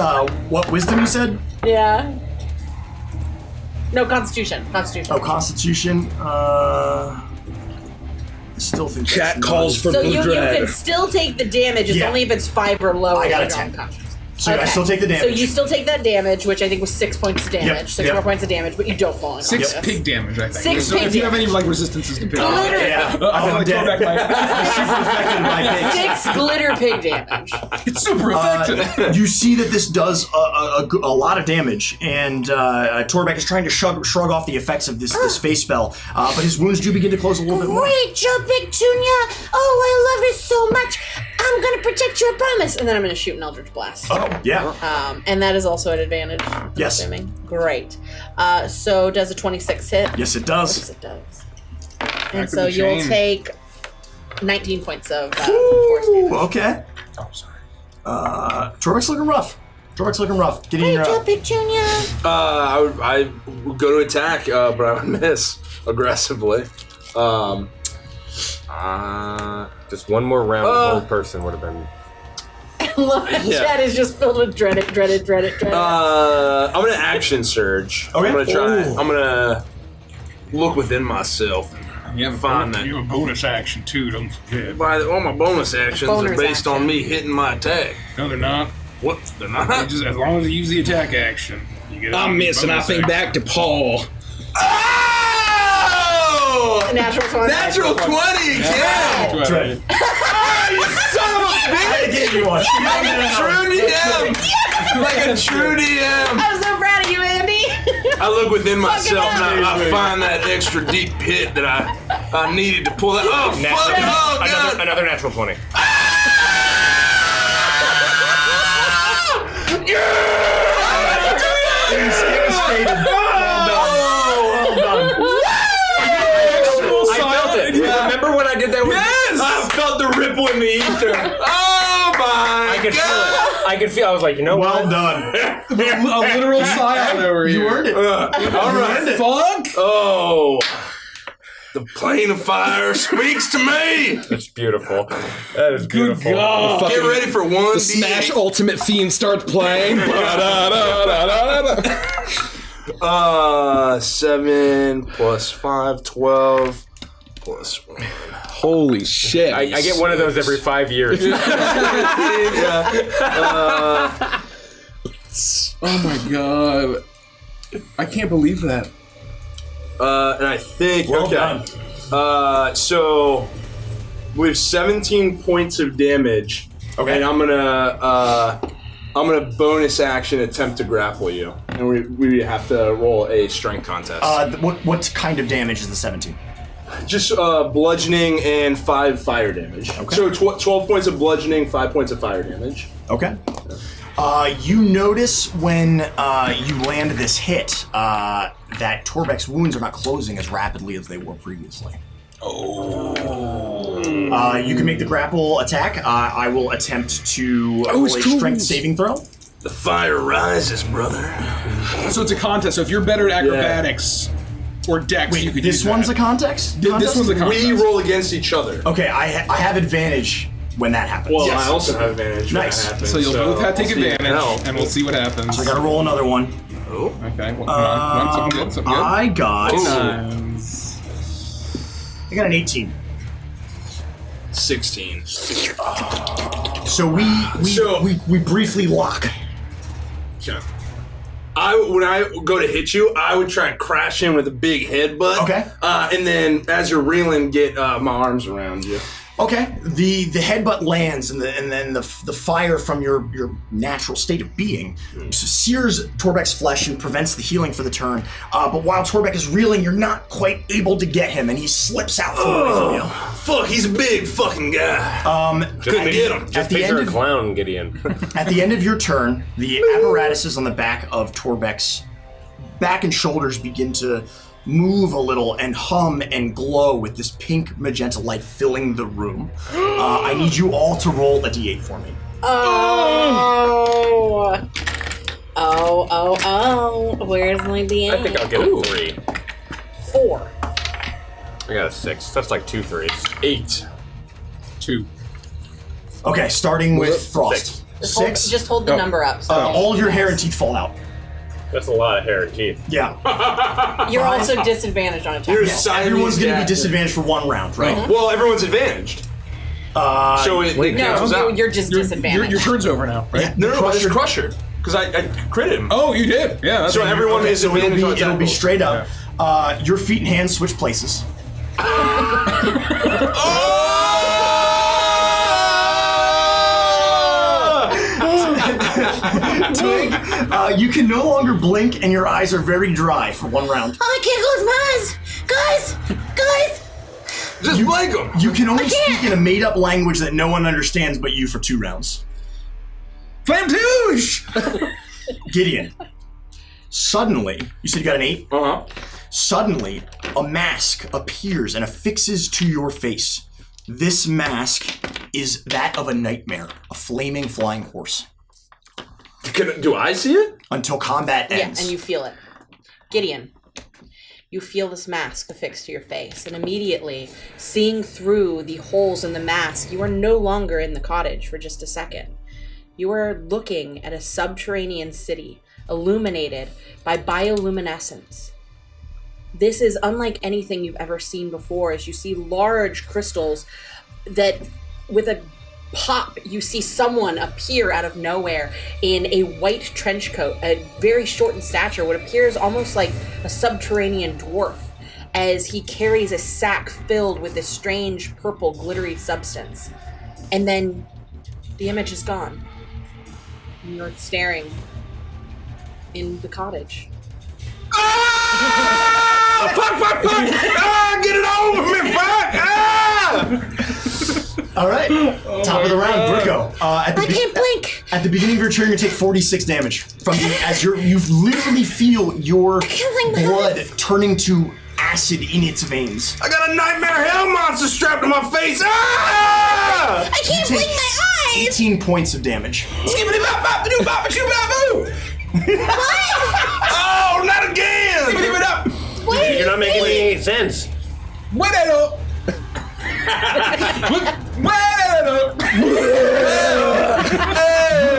what wisdom you said? Yeah. No, Constitution. Constitution. Oh, Constitution. I still think Chat that's calls for So blue you dread. can still take the damage. It's Yeah. only if it's 5 or lower. I got a you're 10. unconscious. So I still take the damage. So you still take that damage, which I think was 6 points of damage. Yep, 6 more points of damage, but you don't fall unconscious. 6 pig damage, I think. 6 so pig if you have damage. any like resistances to pig damage. Yeah. I feel like dead. Torbeck might. I'm super affected by pigs. 6 glitter pig damage. It's super effective. You see that this does a lot of damage, and Torbeck is trying to shrug off the effects of this face spell, but his wounds do begin to close a little bit more. Great job, Petunia! Oh, I love her so much. I'm gonna protect you, I promise. And then I'm going to shoot an Eldritch Blast. Oh, yeah. And that is also an advantage. I'm Yes. assuming. Great. So does a 26 hit? Yes, it does. Yes, it does. Back And of so the you'll chain. take 19 points of force damage. Okay. Oh, sorry. Torbeck's looking rough. Getting Great job, Petunia! I would go to attack, but I would miss aggressively. Just one more round, the whole person would have been. Look, chat is just filled with dreaded. I'm gonna action surge. Okay. I'm gonna try. I'm gonna look within myself. You have Find that. You have a bonus action too. Don't forget. All my bonus actions are Bonus based on action. me hitting my attack. No, they're not. What? They're not. They just as long as you use the attack action, you get. I'm missing. I bonus think action. back to Paul. Oh! Natural 20. Natural 20 again! That's right. You son of a bitch! I gave you one. True DM! Like a true DM! I'm so proud of you, Andy. I look within myself and hell. I find that extra deep pit that I needed to pull that. Oh, fuck! Oh, God! Another natural 20. It was faded. Well done. I felt it. Remember when I did that with Yes! I felt the ripple in the ether. Oh my I could feel God! it. I could feel. I was like, you know Well what? done. A literal scion over here. You earned it. All right. Fuck. Oh, the plane of fire speaks to me. It's beautiful. That is beautiful. God. Get ready for one. The Smash Ultimate theme starts playing. 7 plus 5, 12 plus 1. Holy shit. I get one of those every 5 years. Oh my god. I can't believe that. And I think Well done. So we have 17 points of damage. Okay. And I'm gonna bonus action attempt to grapple you, and we have to roll a strength contest. What kind of damage is the 17? Just bludgeoning and 5 fire damage. Okay. So 12 points of bludgeoning, 5 points of fire damage. Okay. You notice when you land this hit that Torbeck's wounds are not closing as rapidly as they were previously. Oh. You can make the grapple attack. I will attempt to roll a strength saving throw. The fire rises, brother. So it's a contest. So if you're better at acrobatics or dex, you Wait, could this use one's that. a context? This one's a contest. We roll against each other. Okay, I have advantage when that happens. Well, I also have advantage Nice. when that happens. So you'll both have to take I'll see advantage, how. and we'll see what happens. I gotta roll another one. Oh. Okay, well, come on, something good, something good. I got Nice. I got an 18. 16. So we briefly lock. Okay. When I go to hit you, I would try and crash in with a big headbutt. Okay. And then as you're reeling, get my arms around you. Okay. The headbutt lands, and then the fire from your natural state of being sears Torbeck's flesh and prevents the healing for the turn. But while Torbeck is reeling, you're not quite able to get him, and he slips out from away from you. Fuck, he's a big fucking guy. Couldn't get him. Just picture a clown, Gideon. At the end of your turn, the apparatuses on the back of Torbeck's back and shoulders begin to move a little and hum and glow with this pink magenta light filling the room. I need you all to roll a d8 for me. Oh. Where's my D8? I think I'll get a 3. 4. I got a 6. That's like 2 3s. 8. 2. Okay, starting with Frost. Just hold the number up. So All of your hair and teeth fall out. That's a lot of hair and teeth. Yeah. you're also disadvantaged on attack. You're Yes, everyone's going to be disadvantaged for one round, right? Well, everyone's advantaged. So it cancels out. You're just disadvantaged. Your turn's over now, right? No, but it's Crusher. Because I critted him. Oh, you did? Yeah. That's So everyone is advantage on It'll be attack straight up. Your feet and hands switch places. Twig, you can no longer blink and your eyes are very dry for 1 round. I can't close my eyes! Guys! Just blink him. You can only speak in a made-up language that no one understands but you for 2 rounds. Flamtouche! Gideon, suddenly, you said you got an 8? Uh-huh. Suddenly, a mask appears and affixes to your face. This mask is that of a nightmare, a flaming flying horse. Do I see it? Until combat ends. Yeah, and you feel it. Gideon, you feel this mask affixed to your face, and immediately, seeing through the holes in the mask, you are no longer in the cottage for just a second. You are looking at a subterranean city, illuminated by bioluminescence. This is unlike anything you've ever seen before, as you see large crystals that, with a pop, you see someone appear out of nowhere in a white trench coat, very short in stature, what appears almost like a subterranean dwarf, as he carries a sack filled with this strange purple glittery substance. And then the image is gone. And you're staring in the cottage. Ah! Fuck! Ah! Get it over me! Fuck! Ah! All right, top of the round, Brico. I can't blink! At the beginning of your turn, you take 46 damage from you literally feel your blood turning to acid in its veins. I got a nightmare hell monster strapped to my face! Ah! I can't blink my eyes! 18 points of damage. Oh, not again! You're not making any sense.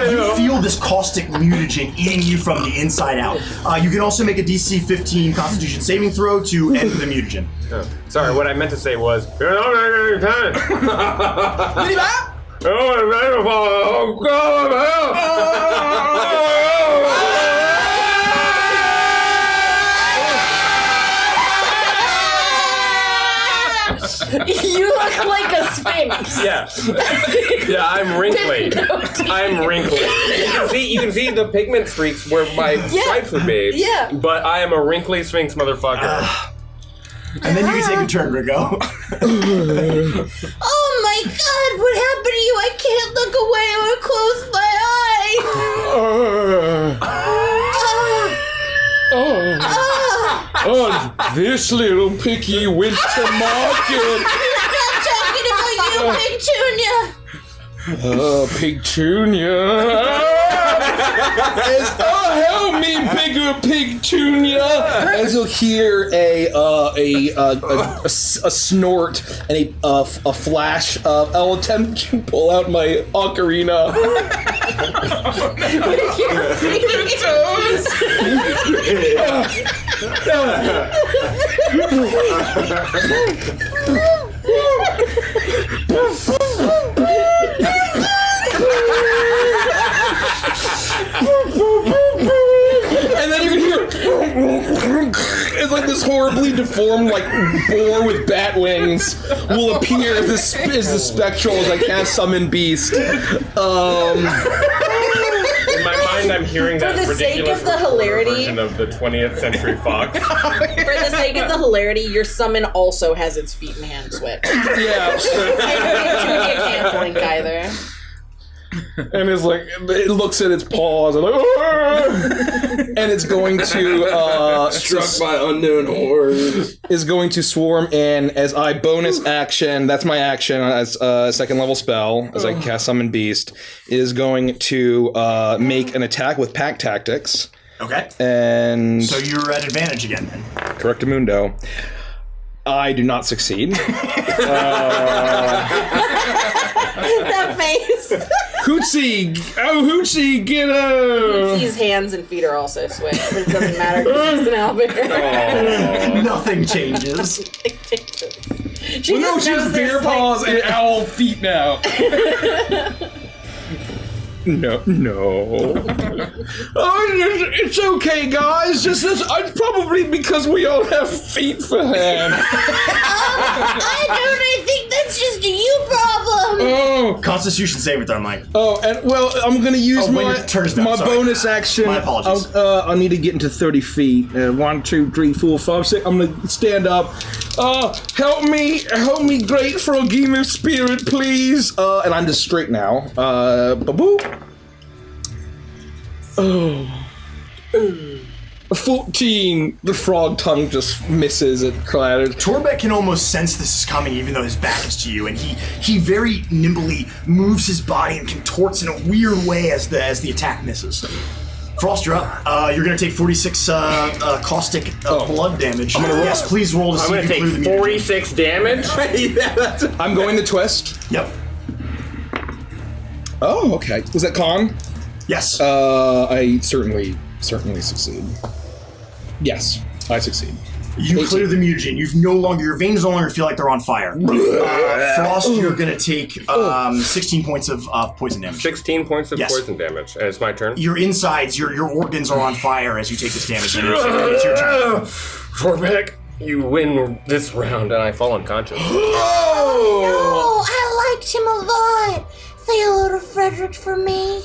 You feel this caustic mutagen eating you from the inside out. You can also make a DC 15 Constitution saving throw to end the mutagen. Oh, sorry, what I meant to say was, you're not making any sense. You look like a sphinx. Yeah, I'm wrinkly. You can see the pigment streaks where my stripes would be. Yeah. But I am a wrinkly sphinx motherfucker. And then you can take a turn, Rigo. Oh my god, what happened to you? I can't look away or close my eyes. This little piggy went to market. I'm not talking about you, Pigtunia. Pigtunia. Help me, bigger Pigtunia. As you'll hear a snort and a flash of, I'll attempt to pull out my ocarina. And then you can hear it's like this horribly deformed, like boar with bat wings will appear as the spectral as I can't summon beast. In my mind, I'm hearing that For the sake ridiculous of the hilarity- version of the 20th Century Fox. For the sake of the hilarity, your summon also has its feet and hands switched. Yeah. And Pigtunia can't blink either. And it's like, it looks at its paws and like, and it's going to Struck by unknown horrors. is going to swarm in as I bonus action. That's my action as a second level spell as I cast Summon Beast. Is going to make an attack with Pack Tactics. Okay. And So you're at advantage again then. Correctamundo. I do not succeed. That face. Hootsie! Oh, Hootsie, get up! His hands and feet are also switched, but it doesn't matter because he's an owlbear. Nothing changes. Well, no, she has bear paws and owl feet now. No. Oh, it's okay, guys. Just it's probably because we all have feet for hands. I think that's just a you problem. Oh, Constitution saving throw, Mike. oh, and well, I'm gonna use when your turn is done, my sorry. bonus action. My apologies. I need to get into 30 feet. 1, 2, 3, 4, 5, 6. I'm gonna stand up. Help me, great froggy of spirit, please. And I'm just straight now. Ba-boop. Oh. 14. The frog tongue just misses it. Clatters. Torbeck can almost sense this is coming, even though his back is to you, and he very nimbly moves his body and contorts in a weird way as the attack misses. Frost, you're up. You're gonna take 46 caustic blood damage. Yes, please roll to see if you clear the mutagen. 46 damage? I'm going to twist. Yep. Oh, okay. Was that con? Yes. I certainly succeed. Yes, I succeed. You clear the mutagen. Your veins no longer feel like they're on fire. Frost, you're gonna take 16 points of poison damage. 16 points of poison damage, and it's my turn. Your insides, your organs are on fire as you take this damage. It's your turn. Torbeck, you win this round, and I fall unconscious. Oh, I liked him a lot. Say hello to Frederick for me.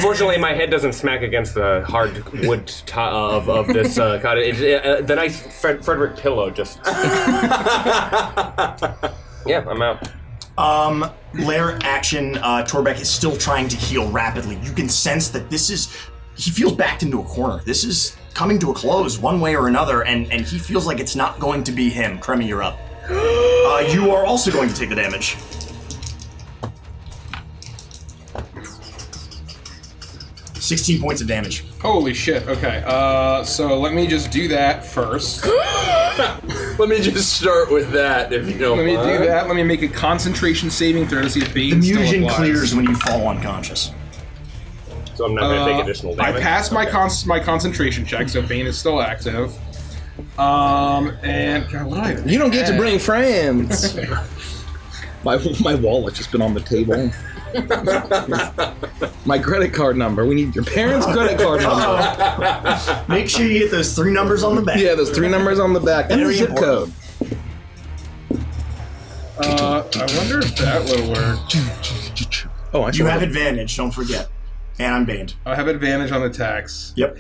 Fortunately, my head doesn't smack against the hard wood of this cottage. The nice Frederick pillow just... Yeah, I'm out. Lair action, Torbeck is still trying to heal rapidly. You can sense that he feels backed into a corner. This is coming to a close one way or another, and he feels like it's not going to be him. Kremi, you're up. You are also going to take the damage. $16 points of damage. Holy shit, okay. So let me just do that first. Let me just start with that, if you don't Let me mind. do that. Let me make a concentration saving throw to see if Bane The still mutagen applies. clears when you fall unconscious. So I'm not going to take additional damage? I passed my concentration check, so Bane is still active. And God, what did I You don't get to bring friends. My wallet's just been on the table. My credit card number. We need your parents' credit card number. Make sure you get those 3 numbers on the back. Yeah, those 3 numbers on the back. And the Very zip code. I wonder if that would work. Oh, I You have advantage, don't forget. And I'm banned. I have advantage on attacks. Yep.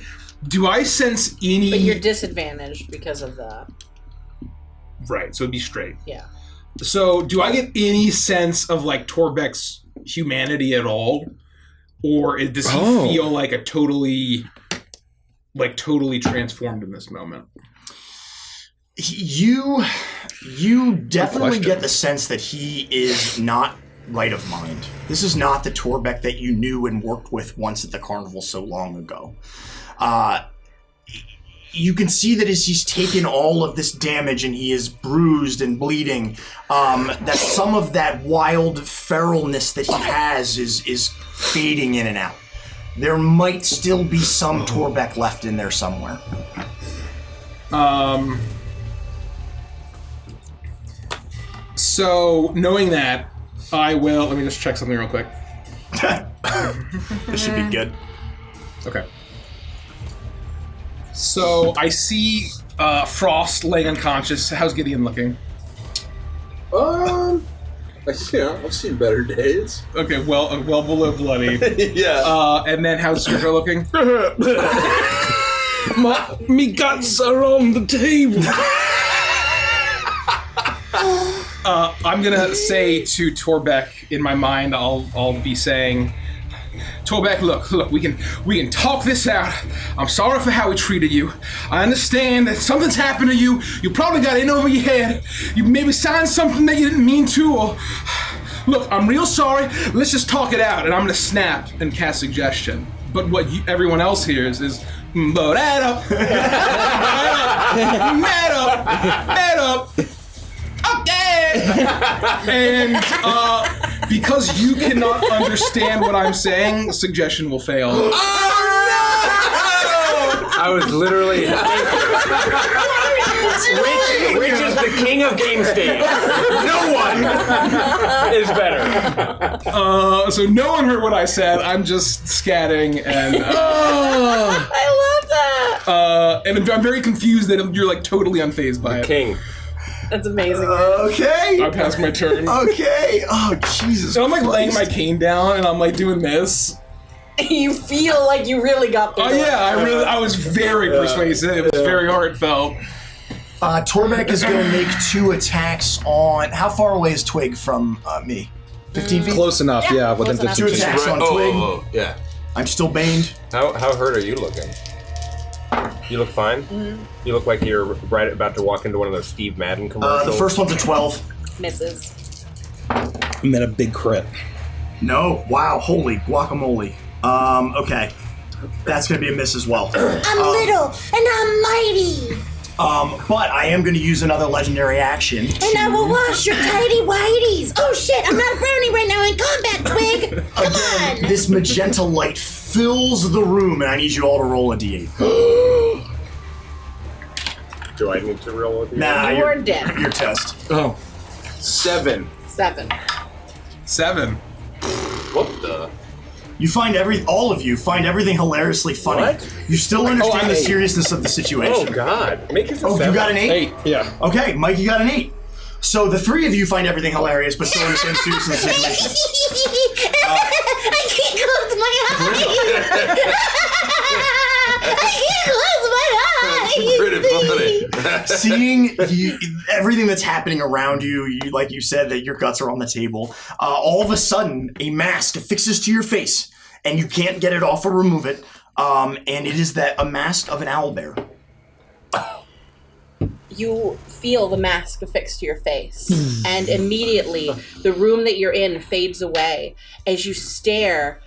Do I sense any... But you're disadvantaged because of the... Right, so it'd be straight. Yeah. So, do I get any sense of, like, Torbeck's humanity at all? Or does he feel like totally transformed in this moment? You definitely get the sense that he is not right of mind. This is not the Torbeck that you knew and worked with once at the carnival so long ago. You can see that as he's taken all of this damage and he is bruised and bleeding, that some of that wild feralness that he has is fading in and out. There might still be some Torbeck left in there somewhere. So, knowing that, I will... Let me just check something real quick. This should be good. Okay. So, I see Frost laying unconscious. How's Gideon looking? I've seen better days. Okay, well below bloody. Yeah. And then how's Sergio looking? Me guts are on the table. I'm gonna say to Torbeck, in my mind, I'll be saying, Torbeck, look, we can talk this out. I'm sorry for how we treated you. I understand that something's happened to you. You probably got in over your head. You maybe signed something that you didn't mean to, or... Look, I'm real sorry. Let's just talk it out, and I'm gonna snap and cast suggestion. But what everyone else hears is, head up. Okay. And because you cannot understand what I'm saying, suggestion will fail. Oh no! I was literally king of game state. No one is better. So no one heard what I said. I'm just scatting and. I love that. And I'm very confused that you're like totally unfazed by it. King. That's amazing. Okay. I passed my turn. Okay. Oh, Jesus. So I'm like Christ. laying my cane down and I'm like doing this. You feel like you really got the. Oh yeah, I was very persuasive. It was very heartfelt. Torbeck is going to make 2 attacks on. How far away is Twig from me? 15 feet? Close enough, yeah. Within close enough. 15 2 feet. attacks on Twig. Yeah. I'm still baned. How hurt are you looking? You look fine? Mm-hmm. You look like you're right about to walk into one of those Steve Madden commercials. The first one's a 12. Misses. And then a big crit. No. Wow. Holy guacamole. Okay. That's going to be a miss as well. I'm little and I'm mighty. But I am going to use another legendary action. And I will wash your tidy whities. Oh shit, I'm not a brownie right now in combat, Twig. Come on. This magenta light fills the room, and I need you all to roll a d8. Do I need to roll with you? Nah, You are dead. Your test. Oh. 7. 7. 7. What the? You find all of you find everything hilariously funny. What? You still understand I'm the an 8. seriousness of the situation. Oh, God. Make it a Oh, 7. you got an 8? 8, yeah. Okay, Mike, you got an 8. So the 3 of you find everything hilarious, but still understand the seriousness of the situation. I can't close my eyes. I can't close my eyes. Pretty funny. Seeing everything that's happening around you, like you said, that your guts are on the table, all of a sudden, a mask affixes to your face, and you can't get it off or remove it, and it is a mask of an owlbear. You feel the mask affixed to your face, and immediately the room that you're in fades away as you stare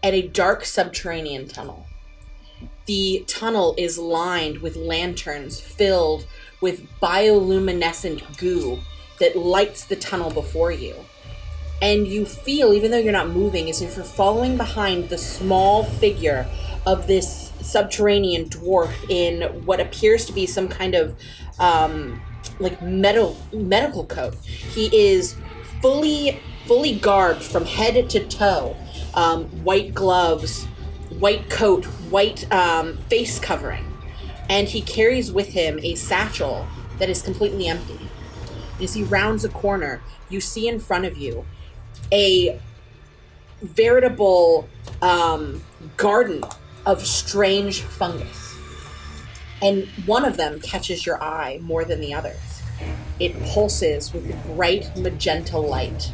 at a dark subterranean tunnel. The tunnel is lined with lanterns filled with bioluminescent goo that lights the tunnel before you. And you feel, even though you're not moving, as if you're following behind the small figure of this subterranean dwarf in what appears to be some kind of medical coat. He is fully garbed from head to toe. White gloves, white coat, white face covering. And he carries with him a satchel that is completely empty. As he rounds a corner, you see in front of you a veritable garden of strange fungus. And one of them catches your eye more than the others. It pulses with bright magenta light,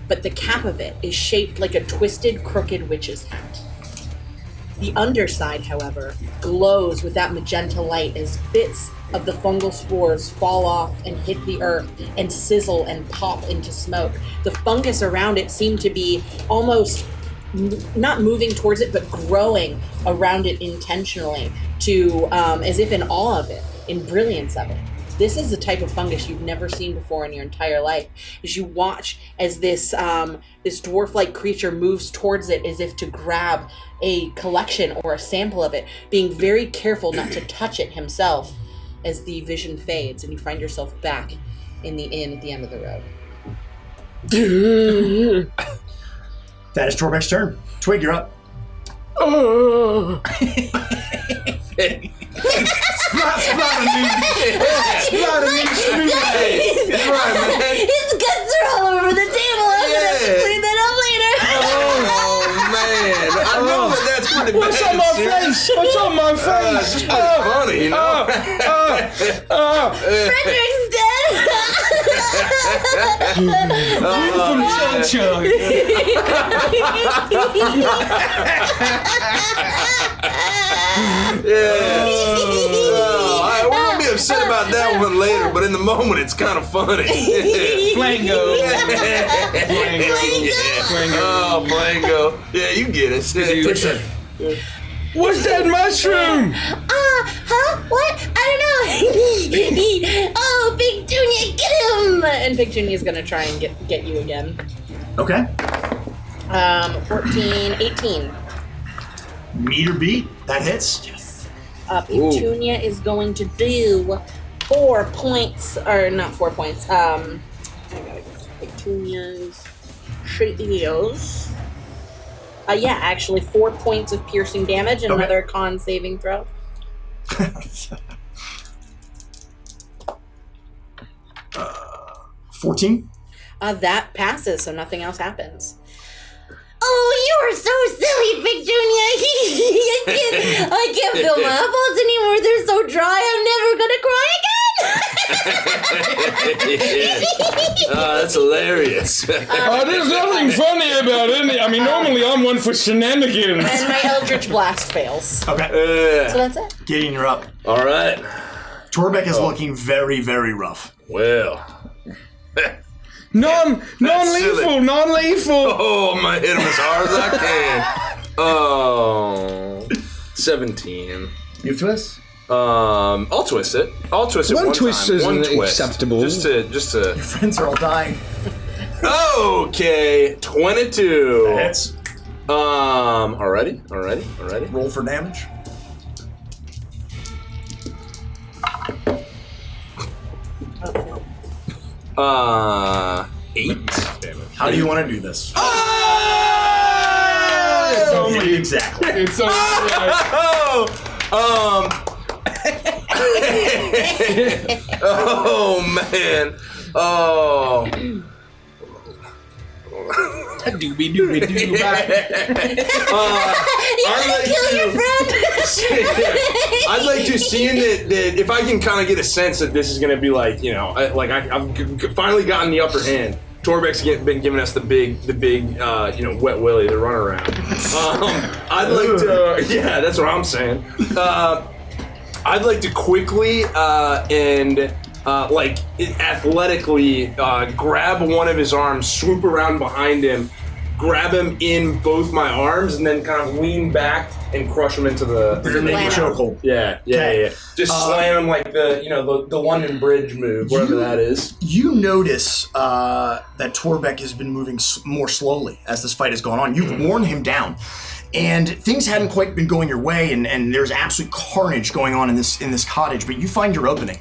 but the cap of it is shaped like a twisted, crooked witch's hat. The underside, however, glows with that magenta light as bits of the fungal spores fall off and hit the earth and sizzle and pop into smoke. The fungus around it seemed to be almost not moving towards it, but growing around it intentionally to, as if in awe of it, in brilliance of it. This is the type of fungus you've never seen before in your entire life. As you watch as this dwarf-like creature moves towards it as if to grab a collection or a sample of it, being very careful not to touch it himself as the vision fades and you find yourself back in the inn at the end of the road. That is Torbeck's turn. Twig, you're up. His guts are all over the table. I'm gonna have to clean that up later. Oh, man. I know that's pretty bad. What's on my face? What's on my face? It's just pretty funny, you know? Frederick's dead. From Chug Chug. We're going to be upset about that one later, but in the moment, it's kind of funny. Flango. Oh, Flango. Yeah, you get it. What's that mushroom? Huh? What? I don't know. Oh, Big Junior, get him! And Big Junior's gonna try and get you again. Okay. 14, 18. Meet or beat. That hits. Petunia is going to do 4 points, or not 4 points. I gotta take 2 years. Shields. Yeah, actually 4 points of piercing damage and another con saving throw. 14. That passes, so nothing else happens. Oh, you are so silly, Big Junior. I can't feel my eyeballs anymore. They're so dry. I'm never gonna cry again. That's hilarious. There's nothing funny about it. I mean, normally I'm one for shenanigans. And my Eldritch Blast fails. Okay. So that's it. Gideon, you're up. All right. Torbeck is looking very, very rough. Well. Non-lethal. Oh, I'm gonna hit him as hard as I can. Oh, 17. You twist? I'll twist it. I'll twist it one twist time. isn't One twist. acceptable. Just to. Your friends are all dying. Okay, 22. That hits. Already. Roll for damage. Uh, 8. How do you want to do this? Exactly. It's only Oh man. Oh. Doobie-doobie-doo back. I'd like to see that if I can kind of get a sense that this is going to be like, I've finally gotten the upper hand. Torbeck's been giving us the big, wet willy to run around. I'd like to, yeah, that's what I'm saying. I'd like to quickly athletically grab one of his arms, swoop around behind him, grab him in both my arms, and then kind of lean back and crush him into the chokehold. Yeah. Just slam him like the London Bridge move, whatever that is. You notice that Torbeck has been moving more slowly as this fight has gone on. You've worn him down, and things hadn't quite been going your way, and there's absolute carnage going on in this cottage. But you find your opening,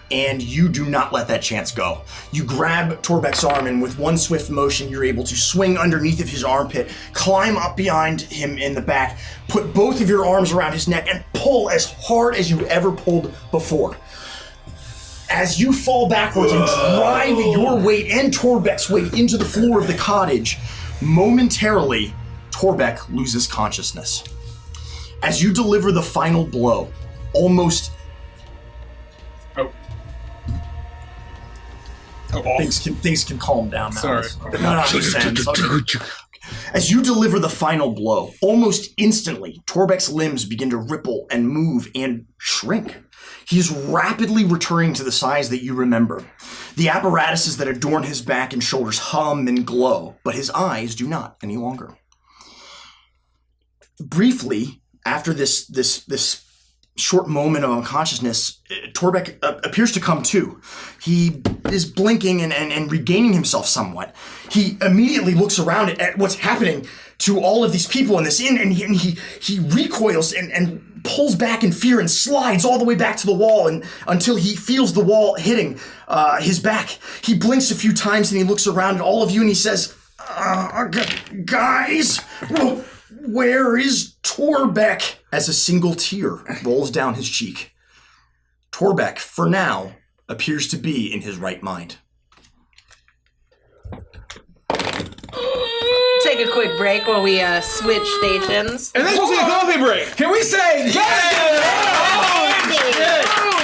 and you do not let that chance go. You grab Torbeck's arm, and with one swift motion, you're able to swing underneath of his armpit, climb up behind him in the back, put both of your arms around his neck, and pull as hard as you ever pulled before. As you fall backwards and drive your weight and Torbeck's weight into the floor of the cottage, momentarily, Torbeck loses consciousness. As you deliver the final blow, almost... Things can calm down now. Sorry. No, I'm just saying. As you deliver the final blow, almost instantly, Torbeck's limbs begin to ripple and move and shrink. He's rapidly returning to the size that you remember. The apparatuses that adorn his back and shoulders hum and glow, but his eyes do not any longer. Briefly, after this short moment of unconsciousness, Torbeck appears to come to. He is blinking and regaining himself somewhat. He immediately looks around at what's happening to all of these people in this inn, and he recoils and pulls back in fear and slides all the way back to the wall and until he feels the wall hitting his back. He blinks a few times and he looks around at all of you and he says, guys, where is Torbeck? As a single tear rolls down his cheek. Torbeck, for now, appears to be in his right mind. Take a quick break while we switch stations. And then we'll take a coffee break. Can we say,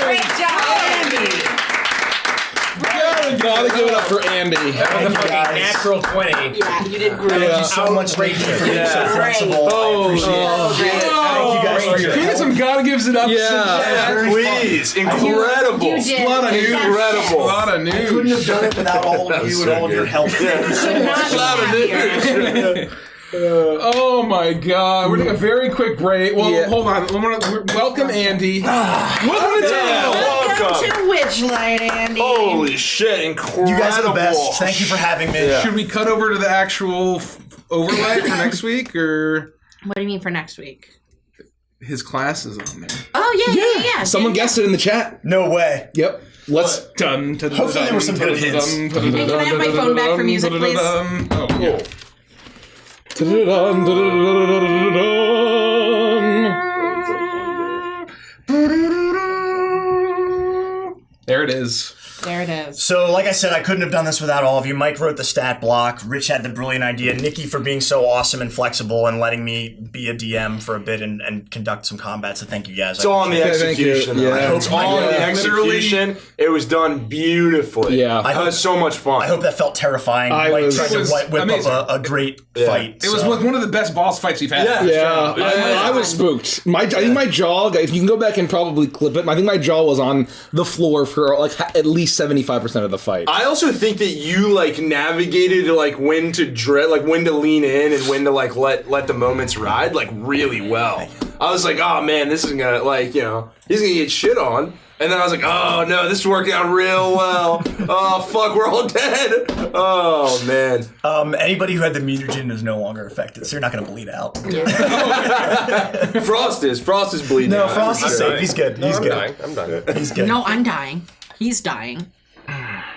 Great job, Andy! Gotta give it up for Andy. That was a fucking natural 20. Yeah, you did great. Thank you so much, Rachel, for being so flexible. I appreciate it. Thank you guys for your Can we get some God gives it up? Yeah. Please, incredible. You did. A lot of news. Incredible. A lot of news. I couldn't have done it without all of you and all of your help. Thank you so much. Not happier. Oh my God! We're taking a very quick break. Well, hold on. Welcome, Andy. Welcome to town. Welcome to Witchlight, Andy. Holy shit, incredible. You guys are the best. Thank you for having me. Yeah. Should we cut over to the actual overlay for next week, or? What do you mean for next week? his class is on there. Oh, yeah. Someone guessed it in the chat. No way. Yep. Let's Hopefully there were some good hints. Hey, can I have my phone back for music, please? Oh, cool. There it is. There it is. So, like I said, I couldn't have done this without all of you. Mike wrote the stat block. Rich had the brilliant idea. Nikki for being so awesome and flexible and letting me be a DM for a bit and conduct some combat. So thank you guys. It's all on the execution. Yeah. It's all on the execution. It was done beautifully. Yeah. I had so much fun. I hope that felt terrifying. Mike tried to whip up a great fight. It was one of the best boss fights we've had. Yeah. I was spooked. I think my jaw, if you can go back and probably clip it, I think my jaw was on the floor for like at least 75% of the fight. I also think that you like navigated like when to when to lean in and when to like let the moments ride like really well. I was like, oh man, this is gonna he's gonna get shit on. And then I was like, oh no, this worked out real well. Oh fuck, we're all dead. Oh man. Anybody who had the mutagen is no longer affected, so you're not gonna bleed out. Frost is bleeding. No, out. Frost is safe. He's good. He's good. Dying. I'm done. He's good. No, I'm dying. He's dying.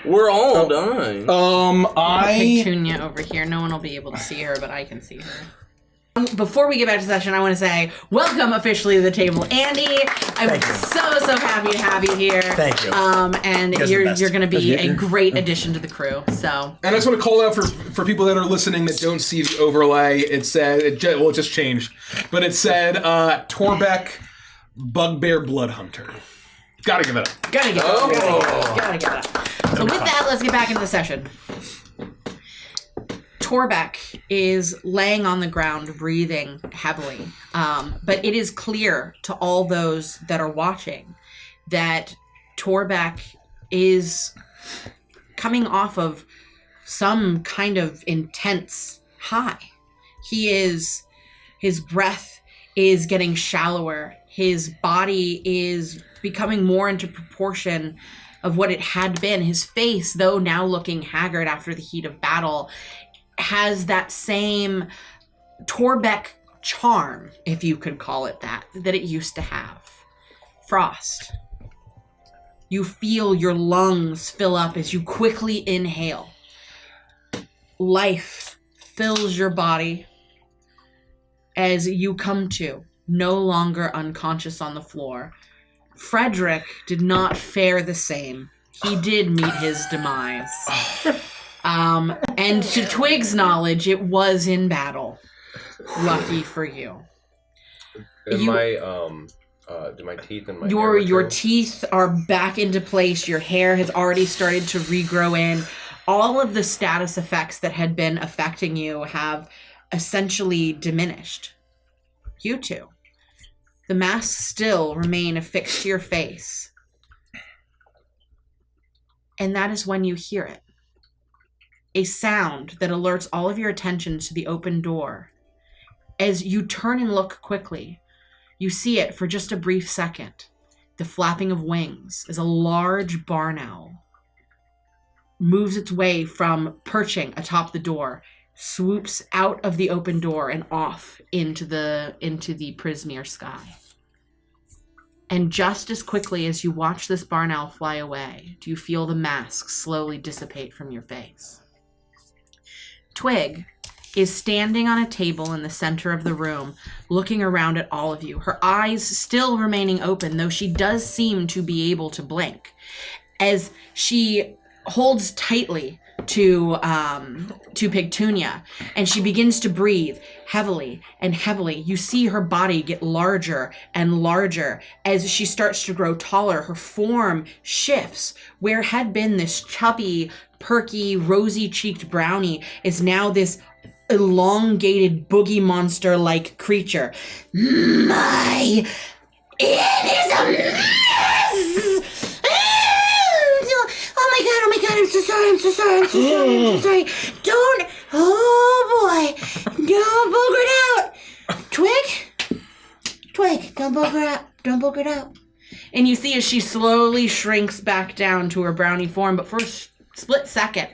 We're all dying. Petunia over here. No one will be able to see her, but I can see her. Before we get back to session, I want to say welcome officially to the table, Andy. I'm so happy to have you here. Thank you. And you're going to be a great addition to the crew. So. And I just want to call out for people that are listening that don't see the overlay. It said it just changed, but it said Torbeck, Bugbear Blood Hunter. Gotta give it up. Gotta give it up. Gotta give it up. So with that, let's get back into the session. Torbeck is laying on the ground, breathing heavily. But it is clear to all those that are watching that Torbeck is coming off of some kind of intense high. His breath is getting shallower. His body is becoming more into proportion of what it had been. His face, though now looking haggard after the heat of battle, has that same Torbeck charm, if you could call it that it used to have. Frost, you feel your lungs fill up as you quickly inhale. Life fills your body as you come to, no longer unconscious on the floor. Frederick did not fare the same. He did meet his demise. And to Twig's knowledge, it was in battle. Lucky for you. Do my teeth and my your teeth are back into place. Your hair has already started to regrow in. All of the status effects that had been affecting you have essentially diminished. You two. The masks still remain affixed to your face. And that is when you hear it. A sound that alerts all of your attention to the open door. As you turn and look quickly, you see it for just a brief second. The flapping of wings as a large barn owl moves its way from perching atop the door, swoops out of the open door and off into the Prismeer sky. And just as quickly as you watch this barn owl fly away, do you feel the mask slowly dissipate from your face. Twig is standing on a table in the center of the room, looking around at all of you, her eyes still remaining open, though she does seem to be able to blink, as she holds tightly to Petunia, and she begins to breathe heavily and heavily. You see her body get larger and larger as she starts to grow taller. Her form shifts. Where had been this chubby, perky, rosy-cheeked brownie is now this elongated boogie monster-like creature. It is a mess! Oh my god, I'm so sorry. Don't, oh boy, don't booger it out. Twig, don't booger it out. And you see as she slowly shrinks back down to her brownie form, but for a split second,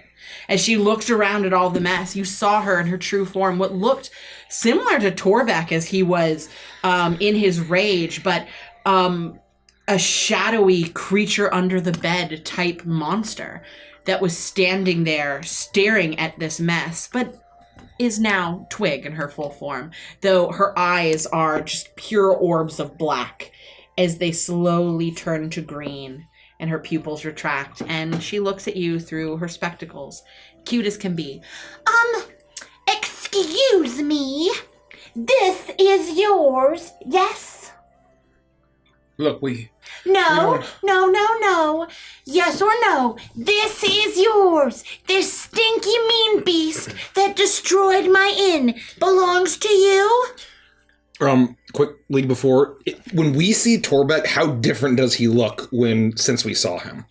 As she looked around at all the mess, you saw her in her true form, what looked similar to Torbeck as he was in his rage, but a shadowy creature under the bed type monster that was standing there staring at this mess, but is now Twig in her full form, though her eyes are just pure orbs of black as they slowly turn to green and her pupils retract, and she looks at you through her spectacles, cute as can be. Excuse me. This is yours, yes? Look, No. Yes or no? This is yours. This stinky mean beast that destroyed my inn belongs to you? Quickly before, when we see Torbeck, how different does he look since we saw him?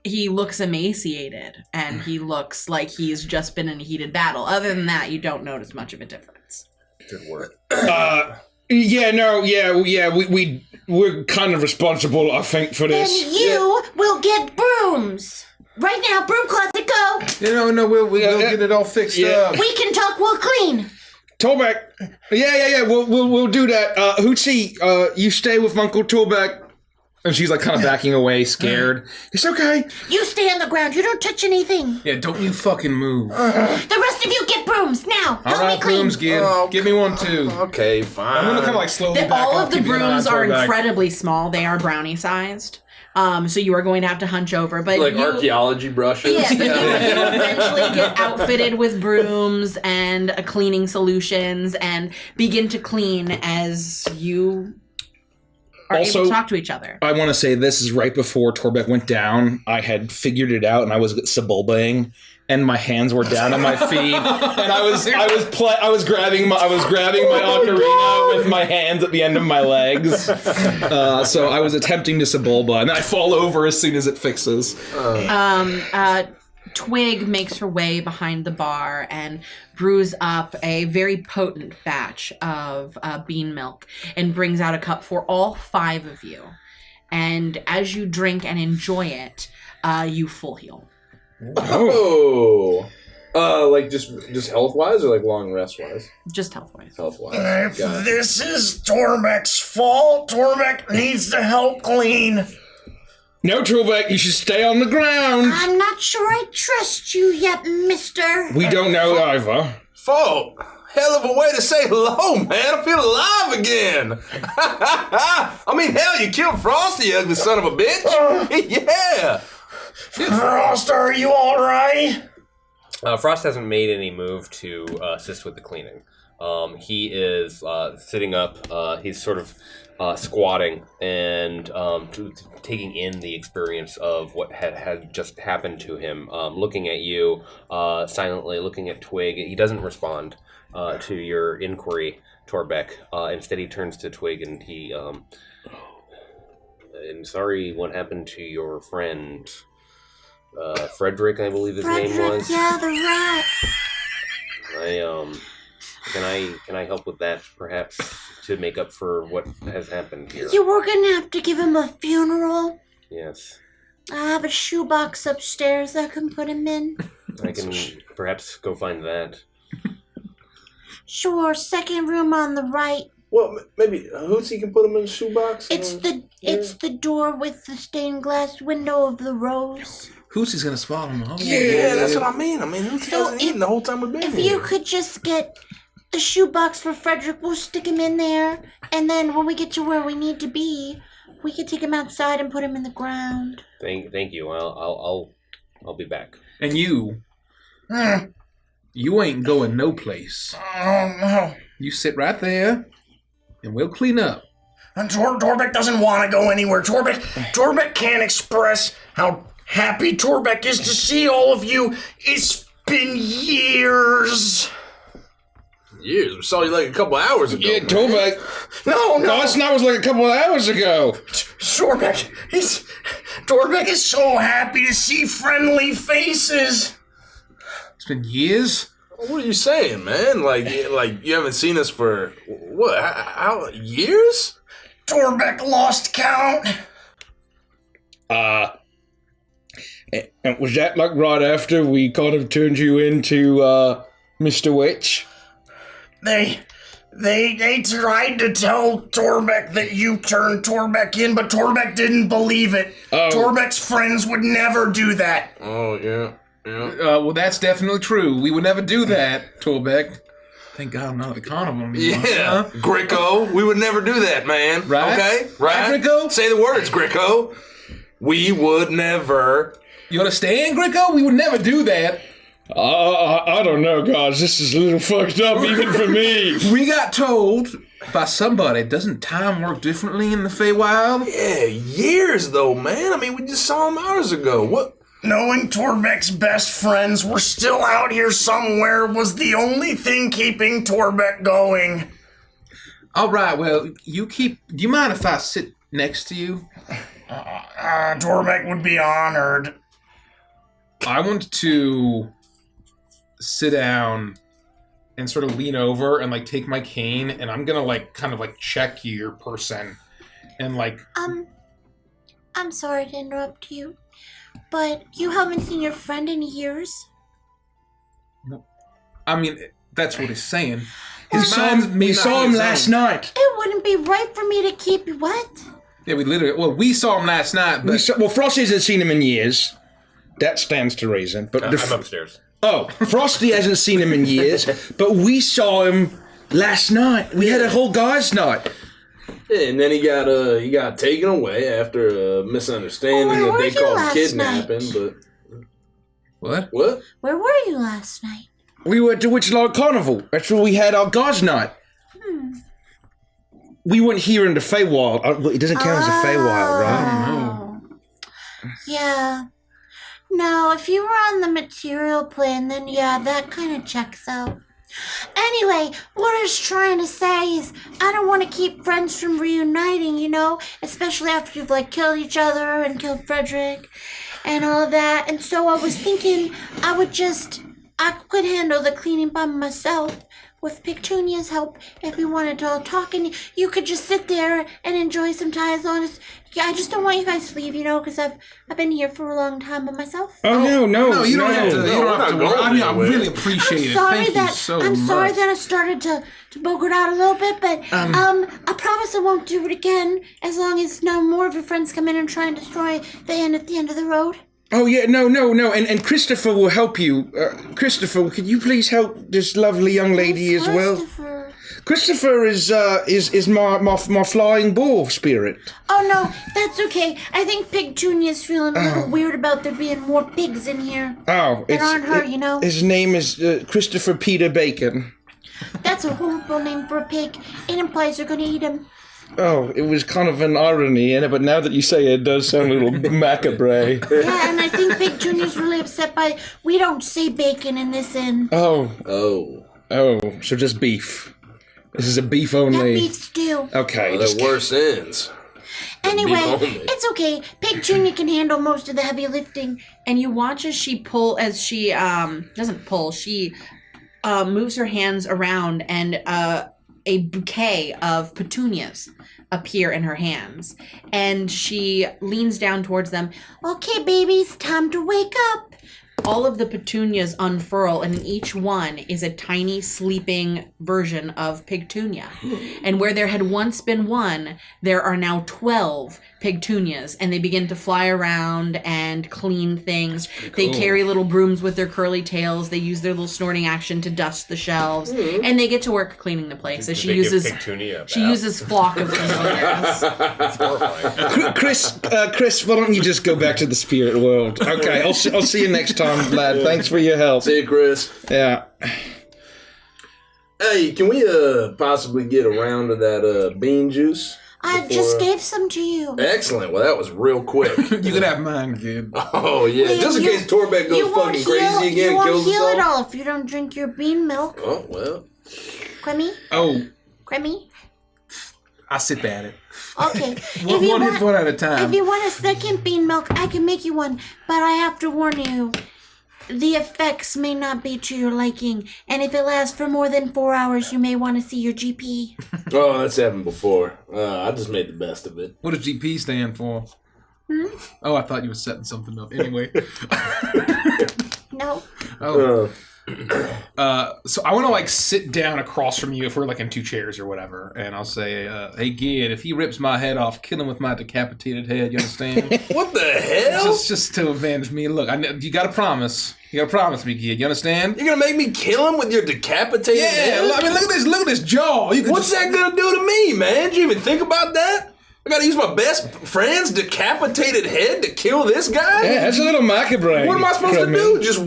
He looks emaciated, and he looks like he's just been in a heated battle. Other than that, you don't notice much of a difference. Good work. We're kind of responsible, I think, for this. Then you will get brooms. Right now, broom closet, go. No, we'll get it all fixed up. We can talk, we'll clean. Torbeck. Yeah. We'll do that. Hoochie, you stay with Uncle Torbeck. And she's like kind of backing away, scared. It's okay. You stay on the ground. You don't touch anything. Yeah, don't you fucking move. The rest of you get brooms now. All Help right, me clean. brooms, give me one too. Okay, fine. I'm gonna kind of like slowly back All off, of the keep an eye on brooms are Torbeck. incredibly small. They are brownie sized. So you are going to have to hunch over. But Like you, archaeology brushes. Yeah, but you eventually get outfitted with brooms and cleaning solutions and begin to clean as you are able to talk to each other. I want to say this is right before Torbeck went down. I had figured it out, and I was Sebulbaing, and my hands were down on my feet, and I was grabbing my ocarina with my hands at the end of my legs. So I was attempting to Sebulba, and then I fall over as soon as it fixes. Twig makes her way behind the bar and brews up a very potent batch of bean milk and brings out a cup for all 5 of you. And as you drink and enjoy it, you full heal. Oh. Like just health wise or like long rest wise? Just health wise. Health wise. If this is Torbeck's fault, Torbeck needs to help clean. No, Torbeck, you should stay on the ground. I'm not sure I trust you yet, mister. We don't know either. Folk, hell of a way to say hello, man. I feel alive again. I mean, hell, you killed Frosty, you ugly son of a bitch. Yeah. Frost, are you all right? Frost hasn't made any move to assist with the cleaning. He is sitting up. He's sort of squatting and taking in the experience of what had just happened to him. Looking at you, silently looking at Twig. He doesn't respond to your inquiry, Torbeck. Instead, he turns to Twig and he... I'm sorry what happened to your friend... Frederick, I believe his name was. Yeah, the rat. Can I help with that, perhaps, to make up for what has happened here? You were gonna have to give him a funeral. Yes. I have a shoebox upstairs I can put him in. I can perhaps go find that. Sure, second room on the right. Well, maybe Hootsy can put him in a shoebox. It's the door with the stained glass window of the rose. Hoosie's gonna spot him. Oh, Yeah, that's what I mean. I mean, Hootsy hasn't eaten the whole time we've been If here. you could just get the shoebox for Frederick, we'll stick him in there, and then when we get to where we need to be, we can take him outside and put him in the ground. Thank you. I'll be back. And you ain't going no place. Oh, no. You sit right there, and we'll clean up. And Torbeck doesn't want to go anywhere. Torbeck can't express how happy Torbeck is to see all of you. It's been years. Years. We saw you like a couple hours ago. Yeah, man. Torbeck. No. Last night was like a couple of hours ago. Torbeck is so happy to see friendly faces. It's been years. What are you saying, man? Like you haven't seen us for what? How years? Torbeck lost count. And was that like right after we kind of turned you into Mr. Witch? They tried to tell Torbeck that you turned Torbeck in, but Torbeck didn't believe it. Oh. Torbeck's friends would never do that. Oh, yeah. Well, that's definitely true. We would never do that, Torbeck. Thank God I'm not at the carnival anymore. Yeah, Huh? Greco, we would never do that, man. Right? Okay? Right? Greco? Say the words, Greco. We would never. You understand, Greco? We would never do that. I don't know, guys. This is a little fucked up even for me. We got told by somebody, doesn't time work differently in the Feywild? Yeah, years though, man. I mean, we just saw him hours ago. What? Knowing Torbeck's best friends were still out here somewhere was the only thing keeping Torbeck going. All right, well, do you mind if I sit next to you? Torbeck would be honored. I want to sit down and sort of lean over and like take my cane, and I'm gonna like kind of like check your person and like I'm sorry to interrupt you, but you haven't seen your friend in years. I mean, that's what he's saying. We saw him last night. It wouldn't be right for me to keep what? Yeah, we saw him last night, but Frosty hasn't seen him in years. That stands to reason. But I'm upstairs. Oh, Frosty hasn't seen him in years, but we saw him last night. We had a whole guys' night. Yeah, and then he got taken away after a misunderstanding Where that they were you called last kidnapping. night? But what? Where were you last night? We were at the Witchlight Carnival. That's where we had our guys' night. We weren't here in the Feywild. It doesn't count as a Feywild, right? Oh. Yeah. No, if you were on the material plane, then yeah, that kind of checks out. Anyway, what I was trying to say is I don't want to keep friends from reuniting, you know? Especially after you've, like, killed each other and killed Frederick and all of that. And so I was thinking I could handle the cleaning by myself with Petunia's help if we wanted to all talk. And you could just sit there and enjoy some ties on us. Yeah, I just don't want you guys to leave, you know, because I've been here for a long time by myself. Oh, no, you don't have to. You don't have to worry. I mean, I really appreciate it. Thank you so much. I'm sorry that I started to bogart out a little bit, but I promise I won't do it again as long as no more of your friends come in and try and destroy the inn at the end of the road. Oh, yeah, no. And Christopher will help you. Christopher, could you please help this lovely young lady as well? Christopher is my flying boar spirit. Oh, no, that's okay. I think Petunia's feeling a little weird about there being more pigs in here. Oh, that aren't her, you know? His name is Christopher Peter Bacon. That's a horrible name for a pig. It implies you're going to eat him. Oh, it was kind of an irony in it, but now that you say it, it does sound a little macabre. Yeah, and I think Big Junior's really upset by we don't say bacon in this inn. Oh, so just beef. This is a beef only. Yeah, beef stew. Okay. Well, they're worse ends. Anyway, it's okay. Pig Junior can handle most of the heavy lifting. And you watch as she doesn't pull, she moves her hands around and a bouquet of petunias appear in her hands. And she leans down towards them. Okay, babies, time to wake up. All of the petunias unfurl, and in each one is a tiny sleeping version of Pigtunia. And where there had once been one, there are now 12 Pigtunias, and they begin to fly around and clean things. They carry little brooms with their curly tails. They use their little snorting action to dust the shelves, and they get to work cleaning the place. As she uses flock of familiars. It's horrifying. Chris, why don't you just go back to the spirit world? Okay, I'll see you next time, lad. Thanks for your help. See you, Chris. Yeah. Hey, can we possibly get around to that bean juice? I just gave some to you. Excellent. Well, that was real quick. You could have mine, kid. Oh, yeah. Wait, just in case Torbeck goes fucking crazy again and kills us all. You won't heal at all if you don't drink your bean milk. Oh, well. Cremmy? Oh. Cremmy? I sip at it. Okay. One hit point at a time. If you want a second bean milk, I can make you one. But I have to warn you, the effects may not be to your liking. And if it lasts for more than 4 hours, you may want to see your GP. Oh, that's happened before. I just made the best of it. What does GP stand for? Oh, I thought you were setting something up. Anyway. No. Oh. So I want to like sit down across from you if we're like in two chairs or whatever, and I'll say, "Hey, Gid, if he rips my head off, kill him with my decapitated head." You understand? What the hell? Just to avenge me. Look, you got to promise. You got to promise me, Gid. You understand? You're gonna make me kill him with your decapitated head? I mean, look at this jaw. What's that gonna do to me, man? Did you even think about that? I gotta use my best friend's decapitated head to kill this guy? Yeah, that's a little macabre. What am I supposed to do? Just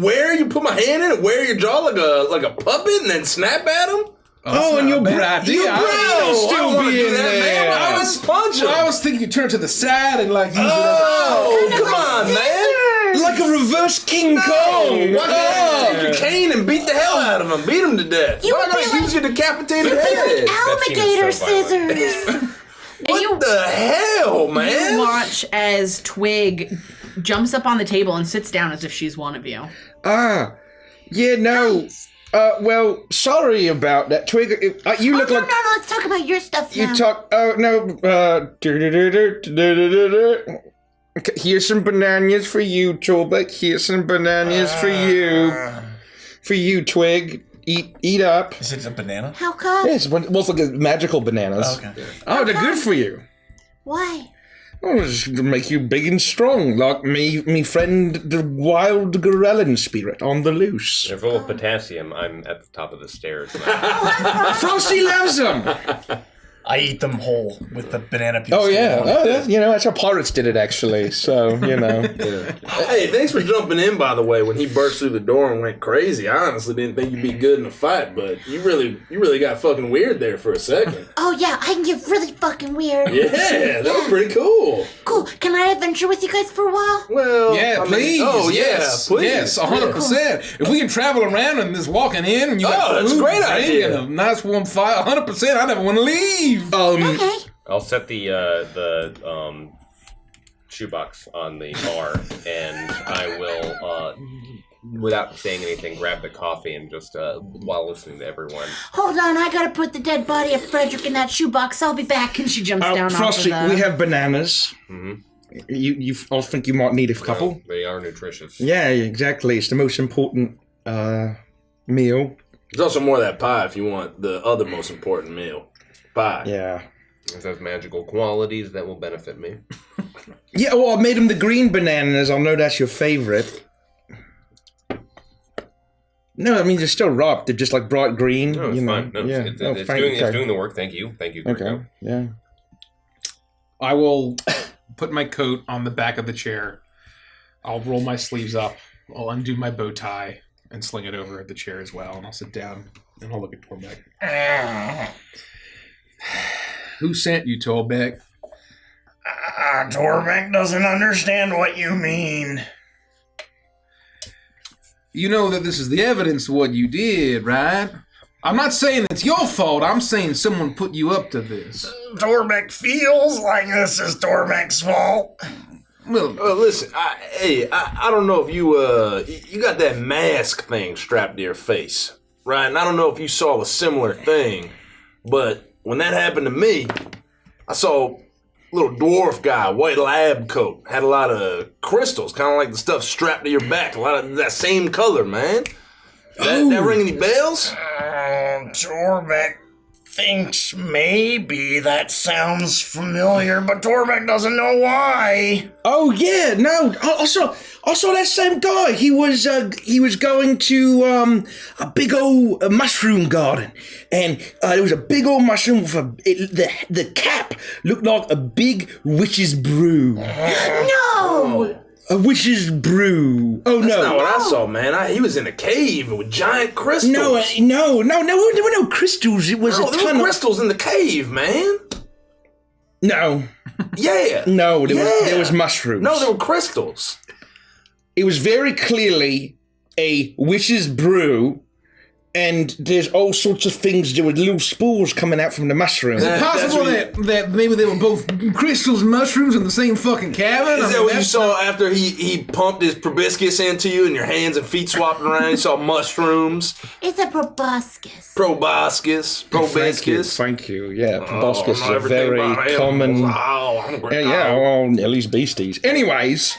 put my hand in and wear your jaw like a puppet and then snap at him? Oh, and your brat. Still be in there. I was punch him. I was thinking you turn to the side and like use it as come on, man. Like a reverse King Kong. Why can't you take your cane and beat the hell out of him? Beat him to death. Why gotta use your decapitated head? Alligator scissors. What the hell, man? You watch as Twig jumps up on the table and sits down as if she's one of you. Yeah, no. Well, sorry about that, Twig. You look like... No, let's talk about your stuff now. You talk... Oh, no. Here's some bananas for you, Torbeck. Here's some bananas for you. For you, Twig. Eat up. Is it a banana? How come? Yeah, it's like magical bananas. Oh, okay. Oh, they're good for you. Why? Oh, it's to make you big and strong, like me friend, the wild Gorellin spirit on the loose. They're full of potassium. I'm at the top of the stairs. Frosty loves them. I eat them whole with the banana peel. Oh yeah, that's how pirates did it actually. So Hey, thanks for jumping in. By the way, when he burst through the door and went crazy, I honestly didn't think you'd be good in a fight, but you really got fucking weird there for a second. Oh yeah, I can get really fucking weird. Yeah, that was pretty cool. Cool. Can I adventure with you guys for a while? Well, yeah, please. Please. Yes, 100%. If we can travel around and just walking in and you got that's food, a great drink, idea. and a nice warm fire, 100%. I never want to leave. Okay. I'll set the shoebox on the bar, and I will, without saying anything, grab the coffee and just while listening to everyone. Hold on, I gotta put the dead body of Frederick in that shoebox. I'll be back. And she jumps down Frosty, off of the... we have bananas. Mm-hmm. I think you might need a couple. Well, they are nutritious. Yeah, exactly. It's the most important meal. There's also more of that pie if you want the other most important meal. Pie. Yeah. It has magical qualities that will benefit me. Yeah, well, I made them the green bananas. I'll know that's your favorite. No, I mean, they're still ripe. They're just like bright green. No, it's fine. No, yeah. it's doing the work. Thank you. Okay, yeah. I will put my coat on the back of the chair. I'll roll my sleeves up. I'll undo my bow tie and sling it over at the chair as well. And I'll sit down and I'll look at Torbeck. Who sent you, Torbeck? Torbeck doesn't understand what you mean. You know that this is the evidence of what you did, right? I'm not saying it's your fault. I'm saying someone put you up to this. Torbeck feels like this is Torbeck's fault. Well, listen, I don't know if you got that mask thing strapped to your face, right? And I don't know if you saw a similar thing, but when that happened to me, I saw a little dwarf guy, white lab coat, had a lot of crystals, kind of like the stuff strapped to your back, a lot of that same color, man. That ring any bells? Torbeck thinks maybe that sounds familiar, but Torbeck doesn't know why. Oh yeah, no. I saw that same guy. He was going to a big old mushroom garden, and there was a big old mushroom with the cap looked like a big witch's brew. No. A witch's brew. Oh, That's no. not what I saw, man. He was in a cave with giant crystals. No, there were no crystals. It was there were crystals in the cave, man. No. Yeah. No, there was mushrooms. No, there were crystals. It was very clearly a witch's brew, and there's all sorts of things. There were little spores coming out from the mushrooms. Is it possible that maybe they were both crystals and mushrooms in the same fucking cabin? Is that what you saw after he pumped his proboscis into you and your hands and feet swapped around? You saw mushrooms? It's a proboscis. Proboscis. Thank you. Yeah, proboscis is a very common... well, Nellie's beasties. Anyways,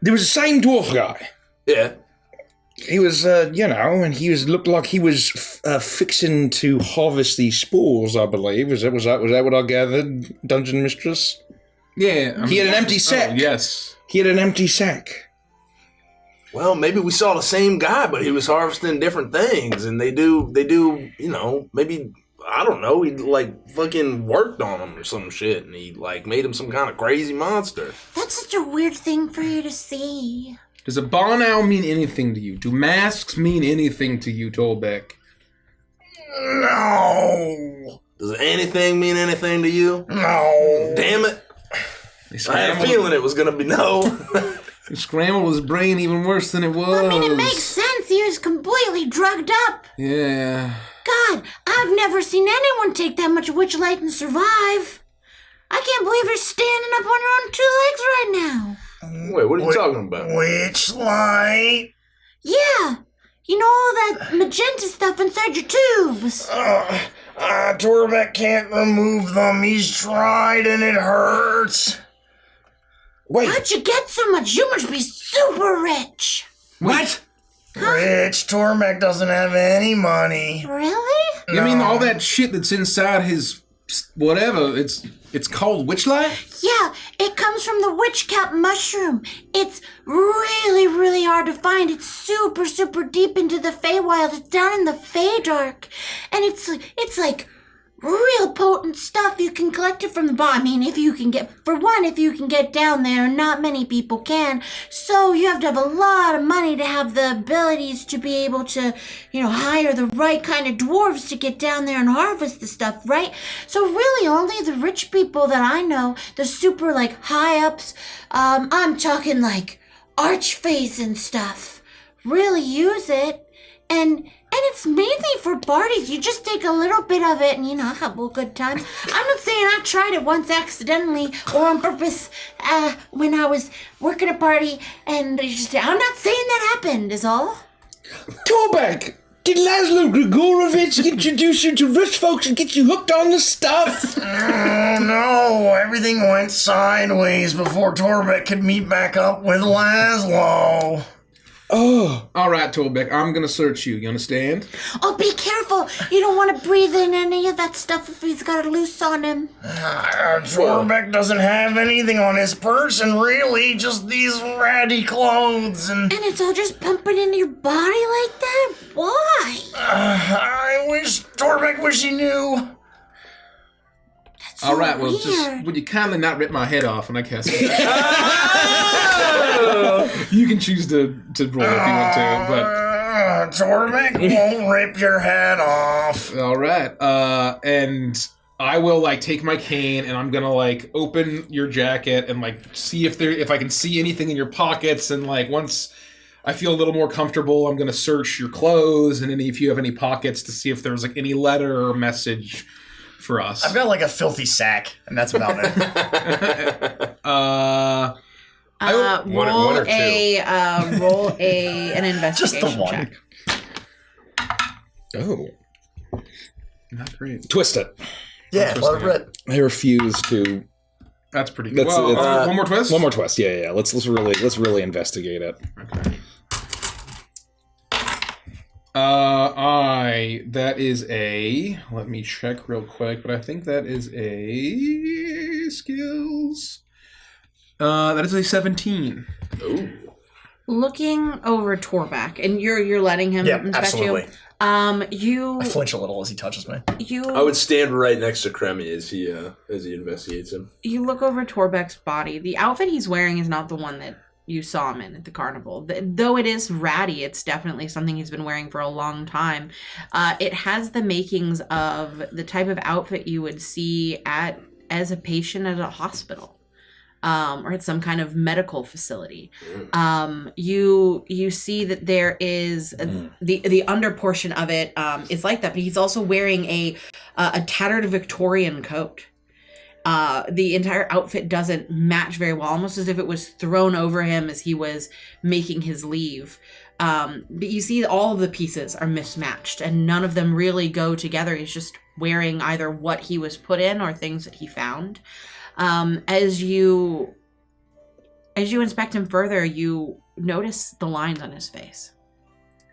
there was the same dwarf guy. Yeah. He was, and he looked like he was fixing to harvest these spores, I believe. Was that what I gathered, Dungeon Mistress? Yeah. He had an empty sack. Oh, yes. He had an empty sack. Well, maybe we saw the same guy, but he was harvesting different things, and they do, maybe, I don't know, he, fucking worked on him or some shit, and he, made him some kind of crazy monster. That's such a weird thing for you to see. Does a barn owl mean anything to you? Do masks mean anything to you, Torbeck? No. Does anything mean anything to you? No. Damn it. I had a feeling it was going to be no. He scrambled his brain even worse than it was. I mean, it makes sense. He was completely drugged up. Yeah. God, I've never seen anyone take that much witchlight and survive. I can't believe you're standing up on your own 2 legs right now. Wait, what are you talking about? Witchlight? Yeah. You know all that magenta stuff inside your tubes. Torbeck can't remove them. He's tried and it hurts. Wait. How'd you get so much? You must be super rich. What? Rich, Torbeck doesn't have any money. Really? You mean all that shit that's inside his whatever? It's called Witchlight? Yeah, it comes from the witch cap mushroom. It's really, really hard to find. It's super, super deep into the Feywild. It's down in the Feydark. And it's like real potent stuff. You can collect it from the bottom. I mean, if you can get down there, not many people can. So you have to have a lot of money to have the abilities to be able to, hire the right kind of dwarves to get down there and harvest the stuff, right? So really only the rich people that I know, the super high ups, I'm talking archface and stuff, really use it. And it's mainly for parties. You just take a little bit of it and, have a good time. I'm not saying I tried it once accidentally or on purpose when I was working a party. And I'm not saying that happened, is all. Torbeck, did Laszlo Grigorovich introduce you to rich folks and get you hooked on the stuff? Oh, no. Everything went sideways before Torbeck could meet back up with Laszlo. Oh. All right, Torbeck, I'm going to search you. You understand? Oh, be careful. You don't want to breathe in any of that stuff if he's got it loose on him. Torbeck doesn't have anything on his person, really. Just these ratty clothes and it's all just pumping into your body like that? Why? I wish Torbeck wish he knew. That's All right, weird. well, would you kindly not rip my head off when I cast it? You can choose to roll if you want to, but Torbeck won't rip your head off. all right. And I will take my cane and I'm gonna open your jacket and see if I can see anything in your pockets, and once I feel a little more comfortable, I'm gonna search your clothes and if you have any pockets to see if there's any letter or message for us. I've got a filthy sack, and that's about it. Roll an investigation Just the one. check. Oh. Not great. Twist it. Yeah, let it rip. I refuse to. That's pretty good. That's- Well, one more twist. One more twist. Yeah. Let's really investigate it. Okay. That is a, let me check real quick, but I think that is a skills. That is a 17. Ooh. Looking over Torbeck, and you're letting him Yeah, inspect absolutely. you. I flinch a little as he touches me. I would stand right next to Kremi as he investigates him. You look over Torbeck's body. The outfit he's wearing is not the one that you saw him in at the carnival. Though it is ratty, it's definitely something he's been wearing for a long time. It has the makings of the type of outfit you would see as a patient at a hospital. or at some kind of medical facility. You see that there is the under portion of it is like that, but he's also wearing a tattered Victorian coat. The entire outfit doesn't match very well, almost as if it was thrown over him as he was making his leave. But you see all of the pieces are mismatched and none of them really go together. He's just wearing either what he was put in or things that he found. As you inspect him further, you notice the lines on his face.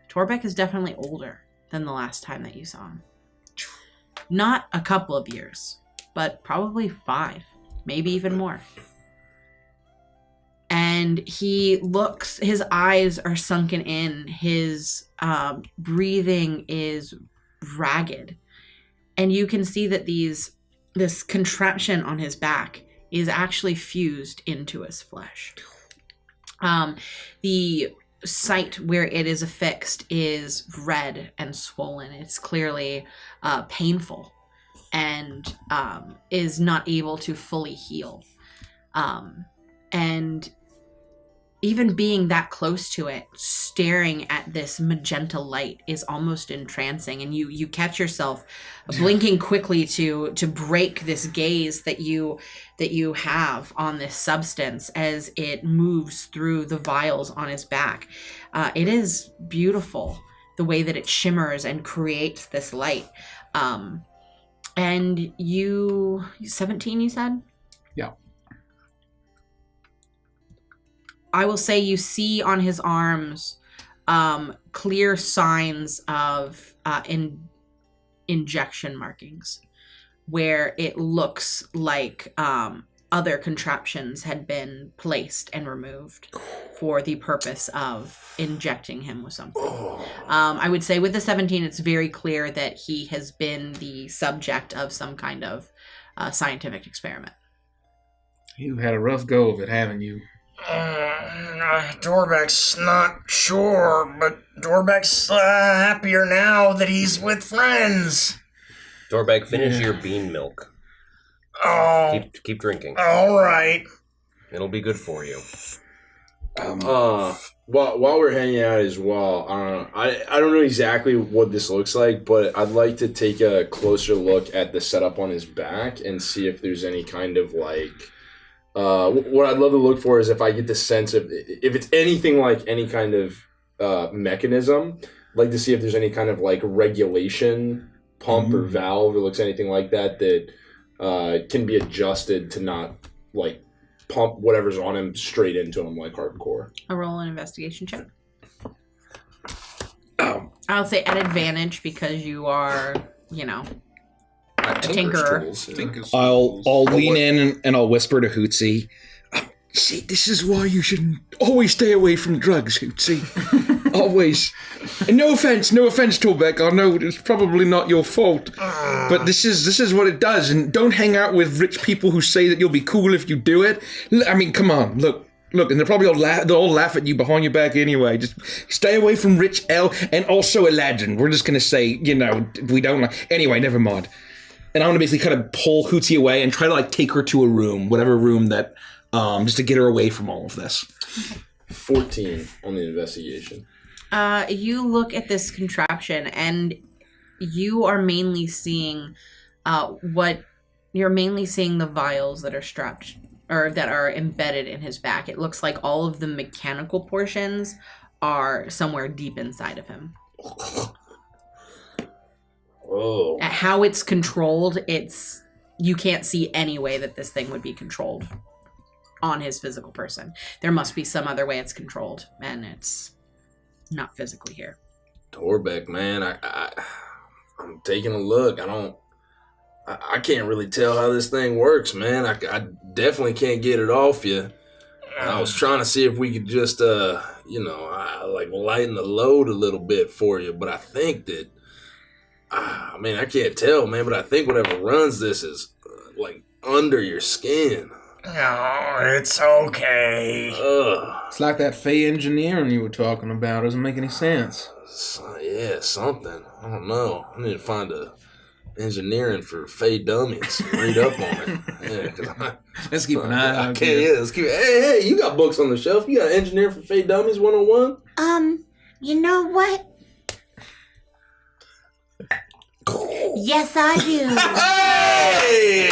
Torbeck is definitely older than the last time that you saw him. Not a couple of years, but probably 5, maybe even more. And he looks, his eyes are sunken in, his breathing is ragged. And you can see that this contraption on his back is actually fused into his flesh. The site where it is affixed is red and swollen. It's clearly painful and is not able to fully heal. And even being that close to it, staring at this magenta light is almost entrancing, and you catch yourself blinking quickly to break this gaze that you have on this substance as it moves through the vials on his back. It is beautiful the way that it shimmers and creates this light. And 17, you said? Yeah. I will say you see on his arms clear signs of injection markings where it looks like other contraptions had been placed and removed for the purpose of injecting him with something. I would say with the 17, it's very clear that he has been the subject of some kind of scientific experiment. You've had a rough go of it, haven't you? Torbeck's not sure, but Torbeck's happier now that he's with friends. Torbeck, finish your bean milk. Oh. Keep drinking. All right. It'll be good for you. While we're hanging out as well, I don't know exactly what this looks like, but I'd like to take a closer look at the setup on his back and see if there's any kind of like... what I'd love to look for is if I get the sense of if it's anything like any kind of mechanism. I'd like to see if there's any kind of like regulation pump or valve or looks anything like that can be adjusted to not like pump whatever's on him straight into him like hardcore. A roll an investigation check. I'll say at advantage because you are, a tinkerer. I'll lean in and I'll whisper to Hootsie. See, this is why you should always stay away from drugs, Hootsie. Always. And no offense, Torbeck. I know it's probably not your fault, but this is what it does. And don't hang out with rich people who say that you'll be cool if you do it. I mean, come on, look, and they'll all laugh at you behind your back anyway. Just stay away from Rich L and also Aladdin. We're just gonna say, we don't. Anyway, never mind. And I'm gonna basically kind of pull Hootsie away and try to like take her to a room, whatever room that, just to get her away from all of this. 14 on the investigation. You look at this contraption and you are mainly seeing the vials that are strapped or that are embedded in his back. It looks like all of the mechanical portions are somewhere deep inside of him. Oh. At how it's controlled, you can't see any way that this thing would be controlled on his physical person. There must be some other way it's controlled, and it's not physically here. Torbeck, man, I'm taking a look. I can't really tell how this thing works, man. I definitely can't get it off you. I was trying to see if we could just, lighten the load a little bit for you, but I think that, I can't tell, man, but I think whatever runs this is, under your skin. No, it's okay. It's like that Fey engineering you were talking about. Doesn't make any sense. Yeah, something. I don't know. I need to find engineering for Fey dummies. Read up on it. Yeah, 'cause Let's keep an eye I out. can't. Yeah, let's keep. Hey, you got books on the shelf. You got engineering for Fey dummies 101. You know what? Yes, I do. Hey!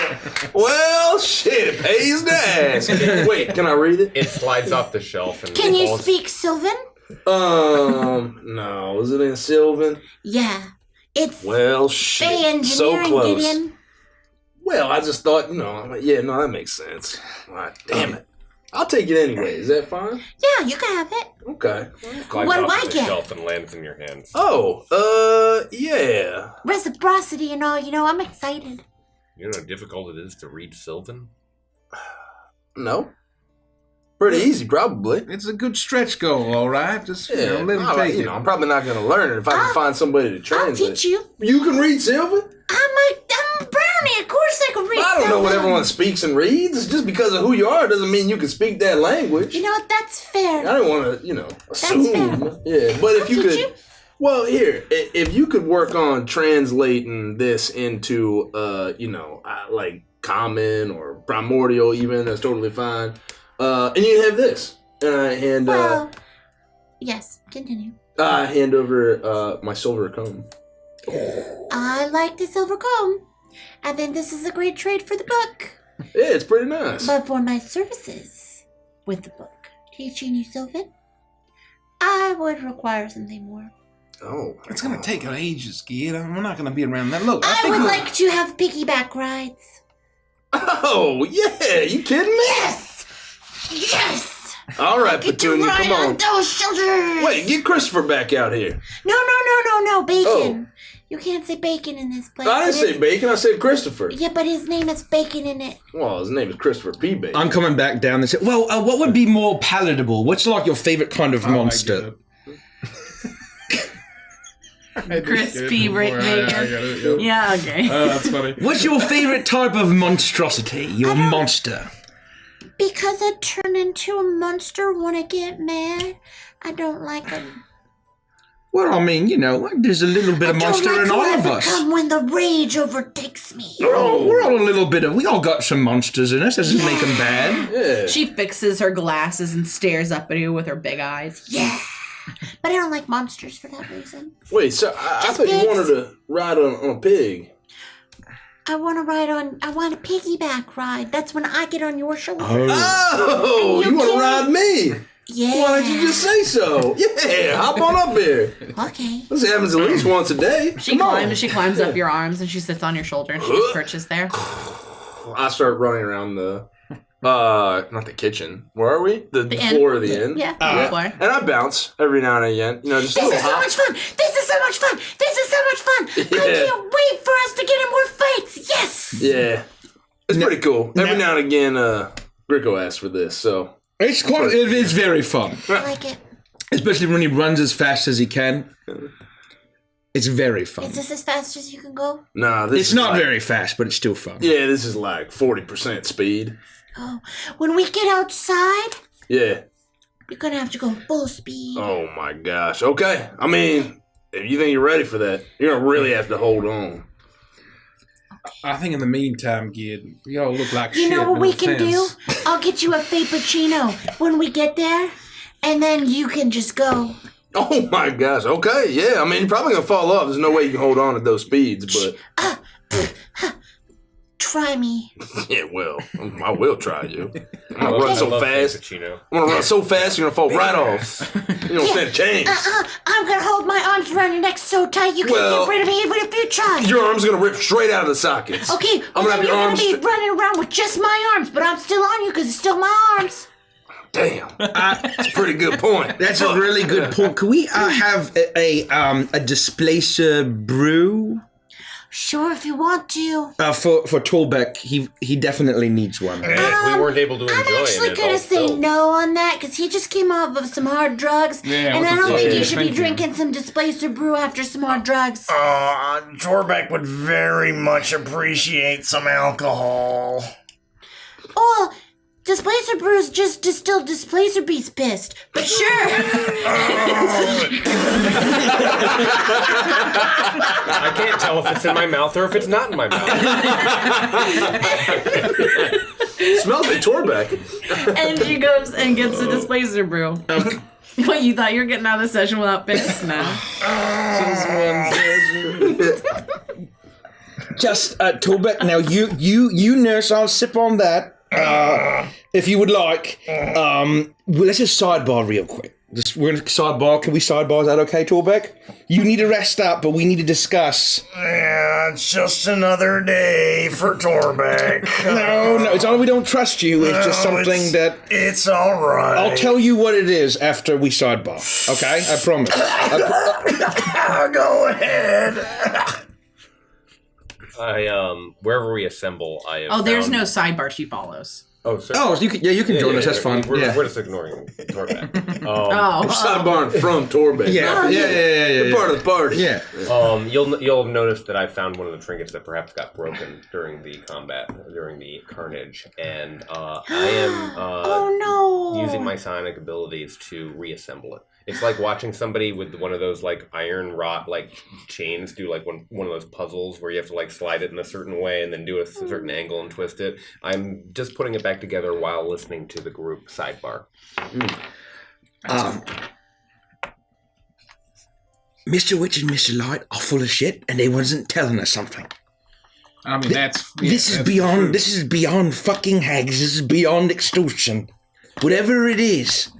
Well, shit, it pays to ask. Wait, can I read it? It slides off the shelf and Can you falls. speak Sylvan? No. Is it in Sylvan? Yeah. It's Well, shit. Fey engineering, So close. Gideon. Well, I just thought, that makes sense. All right, damn it. I'll take it anyway. Is that fine? Yeah, you can have it. Okay. Slides What do off I the get? shelf and lands in your hands. Oh, yeah. Reciprocity and all, I'm excited. You know how difficult it is to read Sylvan? No. Pretty easy, probably. It's a good stretch goal, all right. Just Yeah, let him all right, take it. I'm probably not going to learn it if I can find somebody to I'll translate. teach you. You can read Sylvan? I'm a brownie. Of course I can read. I don't know what Sylvan. everyone speaks and reads. Just because of who you are doesn't mean you can speak that language. You know what? That's fair. I don't want to, assume. fair. Yeah, but if I'll you teach could, you. well, here, if you could work on translating this into, like common or primordial, even that's totally fine. And you have this, and Well, yes. Continue. I hand over my silver comb. I like the silver comb. I think this is a great trade for the book. Yeah, it's pretty nice. But for my services with the book, teaching you Sylvan, I would require something more. Oh, It's gonna take her ages, kid. We're not gonna be around that. Look, I think would we'll- like to have piggyback rides. Oh, yeah, you kidding me? Yes! Yes! All right, Get to Petunia, ride come on on. those shoulders! Wait, get Christopher back out here. No, bacon. You can't say bacon in this place. I didn't It say is- Bacon, I said Christopher. Yeah, but his name has bacon in it. Well, his name is Christopher P. Bacon. I'm coming back down and say, well, what would be more palatable? What's like your favorite kind of monster? Crispy bacon. Yeah, okay. That's funny. What's your favorite type of monstrosity? Your monster? Because I turn into a monster when I get mad. I don't like them. Well, I mean, there's a little bit of monster in all of us. Become when the rage overtakes me. We're all a little bit of. We all got some monsters in us. Doesn't make them bad. Yeah. She fixes her glasses and stares up at you with her big eyes. Yeah. But I don't like monsters for that reason. Wait, so I Just thought you pigs. wanted to ride on a pig. I want a piggyback ride. That's when I get on your shoulder. Oh, You you want to can't- ride me? Yeah. Why don't you just say so? Yeah, hop on up here. Okay. This happens at least once a day. She Come climbs up your arms and she sits on your shoulder and she just perches there. on. I start running around the, not the kitchen. Where are we? The inn. floor of the inn. Yeah, the floor. And I bounce every now and again. Just a This little is so hop. much fun! This is so much fun! This is so much fun! I Yeah. can't wait for us to get in more fights! Yes! Yeah. It's pretty cool. Every now and again, Gricko asks for this, so. It is very fun, I like it. especially when he runs as fast as he can. It's very fun. Is this as fast as you can go? Nah, this It's is not like, very fast, but it's still fun. Yeah, this is like 40% speed. Oh. When we get outside, Yeah. you're gonna have to go full speed. Oh my gosh. Okay. I mean, if you think you're ready for that, you're gonna really have to hold on. I think in the meantime, kid, you all look like You shit. know what no we can do? offense. I'll get you a Fappuccino when we get there, and then you can just go. Oh my gosh. Okay. Yeah. I mean, you're probably gonna fall off. There's no way you can hold on at those speeds, but Try me. yeah, well, I will try you. I'm gonna run I so love fast. Frappuccino. I'm gonna run so fast you're gonna fall right off. You don't stand a chance. I'm gonna hold my arms around your neck so tight you can't Well, get rid of me even if you try. Your arm's gonna rip straight out of the sockets. Okay, I'm well gonna have then your you're gonna arms. be running around with just my arms, but I'm still on you because it's still my arms. Damn. That's a pretty good point. That's a really good point. Can we have a displacer brew Sure, if you want to. for Torbeck? He definitely needs one. If we weren't able to enjoy I'm actually it, it's gonna all say spilled. no on that because he just came off of some hard drugs, Yeah, and what I the don't fuck? think Yeah, you should be thank you. drinking some displacer brew after some hard drugs. Torbeck would very much appreciate some alcohol. Or Displacer Brew's just distilled Displacer Beast pissed. But sure. I can't tell if it's in my mouth or if it's not in my mouth. Smells like Torbeck. And she goes and gets the Displacer Brew. What, you thought you were getting out of the session without piss? No. Just Torbeck. Now you nurse. I'll sip on that. If you would like. Well, let's just sidebar real quick. We're gonna sidebar. Can we sidebar? Is that okay, Torbeck? You need to rest up, but we need to discuss. Yeah, it's just another day for Torbeck. No, it's not that we don't trust you. It's just something that... It's all right. I'll tell you what it is after we sidebar. Okay? I promise. Go ahead. Wherever we assemble, I have there's found... no sidebar she follows. Oh, sorry. Oh, you can join us. That's fine. We're just ignoring Torbeck. We're sidebarring from Torbeck. Yeah. We're part of the party. Yeah. You'll have noticed that I found one of the trinkets that perhaps got broken during the combat, during the carnage, and I am using my psionic abilities to reassemble it. It's like watching somebody with one of those like iron rod like chains do like one of those puzzles where you have to like slide it in a certain way and then do a certain angle and twist it. I'm just putting it back together while listening to the group sidebar. Mr. Witch and Mr. Light are full of shit, and they wasn't telling us something. I mean, this is beyond. This is beyond fucking hags. This is beyond extortion. Whatever it is.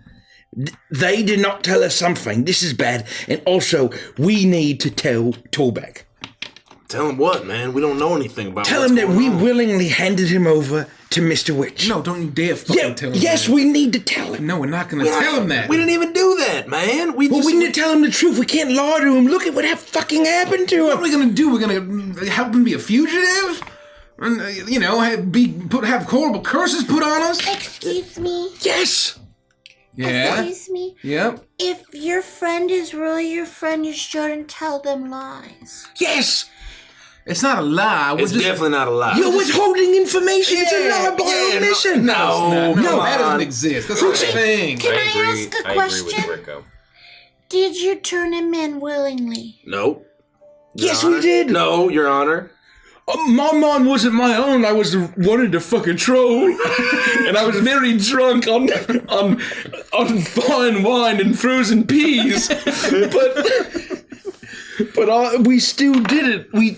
They did not tell us something. This is bad. And also, we need to tell Torbeck. Tell him what, man? We don't know anything about Tell him that we willingly handed him over to Mr. Witch. No, don't you dare fucking tell him Yes, that. we need to tell him. No, we're not going to tell him that. We didn't even do that, man. We need to tell him the truth. We can't lie to him. Look at what fucking happened to him. What are we going to do? We're going to help him be a fugitive? And, have horrible curses put on us? Excuse me. Yes. Yeah. Excuse me. Yep. If your friend is really your friend, you shouldn't tell them lies. Yes. It's not a lie. It's definitely not a lie. You're withholding information. It's a lie by omission. No, that doesn't exist. That's not a thing. Can I ask a question? I agree with Rico. Did you turn him in willingly? No. Yes, we did. No, Your Honor. My mind wasn't my own. I was wanted to fucking troll, and I was very drunk on fine wine and frozen peas. But we still did it. We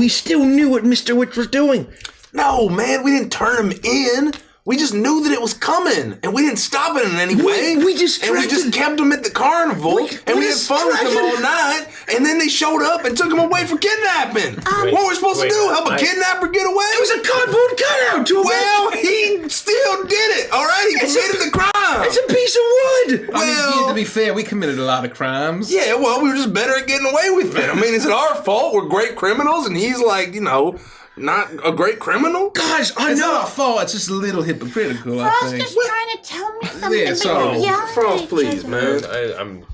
still knew what Mr. Witch was doing. No, man, we didn't turn him in. We just knew that it was coming, and we didn't stop it in any way. We just kept him at the carnival, and we had fun with him all night. And then they showed up and took him away for kidnapping. What were we supposed to do? Help a kidnapper get away? It was a cardboard cutout. Well, he still did it. All right, he committed the crime. It's a piece of wood. Well, to be fair, we committed a lot of crimes. Yeah, well, we were just better at getting away with it. I mean, is it our fault? We're great criminals, and he's like, not a great criminal? Guys, I It's know. not our fault. It's just a little hypocritical, I Frost think. is trying to tell me something. Yeah, sorry. Frost, please, man. I'm.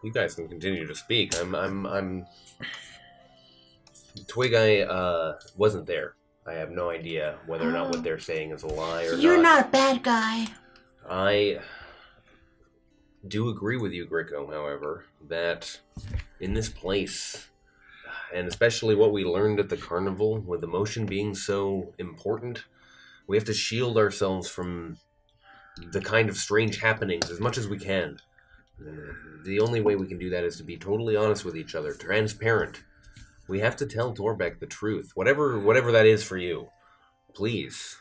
You guys can continue to speak. I'm. Twig, I wasn't there. I have no idea whether or not what they're saying is a lie or not. You're not a bad guy. I do agree with you, Grico, however, that in this place, and especially what we learned at the carnival, with emotion being so important, we have to shield ourselves from the kind of strange happenings as much as we can. The only way we can do that is to be totally honest with each other, transparent. We have to tell Torbeck the truth, whatever that is for you. Please.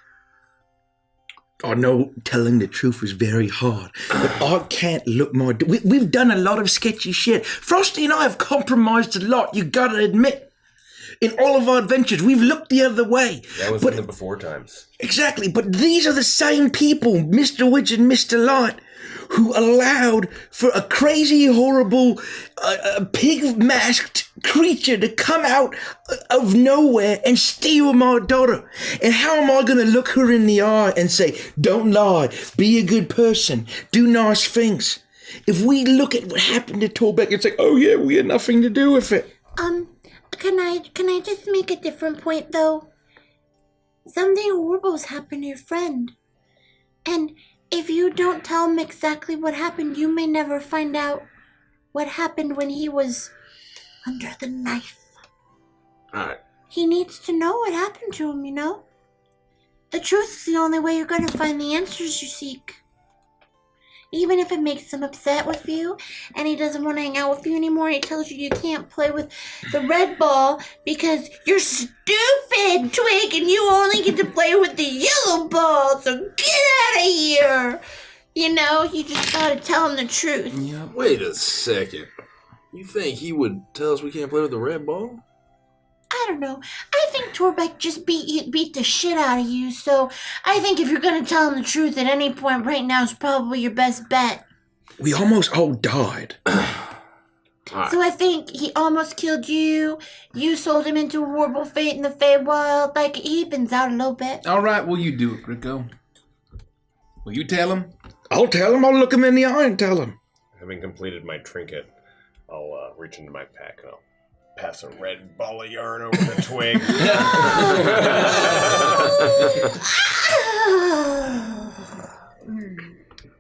I know telling the truth is very hard, but I can't look my... We've done a lot of sketchy shit. Frosty and I have compromised a lot, you gotta admit. In all of our adventures, we've looked the other way. That was in the before times. Exactly, but these are the same people, Mr. Witch and Mr. Light, who allowed for a crazy, horrible, pig-masked creature to come out of nowhere and steal my daughter. And how am I going to look her in the eye and say, don't lie, be a good person, do nice things? If we look at what happened to Torbeck and say, oh yeah, we had nothing to do with it. Can I just make a different point, though? Something horrible's happened to your friend. And if you don't tell him exactly what happened, you may never find out what happened when he was under the knife. Alright. He needs to know what happened to him, you know? The truth is the only way you're going to find the answers you seek. Even if it makes him upset with you and he doesn't want to hang out with you anymore, he tells you you can't play with the red ball because you're stupid, Twig, and you only get to play with the yellow ball, so get out of here. You know, you just gotta tell him the truth. Wait a second. You think he would tell us we can't play with the red ball? I don't know. I think Torbeck just beat the shit out of you, so I think if you're gonna tell him the truth at any point right now is probably your best bet. We almost all died. So I think he almost killed you. You sold him into a horrible fate in the Feywild. Like, it evens out a little bit. All right, will you do it, Rico? Will you tell him? I'll tell him. I'll look him in the eye and tell him. Having completed my trinket, I'll reach into my pack and I'll pass a red ball of yarn over the twig.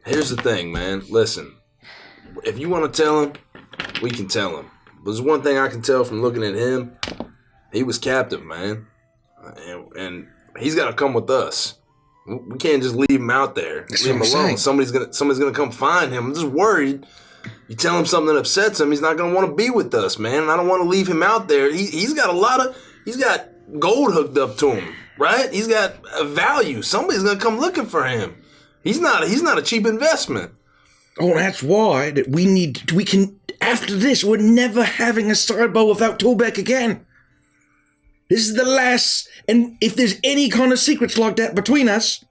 Here's the thing, man. Listen, if you want to tell him, we can tell him. There's one thing I can tell from looking at him. He was captive, man. And he's got to come with us. We can't just leave him out there. That's leave him what I'm alone. saying. Somebody's gonna come find him. I'm just worried. You tell him something that upsets him, he's not gonna want to be with us, man. And I don't want to leave him out there. He's got gold hooked up to him, right? He's got a value. Somebody's gonna come looking for him. He's not a cheap investment. Oh, that's why that we can, after this, we're never having a sidebar without Torbeck again. This is the last, and if there's any kind of secrets like that between us,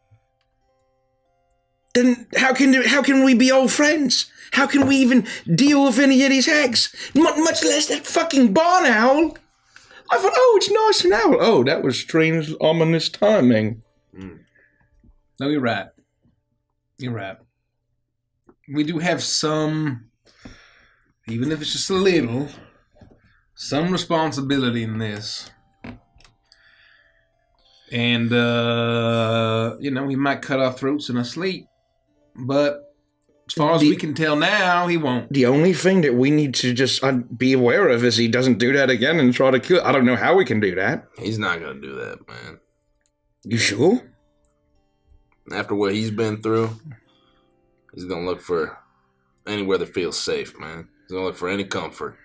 then how can we be old friends? How can we even deal with any of these hags? Much less that fucking barn owl. I thought, oh, it's nice and owl. Oh, that was strange, ominous timing. No, you're right. You're right. We do have some, even if it's just a little, some responsibility in this. And, we might cut our throats in our sleep. But as far as we can tell now, he won't. The only thing that we need to just be aware of is he doesn't do that again and try to kill. I don't know how we can do that. He's not going to do that, man. You sure? After what he's been through, he's going to look for anywhere that feels safe, man. He's going to look for any comfort.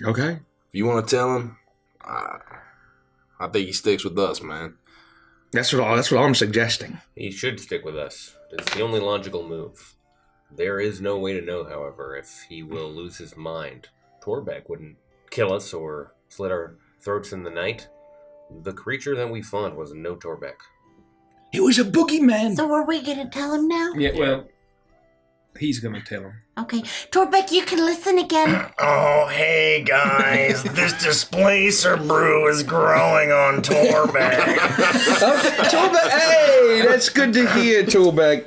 Okay. If you want to tell him, I think he sticks with us, man. That's what I'm suggesting. He should stick with us. It's the only logical move. There is no way to know, however, if he will lose his mind. Torbeck wouldn't kill us or slit our throats in the night. The creature that we fought was no Torbeck. It was a boogeyman. So are we gonna tell him now? Yeah, well, he's going to tell him. Okay. Torbeck, you can listen again. Oh, hey guys, this displacer brew is growing on Torbeck. Torbeck, hey, that's good to hear, Torbeck.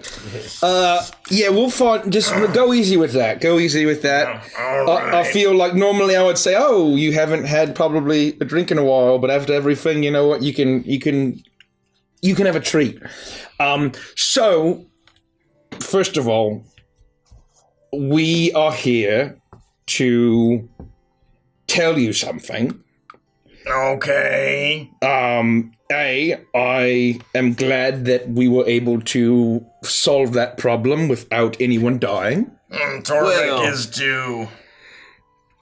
Yeah, we'll find. Just go easy with that. Go easy with that. All right. I feel like normally I would say, oh, you haven't had probably a drink in a while, but after everything, you know what? You can have a treat. So, first of all, we are here to tell you something. Okay. I am glad that we were able to solve that problem without anyone dying. Torbeck is to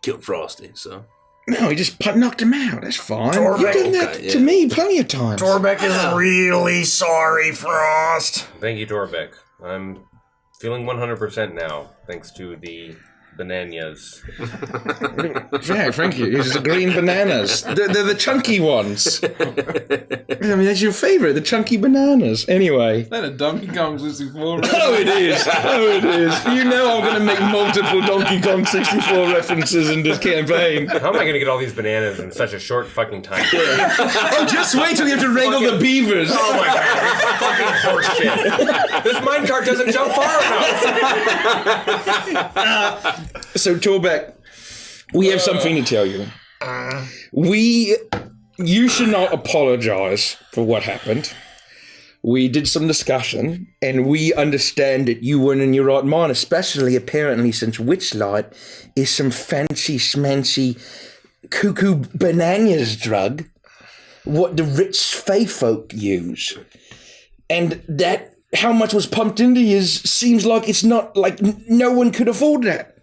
Killed Frosty, so. No, he just knocked him out. That's fine. Torbeck, You've done that to me plenty of times. Torbeck is really sorry, Frost. Thank you, Torbeck. I'm feeling 100% now, thanks to the bananas. Yeah, thank you. It's the green bananas. They're the chunky ones. I mean, that's your favorite, the chunky bananas. Anyway. Is that a Donkey Kong 64? Oh, it is. Oh, it is. You know I'm going to make multiple Donkey Kong 64 references in this campaign. How am I going to get all these bananas in such a short fucking time? Oh, just wait till you have to wrangle the beavers. Oh my god, this fucking horseshit. This minecart doesn't jump far enough. So, Torbeck, we have something to tell you. You should not apologize for what happened. we did some discussion, and we understand that you weren't in your right mind, especially apparently since Witchlight is some fancy schmancy cuckoo bananas drug, what the rich fey folk use. And that, how much was pumped into you seems like it's not, like no one could afford that.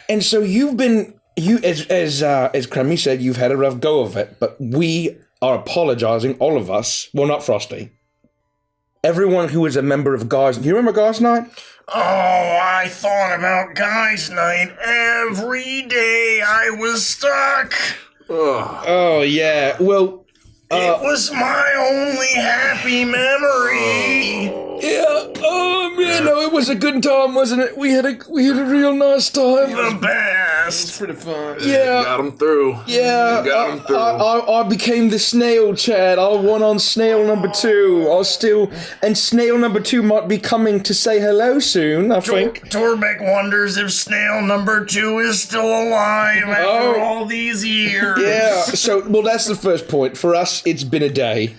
And so you've been, as Crummy said, you've had a rough go of it, but we are apologizing, all of us. Well, not Frosty. Everyone who is a member of Guys... Do you remember Guys Night? Oh, I thought about Guys Night every day I was stuck. Oh, yeah. Well... it was my only happy memory. It was a good time, wasn't it? We had a real nice time. The best. It's pretty fun. Yeah. Got him through. Yeah. Got him through. I became the snail, Chad. I won on snail number 2. And snail number 2 might be coming to say hello soon, I think. Torbeck wonders if snail number 2 is still alive after all these years. Yeah. So, well, that's the first point. For us, it's been a day.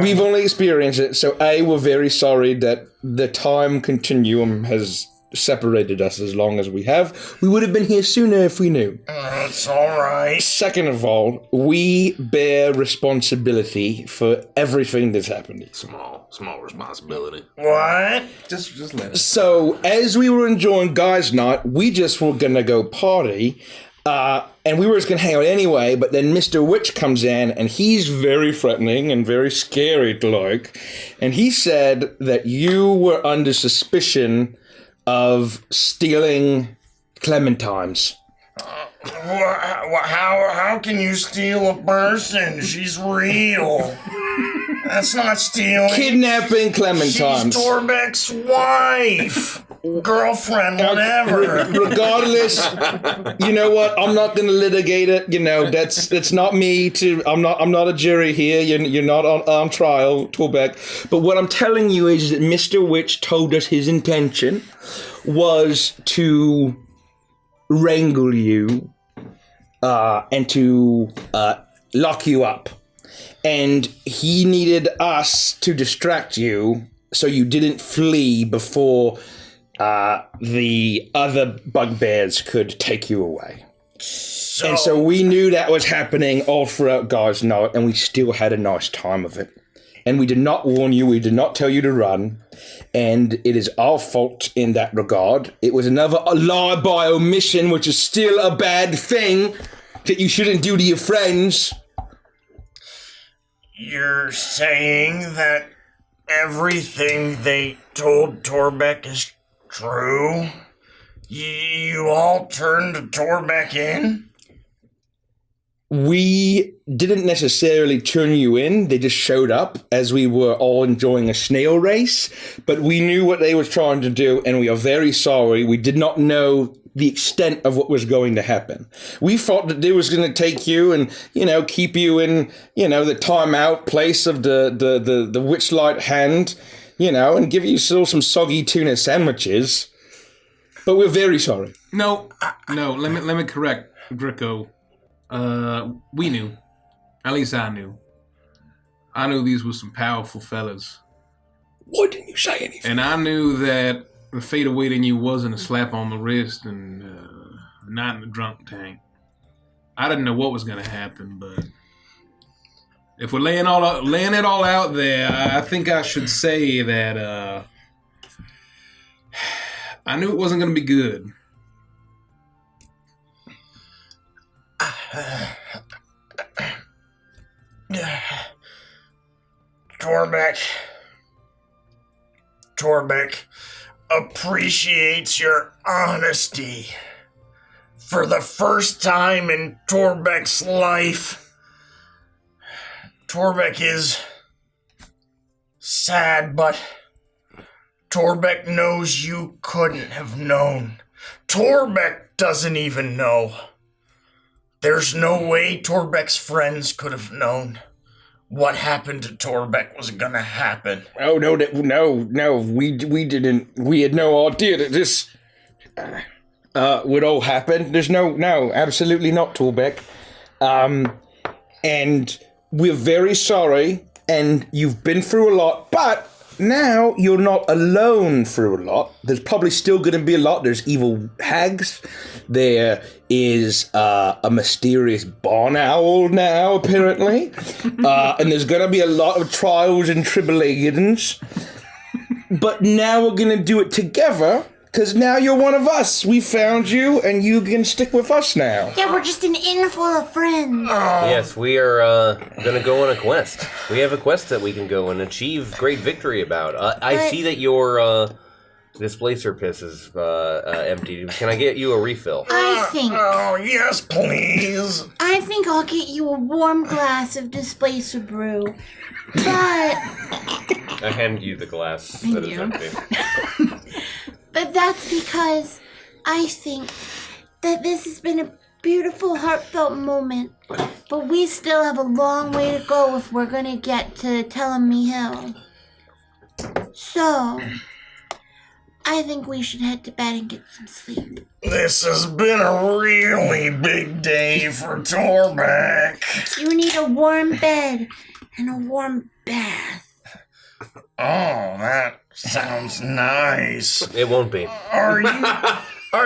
We've only experienced it, so we're very sorry that the time continuum has separated us as long as we have. We would have been here sooner if we knew. It's all right. Second of all, we bear responsibility for everything that's happened. Small responsibility. What? Just let it. So, as we were enjoying Guys Night, we just were gonna go party. And we were just going to hang out anyway, but then Mr. Witch comes in, and he's very threatening and very scary to like. And he said that you were under suspicion of stealing clementines. How can you steal a person? She's real. That's not stealing. Kidnapping clementines. She's Torbeck's wife. Girlfriend, whatever. Regardless, you know what? I'm not going to litigate it. You know, that's not me. I'm not a jury here. You're not on trial, Torbeck. But what I'm telling you is that Mr. Witch told us his intention was to wrangle you and to lock you up, and he needed us to distract you so you didn't flee before the other bugbears could take you away. And so we knew that was happening all throughout Guys Night, and we still had a nice time of it. And we did not warn you, we did not tell you to run, and it is our fault in that regard. It was another lie by omission, which is still a bad thing that you shouldn't do to your friends. You're saying that everything they told Torbeck is true? You all turned Torbeck in? We didn't necessarily turn you in. They just showed up as we were all enjoying a snail race. But we knew what they were trying to do, and we are very sorry. We did not know the extent of what was going to happen. We thought that they was going to take you and, keep you in, the timeout place of the Witchlight hand, and give you still some soggy tuna sandwiches. But we're very sorry. No. Let me correct Greco. We knew. At least I knew. I knew these were some powerful fellas. Why didn't you say anything? And I knew that the fate awaiting you wasn't a slap on the wrist and not in the drunk tank. I didn't know what was going to happen, but if we're laying it all out there, I think I should say that I knew it wasn't going to be good. Torbeck appreciates your honesty. For the first time in Torbeck's life, Torbeck is sad, but Torbeck knows you couldn't have known. Torbeck doesn't even know. There's no way Torbeck's friends could have known what happened to Torbeck was gonna happen. Oh, no, we didn't. We had no idea that this would all happen. There's no, absolutely not, Torbeck. And we're very sorry and you've been through a lot, but now you're not alone through a lot. There's probably still going to be a lot. There's evil hags. There is a mysterious barn owl now, apparently. And there's going to be a lot of trials and tribulations. But now we're going to do it together, because now you're one of us. We found you, and you can stick with us now. Yeah, we're just an inn full of friends. Yes, we are going to go on a quest. We have a quest that we can go and achieve great victory about. I see that your displacer piss is empty. Can I get you a refill? I think. Oh, yes, please. I think I'll get you a warm glass of displacer brew. But I hand you the glass that is empty. But that's because I think that this has been a beautiful, heartfelt moment. But we still have a long way to go if we're going to get to Telemy Hill. So, I think we should head to bed and get some sleep. This has been a really big day for Torbeck. You need a warm bed and a warm bath. Oh, that sounds nice. It won't be. Are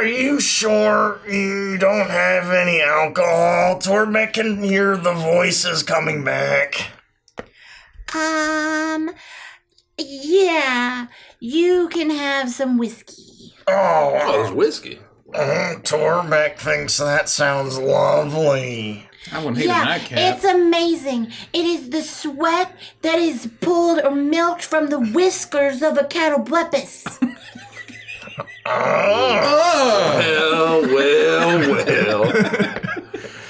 you sure you don't have any alcohol? Torbeck can hear the voices coming back. Yeah, you can have some whiskey. Oh, there's whiskey. Torbeck thinks that sounds lovely. I wouldn't hate a nightcap. It's amazing. It is the sweat that is pulled or milked from the whiskers of a cattleblepus. Well.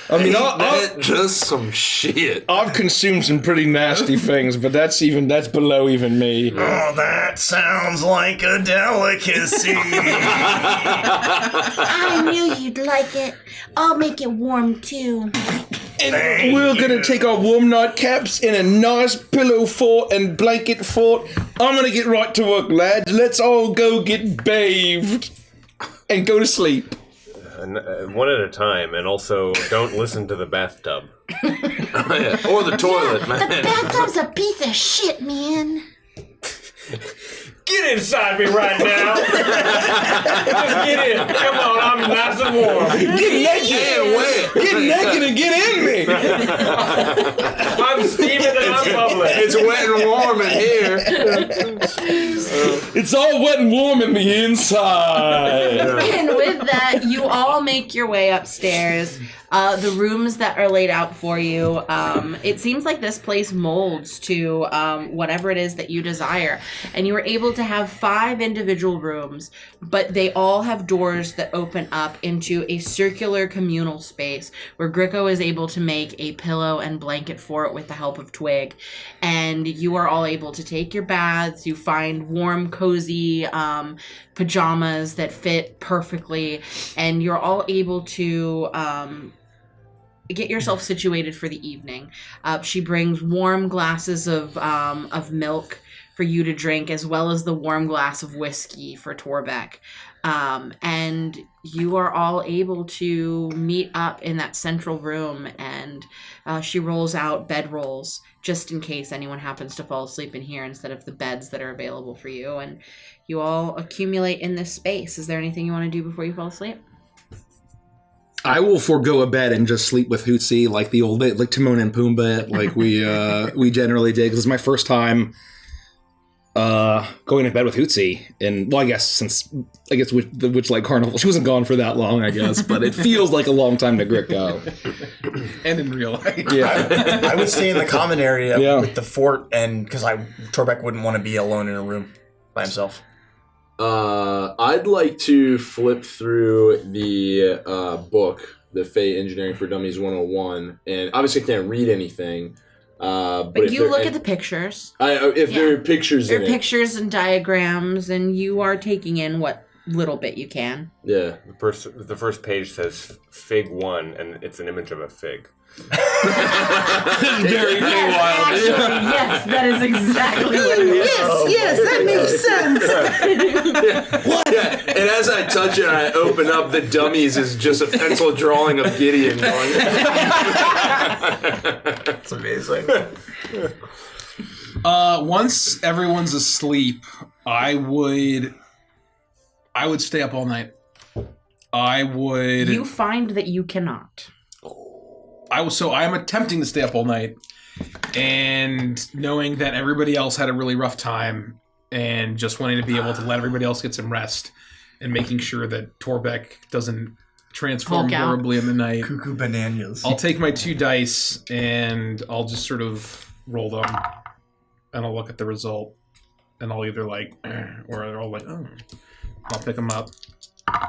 I mean, Ain't that just some shit? I've consumed some pretty nasty things, but that's below even me. Oh, that sounds like a delicacy. I knew you'd like it. I'll make it warm too. And we're gonna take our warm nightcaps in a nice pillow fort and blanket fort. I'm gonna get right to work, lads. Let's all go get bathed and go to sleep. One at a time, and also don't listen to the bathtub. Or the toilet, man. The bathtub's a piece of shit, man. Get inside me right now! Just get in. Come on, I'm nice and warm. Get naked! Get naked and get in me! I'm steaming and I'm bubbling. It's wet and warm in here. It's all wet and warm in the inside. And with that, you all make your way upstairs. The rooms that are laid out for you, it seems like this place molds to whatever it is that you desire. And you were able to have 5 individual rooms, but they all have doors that open up into a circular communal space where Gricko is able to make a pillow and blanket for it with the help of Twig. And you are all able to take your baths. You find warm, cozy pajamas that fit perfectly, and you're all able to get yourself situated for the evening. She brings warm glasses of milk for you to drink, as well as the warm glass of whiskey for Torbeck. And you are all able to meet up in that central room, and she rolls out bedrolls just in case anyone happens to fall asleep in here instead of the beds that are available for you. And you all accumulate in this space. Is there anything you want to do before you fall asleep? I will forego a bed and just sleep with Hootsie like the old days, like Timon and Pumbaa, like we generally did. Because it's my first time going to bed with Hootsie, and well, I guess with the Witchlight Carnival, she wasn't gone for that long, I guess, but it feels like a long time to Gricko. And in real life. Yeah, I would stay in the common area with the fort, and because Torbeck wouldn't want to be alone in a room by himself. I'd like to flip through the book, the Fey Engineering for Dummies 101, and obviously I can't read anything. But you look at the pictures. There are pictures there in are pictures and diagrams, and you are taking in what little bit you can. Yeah. The first page says Fig 1, and it's an image of a fig. very Yes, actually, yes, that is exactly what it is. Yes, that makes sense. What? Yeah, and as I touch it, I open up the dummies is just a pencil drawing of Gideon going. That's amazing. Once everyone's asleep, I would stay up all night. I would. You find that you cannot. So I am attempting to stay up all night, and knowing that everybody else had a really rough time, and just wanting to be able to let everybody else get some rest, and making sure that Torbeck doesn't transform Hulk out. horribly in the night. Cuckoo bananas. I'll take my 2 dice and I'll just sort of roll them, and I'll look at the result, and I'll either like, or I'll like, oh, I'll pick them up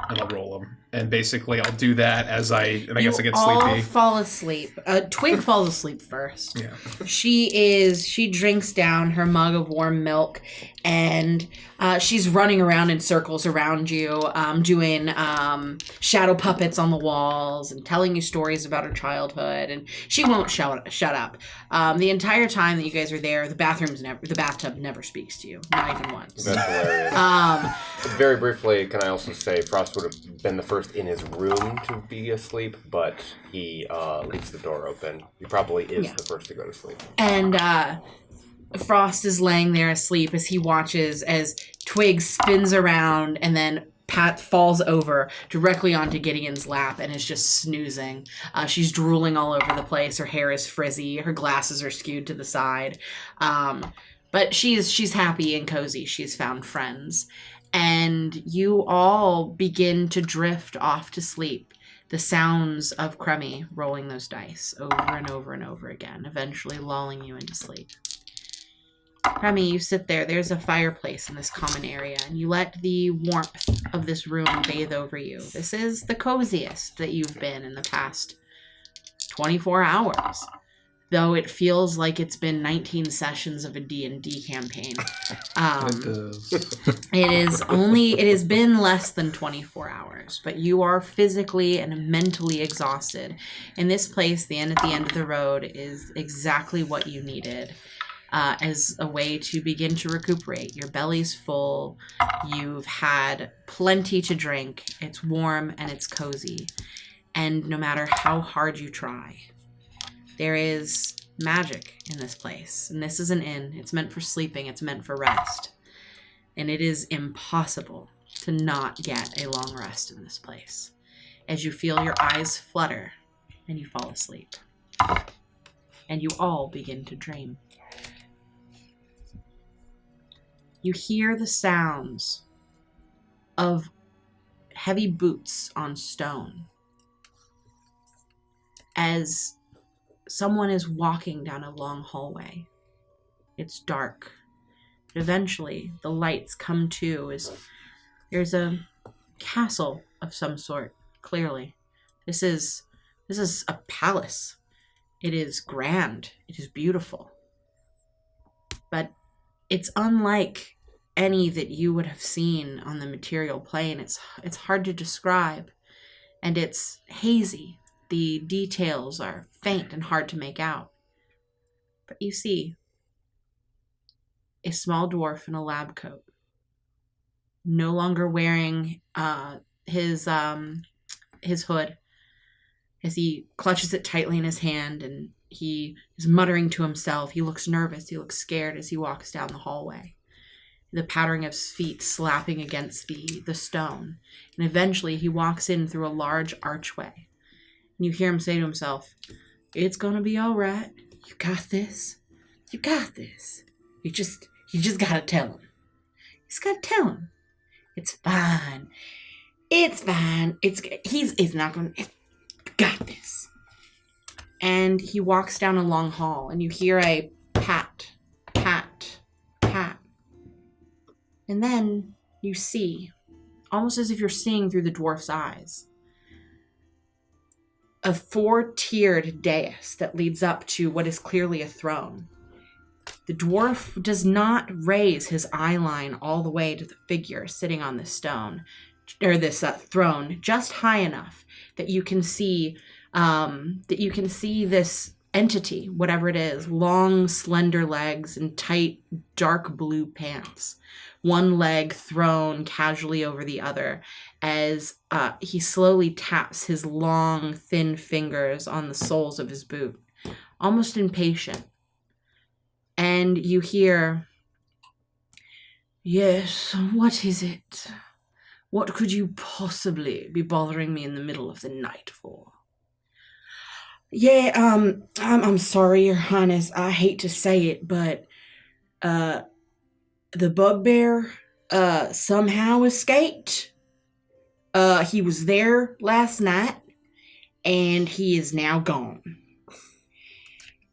and I'll roll them, and basically I'll do that as I guess I get all sleepy. fall asleep. Twig falls asleep first. Yeah. She drinks down her mug of warm milk, and she's running around in circles around you, doing shadow puppets on the walls and telling you stories about her childhood, and she won't shut up. The entire time that you guys are there, the bathtub never speaks to you, not even once. That's hilarious. Very briefly, can I also say Frost would have been the first in his room to be asleep, but he leaves the door open. He probably is the first to go to sleep. And Frost is laying there asleep as he watches as Twig spins around and then Pat falls over directly onto Gideon's lap and is just snoozing. She's drooling all over the place. Her hair is frizzy. Her glasses are skewed to the side. But she's happy and cozy. She's found friends. And you all begin to drift off to sleep. The sounds of Crummy rolling those dice over and over and over again, eventually lulling you into sleep. Crummy, you sit there. There's a fireplace in this common area, and you let the warmth of this room bathe over you. This is the coziest that you've been in the past 24 hours, though it feels like it's been 19 sessions of a D&D campaign. It has been less than 24 hours, but you are physically and mentally exhausted. In this place, the inn at the end of the road is exactly what you needed. As a way to begin to recuperate. Your belly's full. You've had plenty to drink. It's warm and it's cozy. And no matter how hard you try, there is magic in this place. And this is an inn. It's meant for sleeping. It's meant for rest. And it is impossible to not get a long rest in this place. As you feel your eyes flutter and you fall asleep. And you all begin to dream. You hear the sounds of heavy boots on stone as someone is walking down a long hallway. It's dark. Eventually, the lights come to as there's a castle of some sort, clearly. This is a palace. It is grand. It is beautiful. But it's unlike any that you would have seen on the material plane. It's hard to describe, and it's hazy. The details are faint and hard to make out. But you see a small dwarf in a lab coat, no longer wearing his hood, as he clutches it tightly in his hand, and he is muttering to himself. He looks nervous. He looks scared as he walks down the hallway. The pattering of his feet slapping against the stone. And eventually he walks in through a large archway. And you hear him say to himself, "It's gonna be all right. You got this. You got this. You just gotta tell him. You just gotta tell him. It's fine. It's fine. He's not gonna, you got this." And he walks down a long hall, and you hear a pat, pat, pat. And then you see, almost as if you're seeing through the dwarf's eyes, a 4-tiered dais that leads up to what is clearly a throne. The dwarf does not raise his eye line all the way to the figure sitting on this stone, or this throne, just high enough that you can see this entity, whatever it is, long, slender legs and tight, dark blue pants. One leg thrown casually over the other as he slowly taps his long, thin fingers on the soles of his boot, almost impatient. And you hear, "Yes, what is it? What could you possibly be bothering me in the middle of the night for?" "Yeah, I'm sorry, Your Highness. I hate to say it, but the bugbear somehow escaped. He was there last night, and he is now gone.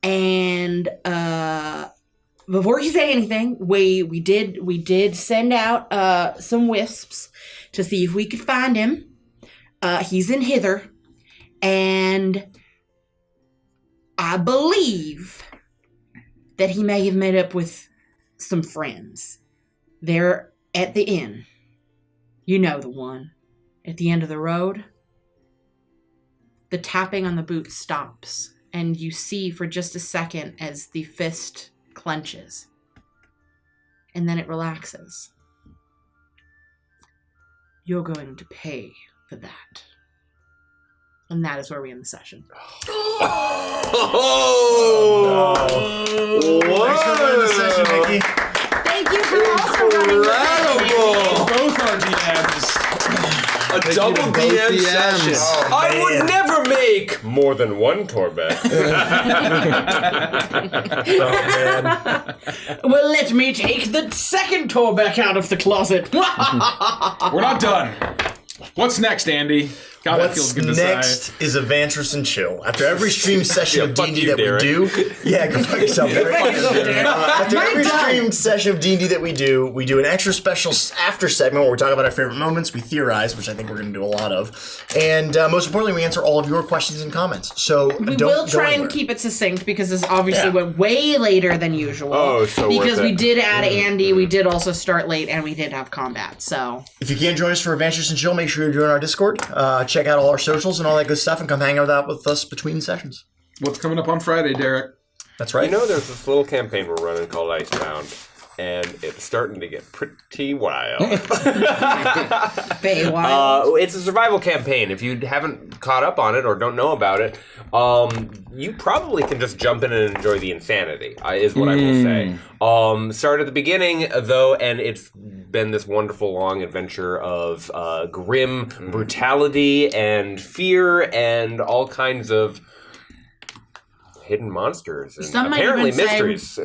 And before you say anything, we did send out some wisps to see if we could find him. He's in hither, and I believe that he may have met up with some friends. They're at the inn. You know the one at the end of the road." The tapping on the boot stops, and you see for just a second as the fist clenches. And then it relaxes. "You're going to pay for that." And that is where we end the session. Oh, no. Thanks for running the session, Nikki. Thank you for also running the session. Both our DMs. A double DM session. Oh, I would never make more than one Torbeck. Well, let me take the second Torbeck out of the closet. We're not done. What's next, Andy? God, that feels What's good to next say. is Adventures and Chill. After every stream session of fuck D&D you, that Derek. we do, go fuck yourself, Derek. After every stream session of D&D that we do an extra special after segment where we talk about our favorite moments, we theorize, which I think we're going to do a lot of, and most importantly, we answer all of your questions and comments. So We don't will go try anywhere. and keep it succinct because this obviously Yeah. went way later than usual. Oh, so worth because we it. did add Andy, we did also start late, and we did have combat. So If you can't join us for Adventures and Chill, make sure you join our Discord. Check out all our socials and all that good stuff, and come hang out with us between sessions. What's coming up on Friday, Derek? That's right. You know, there's this little campaign we're running called Icebound, and it's starting to get pretty wild. Feywild. It's a survival campaign. If you haven't caught up on it or don't know about it, you probably can just jump in and enjoy the insanity, is what I will say. Start at the beginning, though, and it's been this wonderful long adventure of grim brutality and fear and all kinds of hidden monsters and Some might apparently even say- mysteries.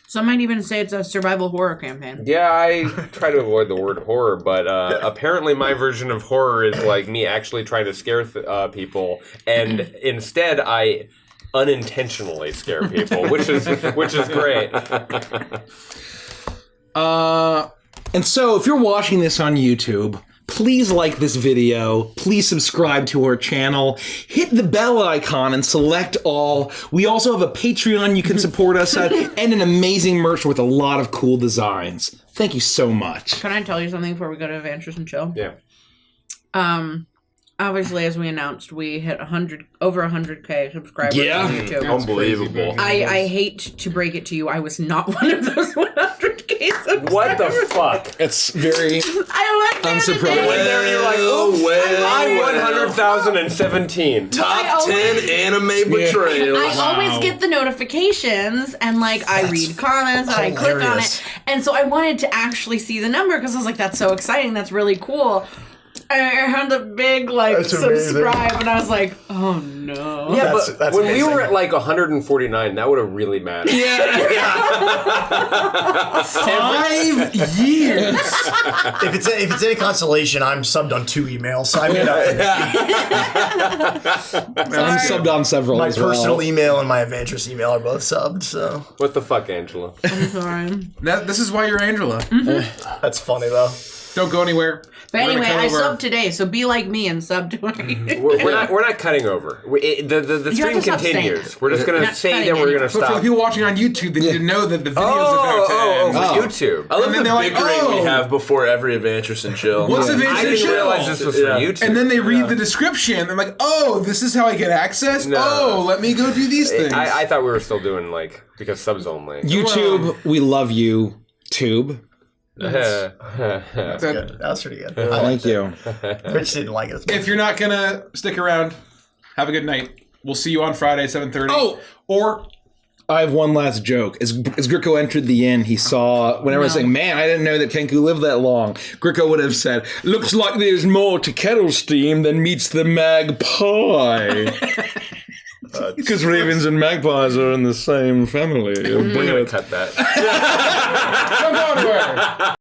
Some might even say it's a survival horror campaign. Yeah, I try to avoid the word horror, but apparently my version of horror is like me actually trying to scare people, and instead I unintentionally scare people, which is great. And so, if you're watching this on YouTube, please like this video, please subscribe to our channel, hit the bell icon and select all. We also have a Patreon you can support us at, and an amazing merch with a lot of cool designs. Thank you so much. Can I tell you something before we go to Adventures and Chill? Yeah. Obviously, as we announced, we hit over 100K subscribers Yeah. on YouTube. Unbelievable. I hate to break it to you, I was not one of those 100K subscribers. What the fuck? It's very I went there unsurprising. today. Went there and you're like, oops, I'm 100,017. Top 10 anime betrayals. I always get the notifications and like I read comments and I click on hilarious. it. And so I wanted to actually see the number because I was like, that's so exciting. That's really cool. And I had the big like That's amazing. subscribe and I was like, oh no. Yeah, That's but when we amazing. were at like 149, that would have really mattered. 5 years. If it's any consolation, I'm subbed on 2 emails, so I made up for I'm subbed on several my as well. personal email and my Adventures email are both subbed, so What the fuck, Angela? I'm sorry. This is why you're Angela. that's funny though. Don't go anywhere. But We're gonna anyway, cut I over. subbed today, so be like me and sub to it. We're not cutting over. The stream have to stop saying continues. that. We're just You're gonna not say cutting that we're gonna But for the stop. people watching on YouTube, they need to know that the video's Oh, about to for end. YouTube. I love And the then they're like, bickering we oh. have before every Adventures and Chill. What's Yeah. Adventures I and didn't Chill? realize this was for Yeah. YouTube. And then they read the description. They're like, oh, this is how I get access? No. Oh, let me go do these things. I thought we were still doing like because subs only. YouTube, we love you. Tube, Good. That was pretty good. thank you. Rich didn't like it as much. If you're not going to stick around, have a good night. We'll see you on Friday, 7:30. Oh! Or I have one last joke. As Gricko entered the inn, he saw, when everyone's saying, man, I didn't know that Kenku lived that long, Gricko would have said, looks like there's more to kettle steam than meets the magpie. Because ravens and magpies are in the same family. We're going to cut that. Come on,